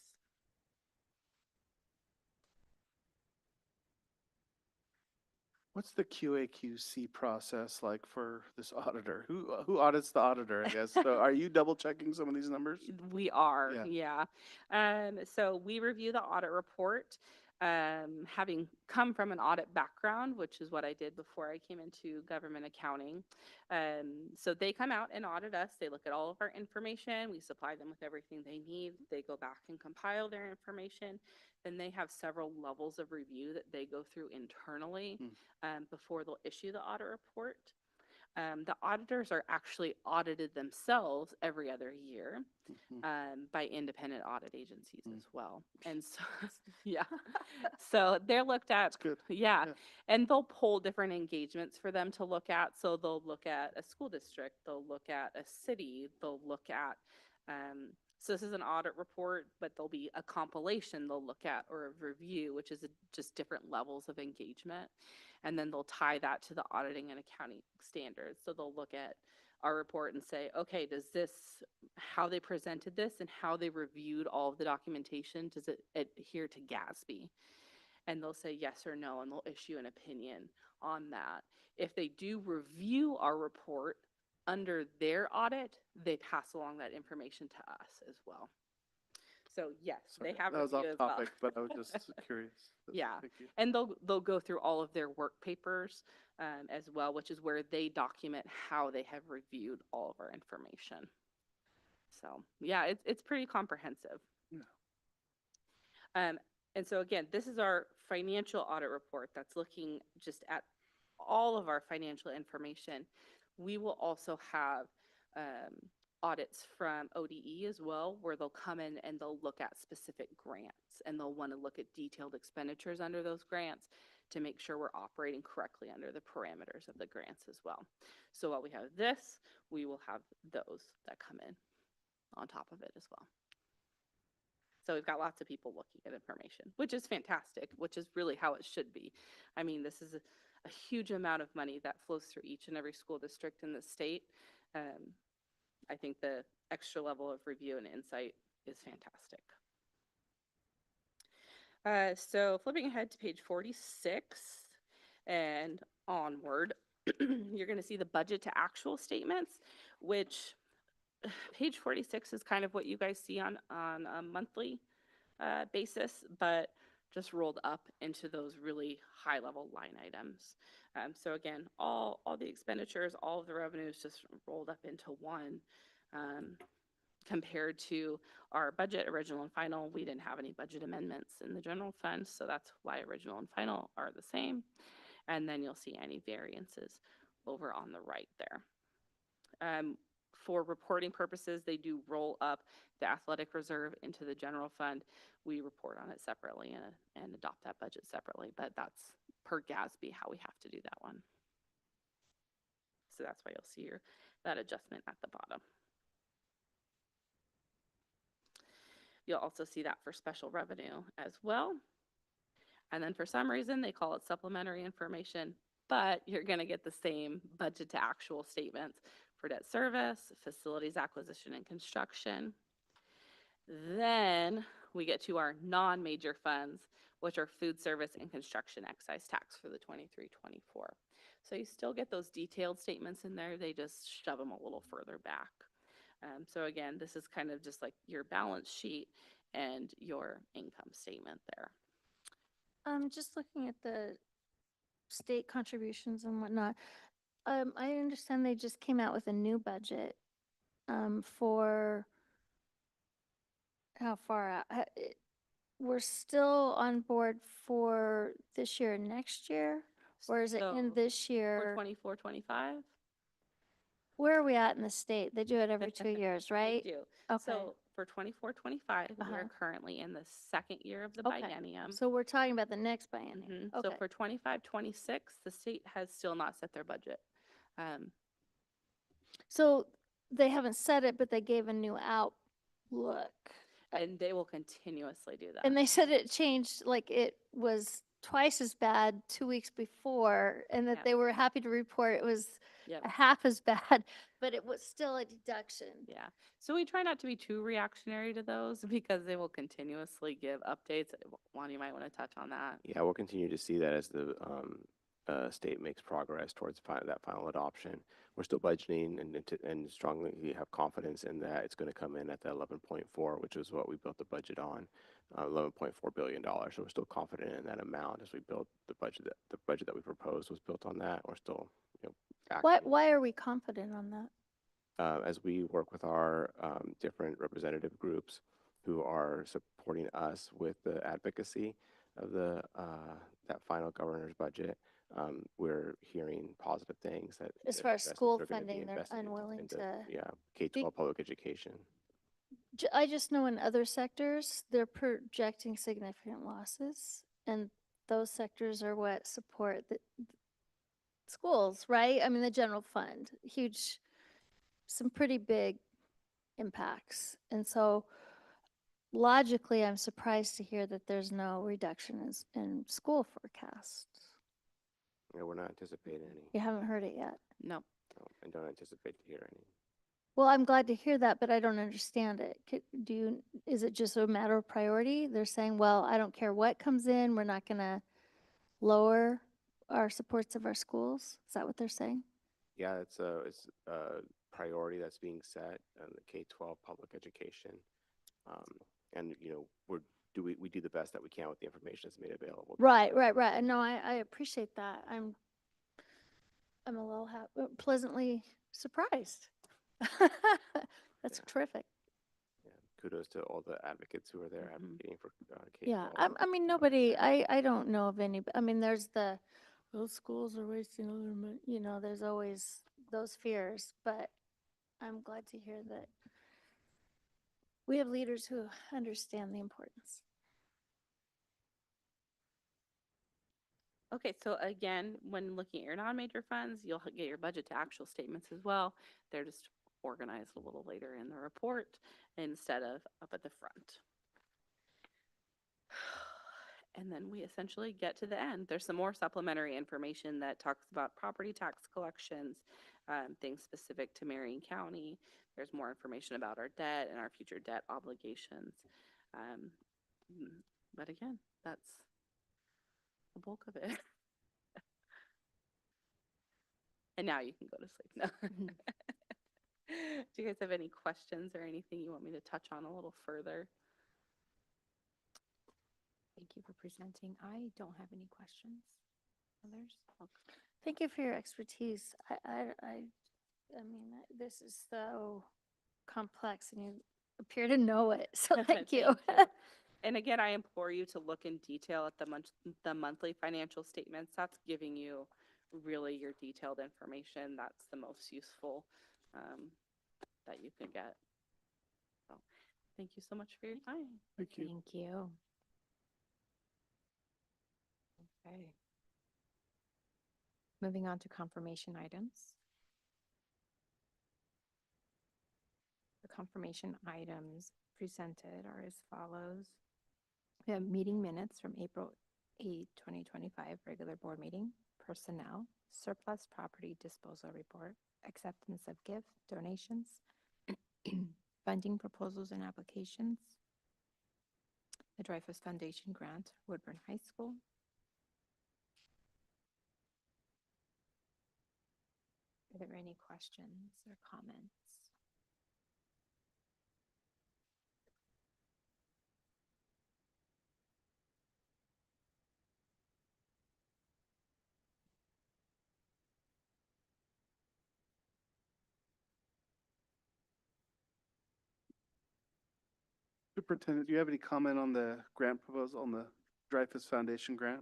What's the QA/QC process like for this auditor? Who audits the auditor, I guess? So are you double checking some of these numbers? We are, yeah. So we review the audit report. Having come from an audit background, which is what I did before I came into government accounting. So they come out and audit us. They look at all of our information. We supply them with everything they need. They go back and compile their information. Then they have several levels of review that they go through internally before they'll issue the audit report. The auditors are actually audited themselves every other year by independent audit agencies as well. And so, yeah, so they're looked at. That's good. Yeah. And they'll pull different engagements for them to look at. So they'll look at a school district, they'll look at a city, they'll look at, so this is an audit report, but there'll be a compilation they'll look at or a review, which is just different levels of engagement. And then they'll tie that to the auditing and accounting standards. So they'll look at our report and say, okay, does this, how they presented this and how they reviewed all of the documentation, does it adhere to GASB? And they'll say yes or no, and they'll issue an opinion on that. If they do review our report under their audit, they pass along that information to us as well. So yes, Sorry, they have that was review off as well. topic, but I was just curious. Yeah, Thank you. and they'll go through all of their work papers as well, which is where they document how they have reviewed all of our information. So yeah, it's pretty comprehensive. Yeah. And so again, this is our financial audit report that's looking just at all of our financial information. We will also have audits from ODE as well, where they'll come in and they'll look at specific grants and they'll want to look at detailed expenditures under those grants to make sure we're operating correctly under the parameters of the grants as well. So while we have this, we will have those that come in on top of it as well. So we've got lots of people looking at information, which is fantastic, which is really how it should be. I mean, this is a huge amount of money that flows through each and every school district in the state. I think the extra level of review and insight is fantastic. So flipping ahead to page 46 and onward, you're going to see the budget to actual statements, which page 46 is kind of what you guys see on a monthly basis, but just rolled up into those really high level line items. So again, all the expenditures, all of the revenues just rolled up into one. Compared to our budget, original and final, we didn't have any budget amendments in the general fund, so that's why original and final are the same. And then you'll see any variances over on the right there. For reporting purposes, they do roll up the athletic reserve into the general fund. We report on it separately and adopt that budget separately, but that's per GASB how we have to do that one. So that's why you'll see that adjustment at the bottom. You'll also see that for special revenue as well. And then for some reason, they call it supplementary information, but you're going to get the same budget to actual statements for debt service, facilities acquisition and construction. Then we get to our non-major funds, which are food service and construction excise tax for the 23-24. So you still get those detailed statements in there. They just shove them a little further back. So again, this is kind of just like your balance sheet and your income statement there. Just looking at the state contributions and whatnot, I understand they just came out with a new budget for how far out? We're still on board for this year and next year? Or is it in So this for year? 24-25? Where are we at in the state? They do it every 2 years, right? We do. Okay. So for 24-25, we are currently in the second year of the Okay. biennium. So we're talking about the next biennium. So Okay. for 25-26, the state has still not set their budget. So they haven't said it, but they gave a new outlook. And they will continuously do that. And they said it changed, like it was twice as bad 2 weeks before, and that Yeah. they were happy to report it was Yep. half as bad, but it was still a deduction. Yeah. So we try not to be too reactionary to those because they will continuously give updates. Juan, you might want to touch on that. Yeah, we'll continue to see that as the state makes progress towards that final adoption. We're still budgeting and strongly have confidence in that it's going to come in at the 11.4, which is what we built the budget on, $11.4 billion. So we're still confident in that amount as we build the budget. The budget that we proposed was built on that. We're still, Why are we confident on that? as we work with our different representative groups who are supporting us with the advocacy of the that final governor's budget, we're hearing positive things that As far as investments school are gonna be funding, they're invested unwilling into, to. yeah, K-12 public education. I just know in other sectors, they're projecting significant losses, and those sectors are what support the schools, right? I mean, the general fund, some pretty big impacts. And so logically, I'm surprised to hear that there's no reduction in school forecasts. Yeah, we're not anticipating any. You haven't heard it yet. No. No, and don't anticipate to hear any. Well, I'm glad to hear that, but I don't understand it. Is it just a matter of priority? They're saying, well, I don't care what comes in, we're not gonna lower our supports of our schools? Is that what they're saying? Yeah, it's a priority that's being set in the K-12 public education. And, we do the best that we can with the information that's made available. Right, right, right. No, I appreciate that. I'm a little pleasantly surprised. That's terrific. Yeah, kudos to all the advocates who are there advocating for Yeah, K-12. I mean, nobody, I don't know of any, I mean, there's those schools are wasting all their money, there's always those fears, but I'm glad to hear that we have leaders who understand the importance. Okay, so again, when looking at your non-major funds, you'll get your budget to actual statements as well. They're just organized a little later in the report instead of up at the front. And then we essentially get to the end. There's some more supplementary information that talks about property tax collections, things specific to Marion County. There's more information about our debt and our future debt obligations. But again, that's the bulk of it. And now you can go to sleep. No. Do you guys have any questions or anything you want me to touch on a little further? Thank you for presenting. I don't have any questions. Others? Thank you for your expertise. I mean, this is so complex and you appear to know it, so thank you. And again, I implore you to look in detail at the monthly financial statements. That's giving you really your detailed information. That's the most useful that you can get. So thank you so much for your time. Thank you. Thank you. Okay. Moving on to confirmation items. The confirmation items presented are as follows. We have meeting minutes from April 8, 2025, regular board meeting, personnel, surplus property disposal report, acceptance of gift, donations, funding proposals and applications, the Dreyfus Foundation grant, Woodburn High School. Are there any questions or comments? Superintendent, do you have any comment on the grant proposal, on the Dreyfus Foundation grant?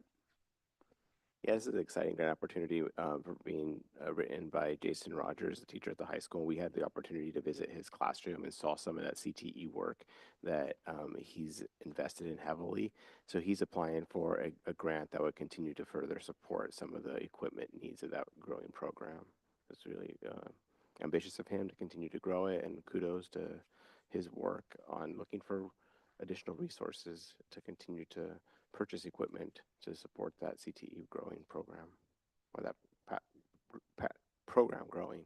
Yeah, this is an exciting grant opportunity for being written by Jason Rogers, the teacher at the high school. We had the opportunity to visit his classroom and saw some of that CTE work that he's invested in heavily. So he's applying for a grant that would continue to further support some of the equipment needs of that growing program. It's really ambitious of him to continue to grow it, and kudos to his work on looking for additional resources to continue to purchase equipment to support that CTE growing program, or that program growing.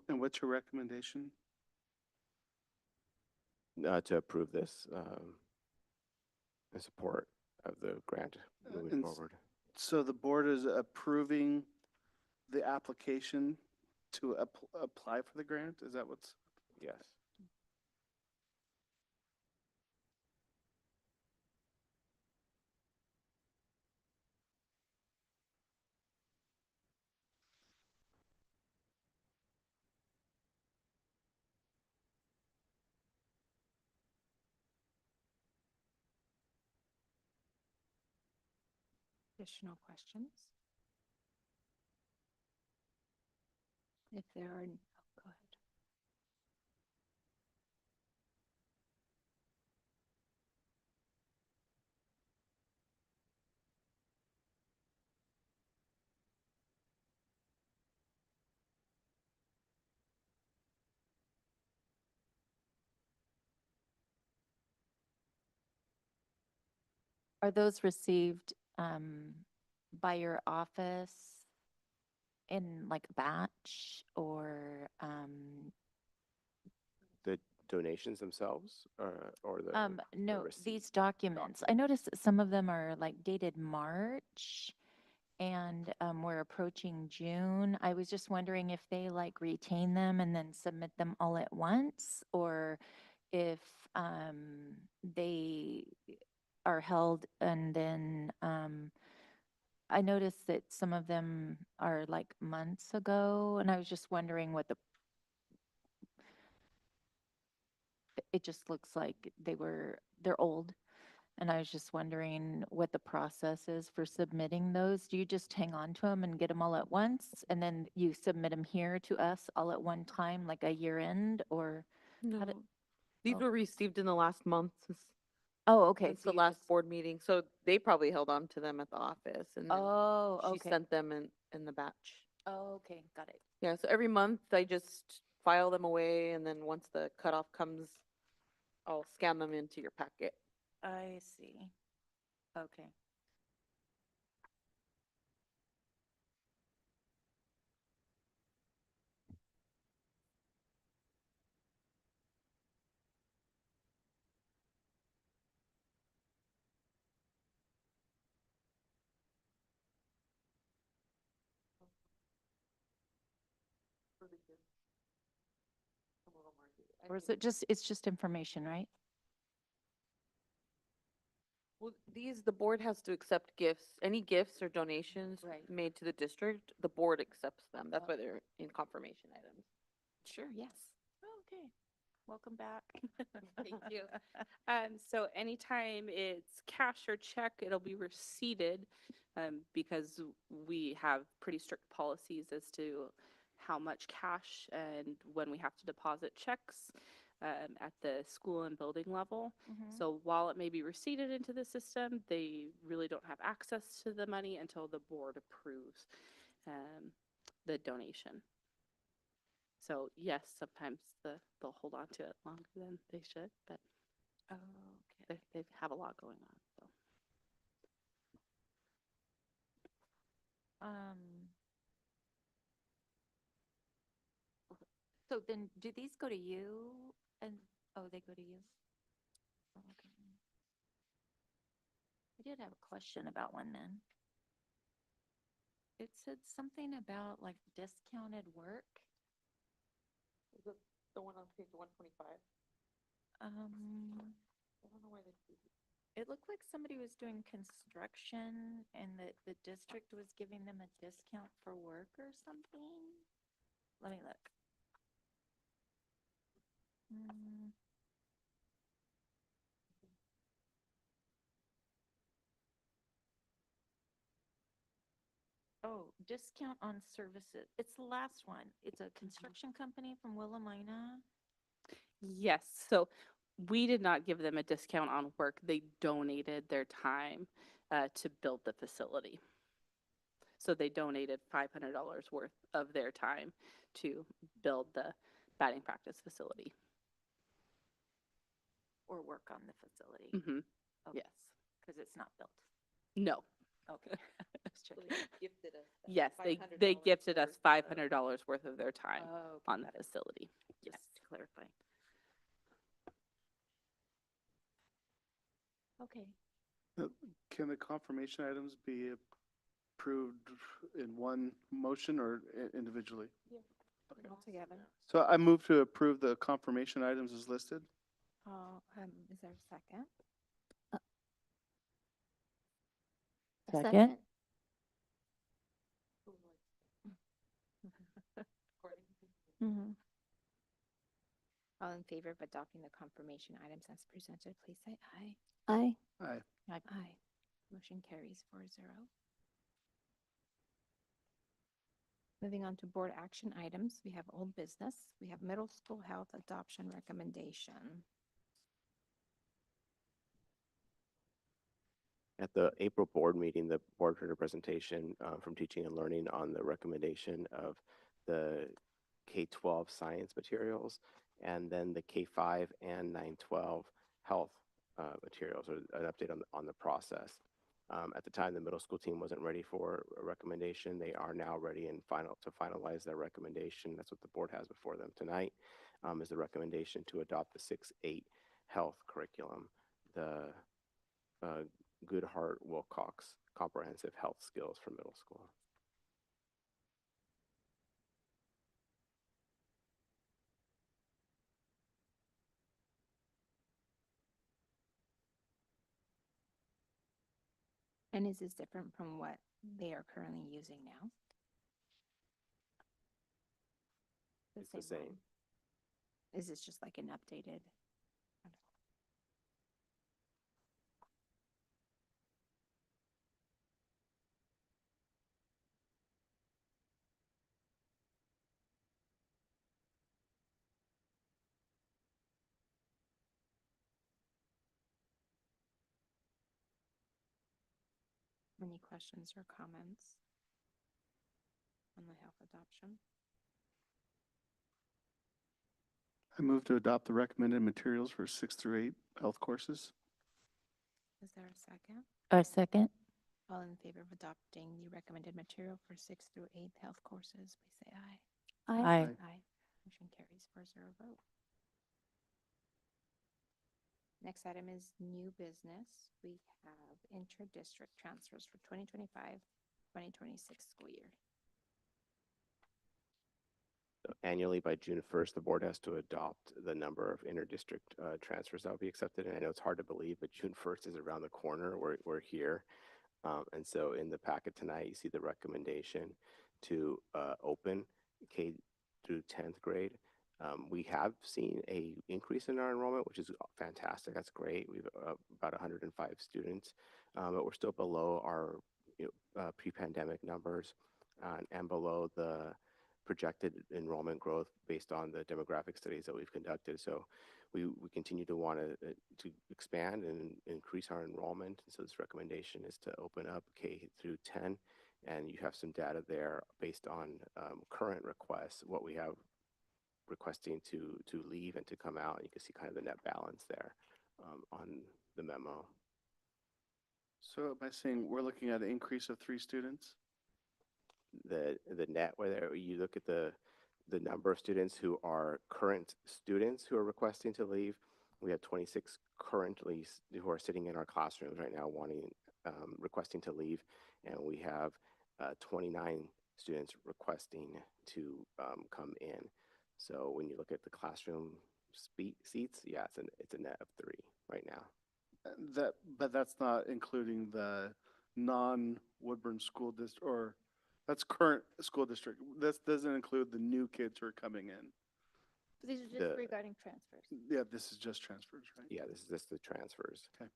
And what's your recommendation? To approve this in support of the grant moving forward. So the board is approving the application to apply for the grant? Is that what's? Yes. Additional questions? If there are, go ahead. Are those received by your office in like a batch or The donations themselves, or the no, receipt these documents. I noticed that some of them are like dated March and we're approaching June. I was just wondering if they like retain them and then submit them all at once, or if they are held and then I noticed that some of them are like months ago, and I was just wondering what it just looks like they're old. And I was just wondering what the process is for submitting those. Do you just hang on to them and get them all at once? And then you submit them here to us all at one time, like a year end, or? how No, did- these oh. were received in the last month Oh, okay. since So the you last just, board meeting. So they probably held on to them at the office and then oh, she okay. sent them in the batch. Oh, okay. Got it. Yeah, so every month I just file them away and then once the cutoff comes, I'll scan them into your packet. I see. Okay. Or is it just, it's just information, right? Well, the board has to accept gifts, any gifts or donations Right. made to the district, the board accepts them. That's why they're in confirmation items. Sure, yes. Oh, okay. Welcome back. Thank you. So anytime it's cash or check, it'll be receipted, because we have pretty strict policies as to how much cash and when we have to deposit checks, at the school and building level. Mhm. So while it may be receipted into the system, they really don't have access to the money until the board approves, the donation. So yes, sometimes they'll hold on to it longer than they should, but Oh, okay. they have a lot going on, so. Um, so then do these go to you and, oh, they go to you? Oh, okay. I did have a question about one then. It said something about like discounted work. Is it the one on page 125? I don't know why they. It looked like somebody was doing construction and that the district was giving them a discount for work or something. Let me look. Mm. Oh, discount on services. It's the last one. It's a construction company from Willamina. Yes, so we did not give them a discount on work. They donated their time to build the facility. So they donated $500 worth of their time to build the batting practice facility. Or work on the facility. Mm-hmm. Okay. Yes. Because it's not built. No. Okay. Just So checking. they gifted us that Yes, they $500 gifted us worth of- $500 worth of their time Oh, okay, on the got it. facility. Yes. Just to clarify. Okay. Can the confirmation items be approved in one motion or individually? Okay. All together. So I move to approve the confirmation items as listed. Is there a second? Second? Mm-hmm. All in favor of adopting the confirmation items as presented, please say aye. Aye. Aye. Aye. Motion carries 4-0. Moving on to board action items, we have old business. We have middle school health adoption recommendation. At the April board meeting, the board heard a presentation from Teaching and Learning on the recommendation of the K-12 science materials and then the K-5 and 9-12 health materials, or an update on the process. At the time, the middle school team wasn't ready for a recommendation. They are now ready and to finalize their recommendation. That's what the board has before them tonight, is the recommendation to adopt the 6-8 health curriculum. The Goodhart Wilcox Comprehensive Health Skills for middle school. And is this different from what they are currently using now? It's the same. role? Is this just like an updated? Any questions or comments on the health adoption? I move to adopt the recommended materials for 6 through 8 health courses. Is there a second? A second. All in favor of adopting the recommended material for 6th through 8th health courses, please say aye. Aye. Aye. Motion carries 4-0 vote. Next item is new business. We have intra-district transfers for 2025-2026 school year. So annually, by June 1st, the board has to adopt the number of inter-district transfers that will be accepted. And I know it's hard to believe, but June 1st is around the corner. We're here. And so in the packet tonight, you see the recommendation to open K through 10th grade. We have seen a increase in our enrollment, which is fantastic. That's great. We've about 105 students, but we're still below our pre-pandemic numbers and below the projected enrollment growth based on the demographic studies that we've conducted. So we continue to want to expand and increase our enrollment. And so this recommendation is to open up K through 10, and you have some data there based on current requests, what we have requesting to leave and to come out. You can see kind of the net balance there on the memo. So by saying we're looking at an increase of 3 students? The net, whether you look at the number of students who are current students who are requesting to leave, we have 26 currently who are sitting in our classrooms right now wanting requesting to leave, and we have 29 students requesting to come in. So when you look at the classroom seats, yeah, it's a net of 3 right now. But that's not including the non-Woodburn school district, or that's current school district. This doesn't include the new kids who are coming in. These are just regarding transfers. Yeah, this is just transfers, right? Yeah, this is just the transfers. Okay.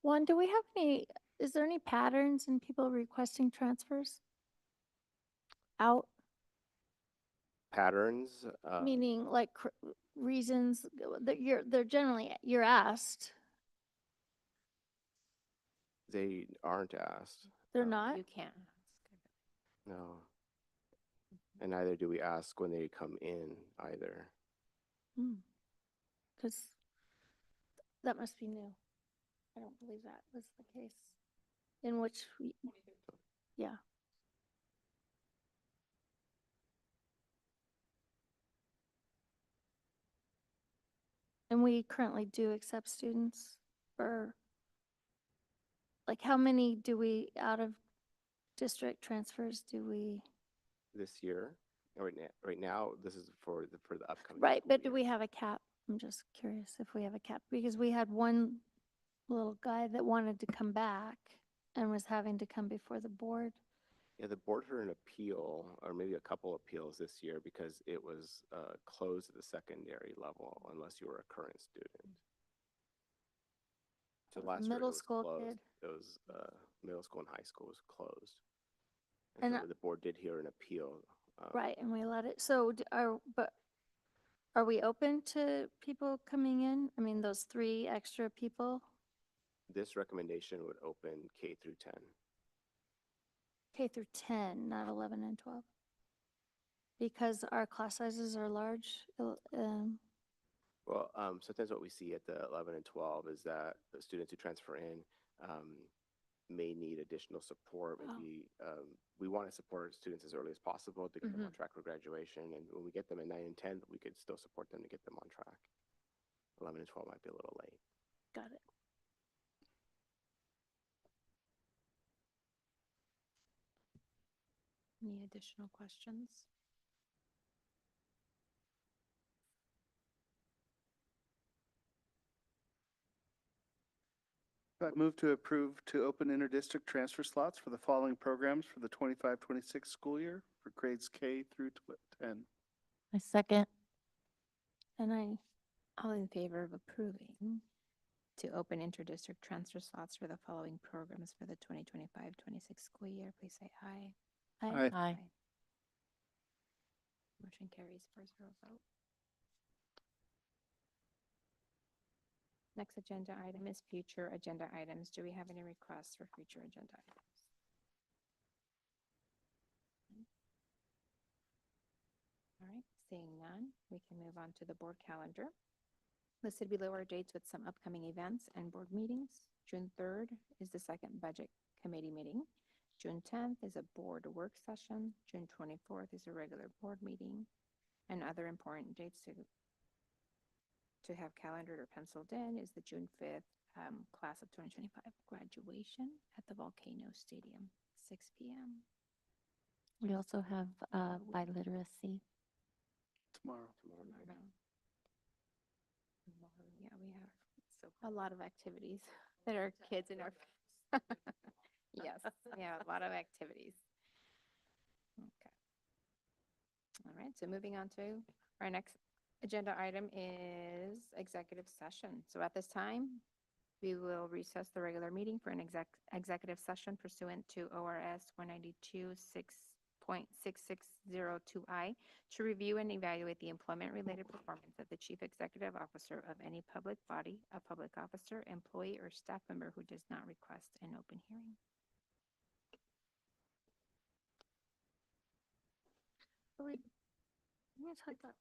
Juan, is there any patterns in people requesting transfers? Out, Patterns, meaning like reasons that you're asked, they aren't asked. they're not? You can't. No. And neither do we ask when they come in either. Because that must be new. I don't believe that was the case. In which, yeah. And we currently do accept students for, like, how many do we, out of district transfers do we? This year, right now, this is for the upcoming. Right, school but do year. we have a cap? I'm just curious if we have a cap, because we had one little guy that wanted to come back and was having to come before the board. Yeah, the board heard an appeal, or maybe a couple appeals this year because it was closed at the secondary level unless you were a current student. So It was a last year it middle was school closed. kid. It was middle school and high school was closed. And And so the board did hear an appeal. Right, and we let it, so are we open to people coming in? I mean, those 3 extra people, This recommendation would open K through 10. K through 10, not 11 and 12? Because our class sizes are large. Well, sometimes what we see at the 11 and 12 is that the students who transfer in may need additional support. Maybe we want to support our students as early as possible to get them on track for graduation. And when we get them in 9 and 10, we could still support them to get them on track. 11 and 12 might be a little late. Got it. Any additional questions? I move to approve to open interdistrict transfer slots for the following programs for the 25-26 school year for grades K through 10. I second. And all in favor of approving to open interdistrict transfer slots for the following programs for the 2025-26 school year, please say aye. Aye. Aye. Motion carries 4-0 vote. Next agenda item is future agenda items. Do we have any requests for future agenda items? All right, seeing none, we can move on to the board calendar. Listed below are dates with some upcoming events and board meetings. June 3rd is the second budget committee meeting. June 10th is a board work session. June 24th is a regular board meeting. And other important dates to have calendared or penciled in is the June 5th class of 2025 graduation at the Volcano Stadium, 6 p.m. We also have biliteracy. Tomorrow. Yeah, we have a lot of activities that our kids in our yes, yeah, a lot of activities. Okay. All right, so moving on to our next agenda item is executive session. So at this time, we will recess the regular meeting for an executive session pursuant to ORS 192.6602I to review and evaluate the employment-related performance of the chief executive officer of any public body, a public officer, employee, or staff member who does not request an open hearing. I'm gonna talk about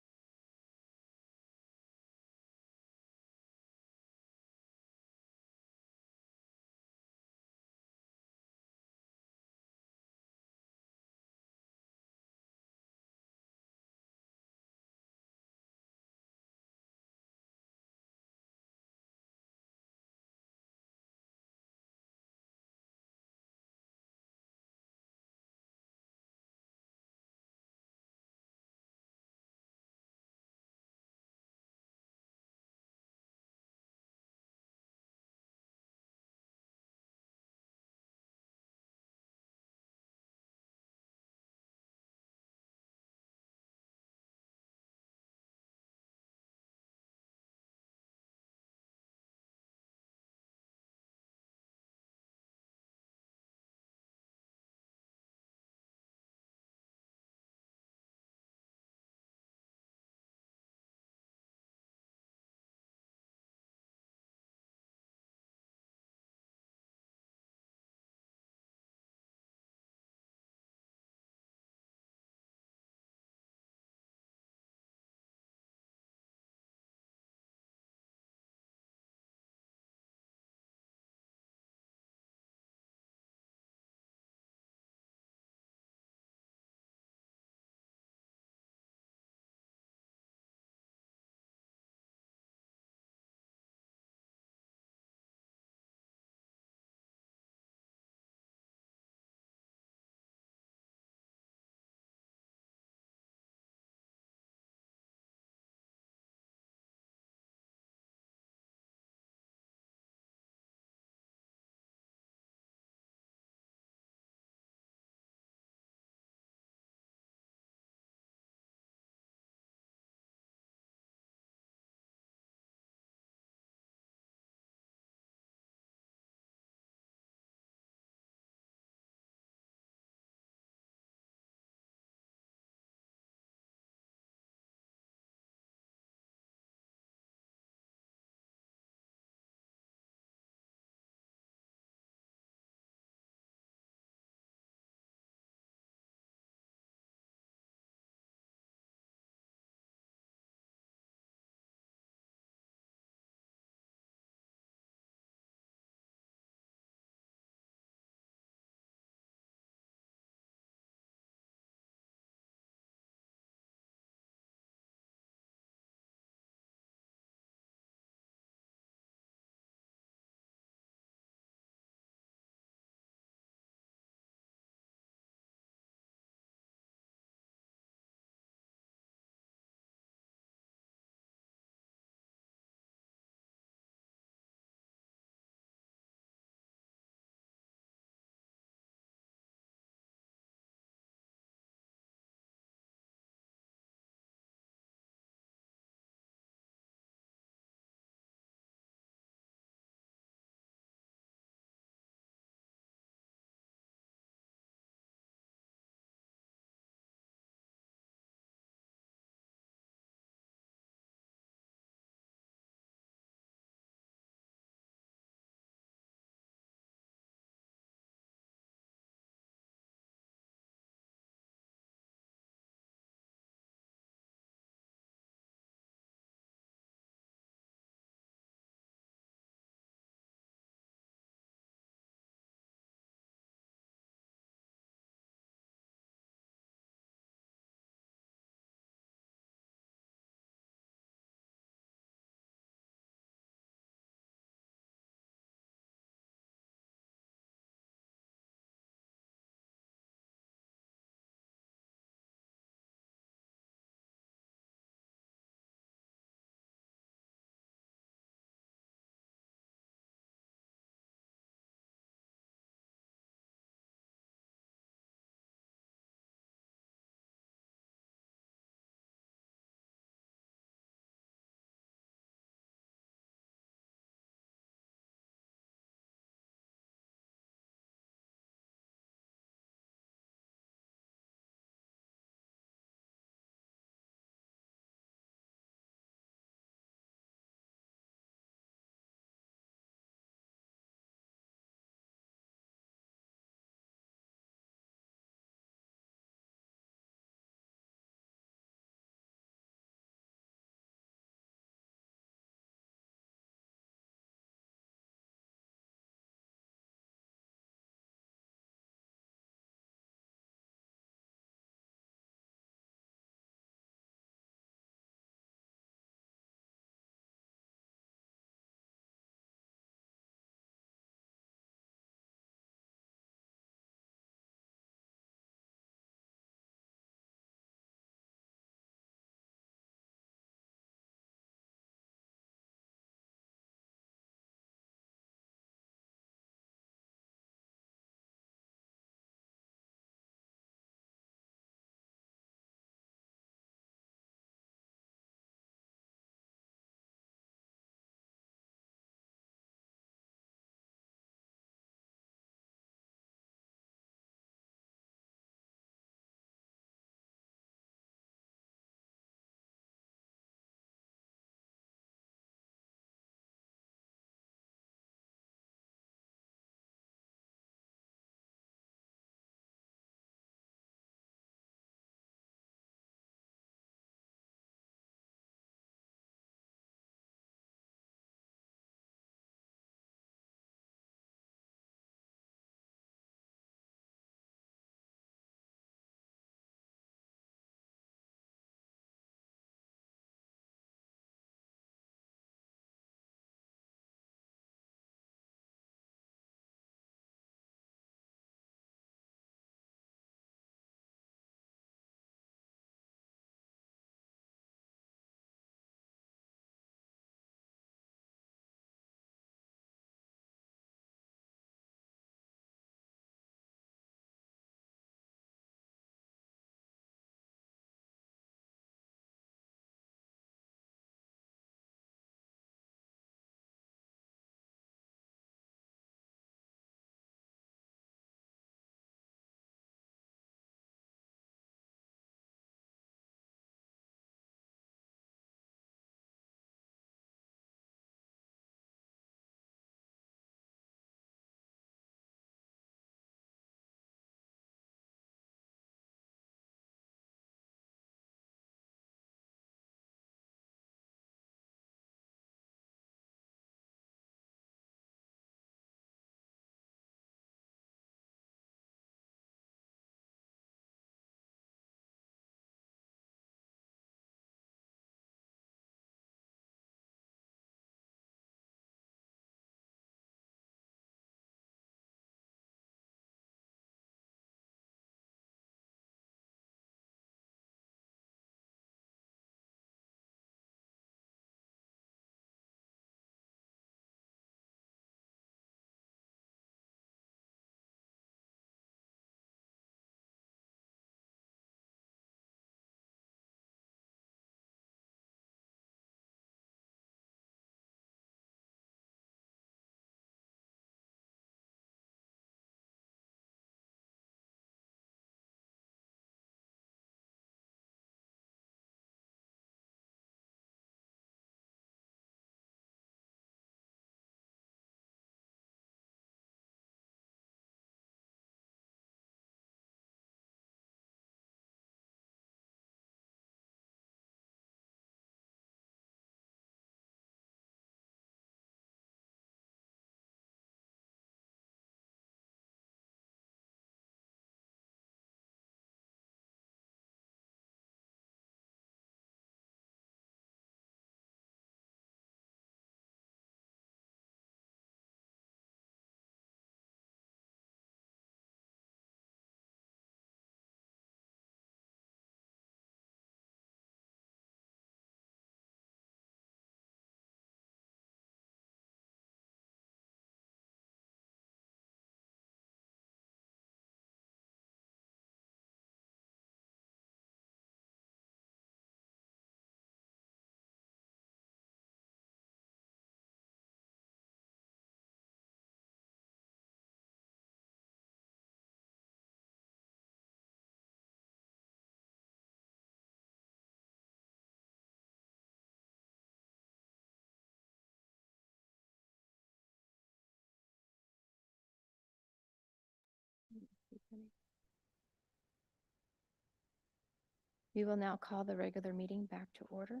We will now call the regular meeting back to order.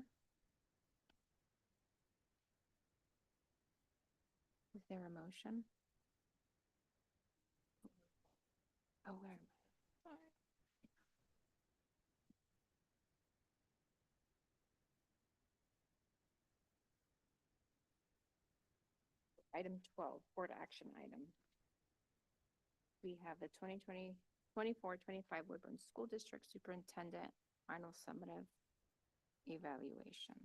Is there a motion? Oh, where am I? Sorry. Item 12, board action item. We have the 24-25 Woodburn School District Superintendent Final Summative Evaluation.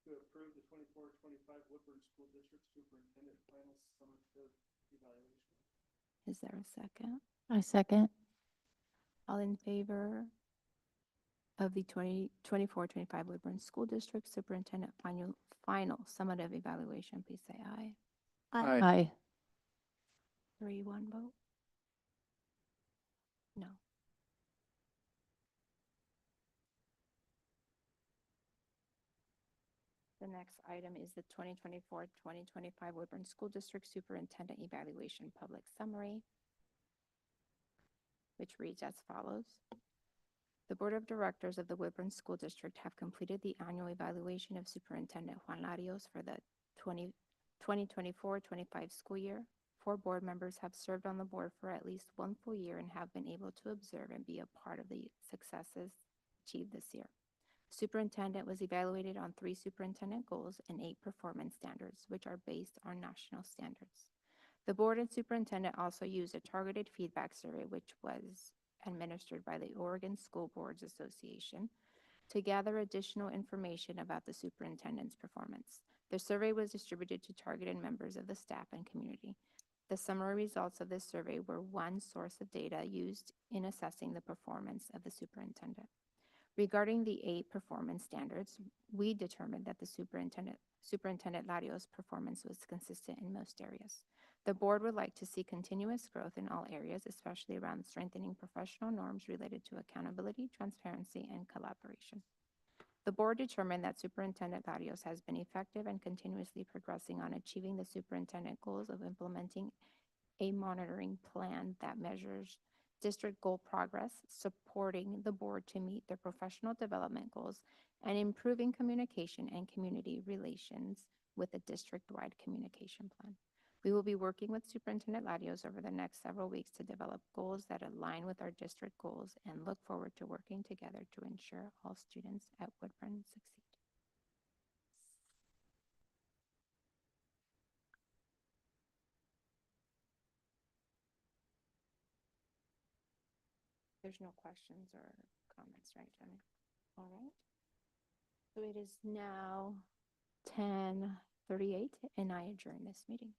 To approve the 24-25 Woodburn School District Superintendent Final Summative Evaluation. Is there a second? I second. All in favor of the 24-25 Woodburn School District Superintendent final summative evaluation, please say aye. Aye. Aye. 3-1 vote? No. The next item is the 2024-2025 Woodburn School District Superintendent Evaluation Public Summary, which reads as follows. The Board of Directors of the Woodburn School District have completed the annual evaluation of Superintendent Juan Larios for the 2024-25 school year. 4 board members have served on the board for at least 1 full year and have been able to observe and be a part of the successes achieved this year. Superintendent was evaluated on 3 superintendent goals and 8 performance standards, which are based on national standards. The board and superintendent also used a targeted feedback survey, which was administered by the Oregon School Boards Association, to gather additional information about the superintendent's performance. The survey was distributed to targeted members of the staff and community. The summary results of this survey were one source of data used in assessing the performance of the superintendent. Regarding the 8 performance standards, we determined that the Superintendent Larios' performance was consistent in most areas. The board would like to see continuous growth in all areas, especially around strengthening professional norms related to accountability, transparency, and collaboration. The board determined that Superintendent Larios has been effective and continuously progressing on achieving the superintendent goals of implementing a monitoring plan that measures district goal progress, supporting the board to meet their professional development goals, and improving communication and community relations with a district-wide communication plan. We will be working with Superintendent Larios over the next several weeks to develop goals that align with our district goals and look forward to working together to ensure all students at Woodburn succeed. There's no questions or comments, right, Jenny? All right. So it is now 10:38 and I adjourn this meeting.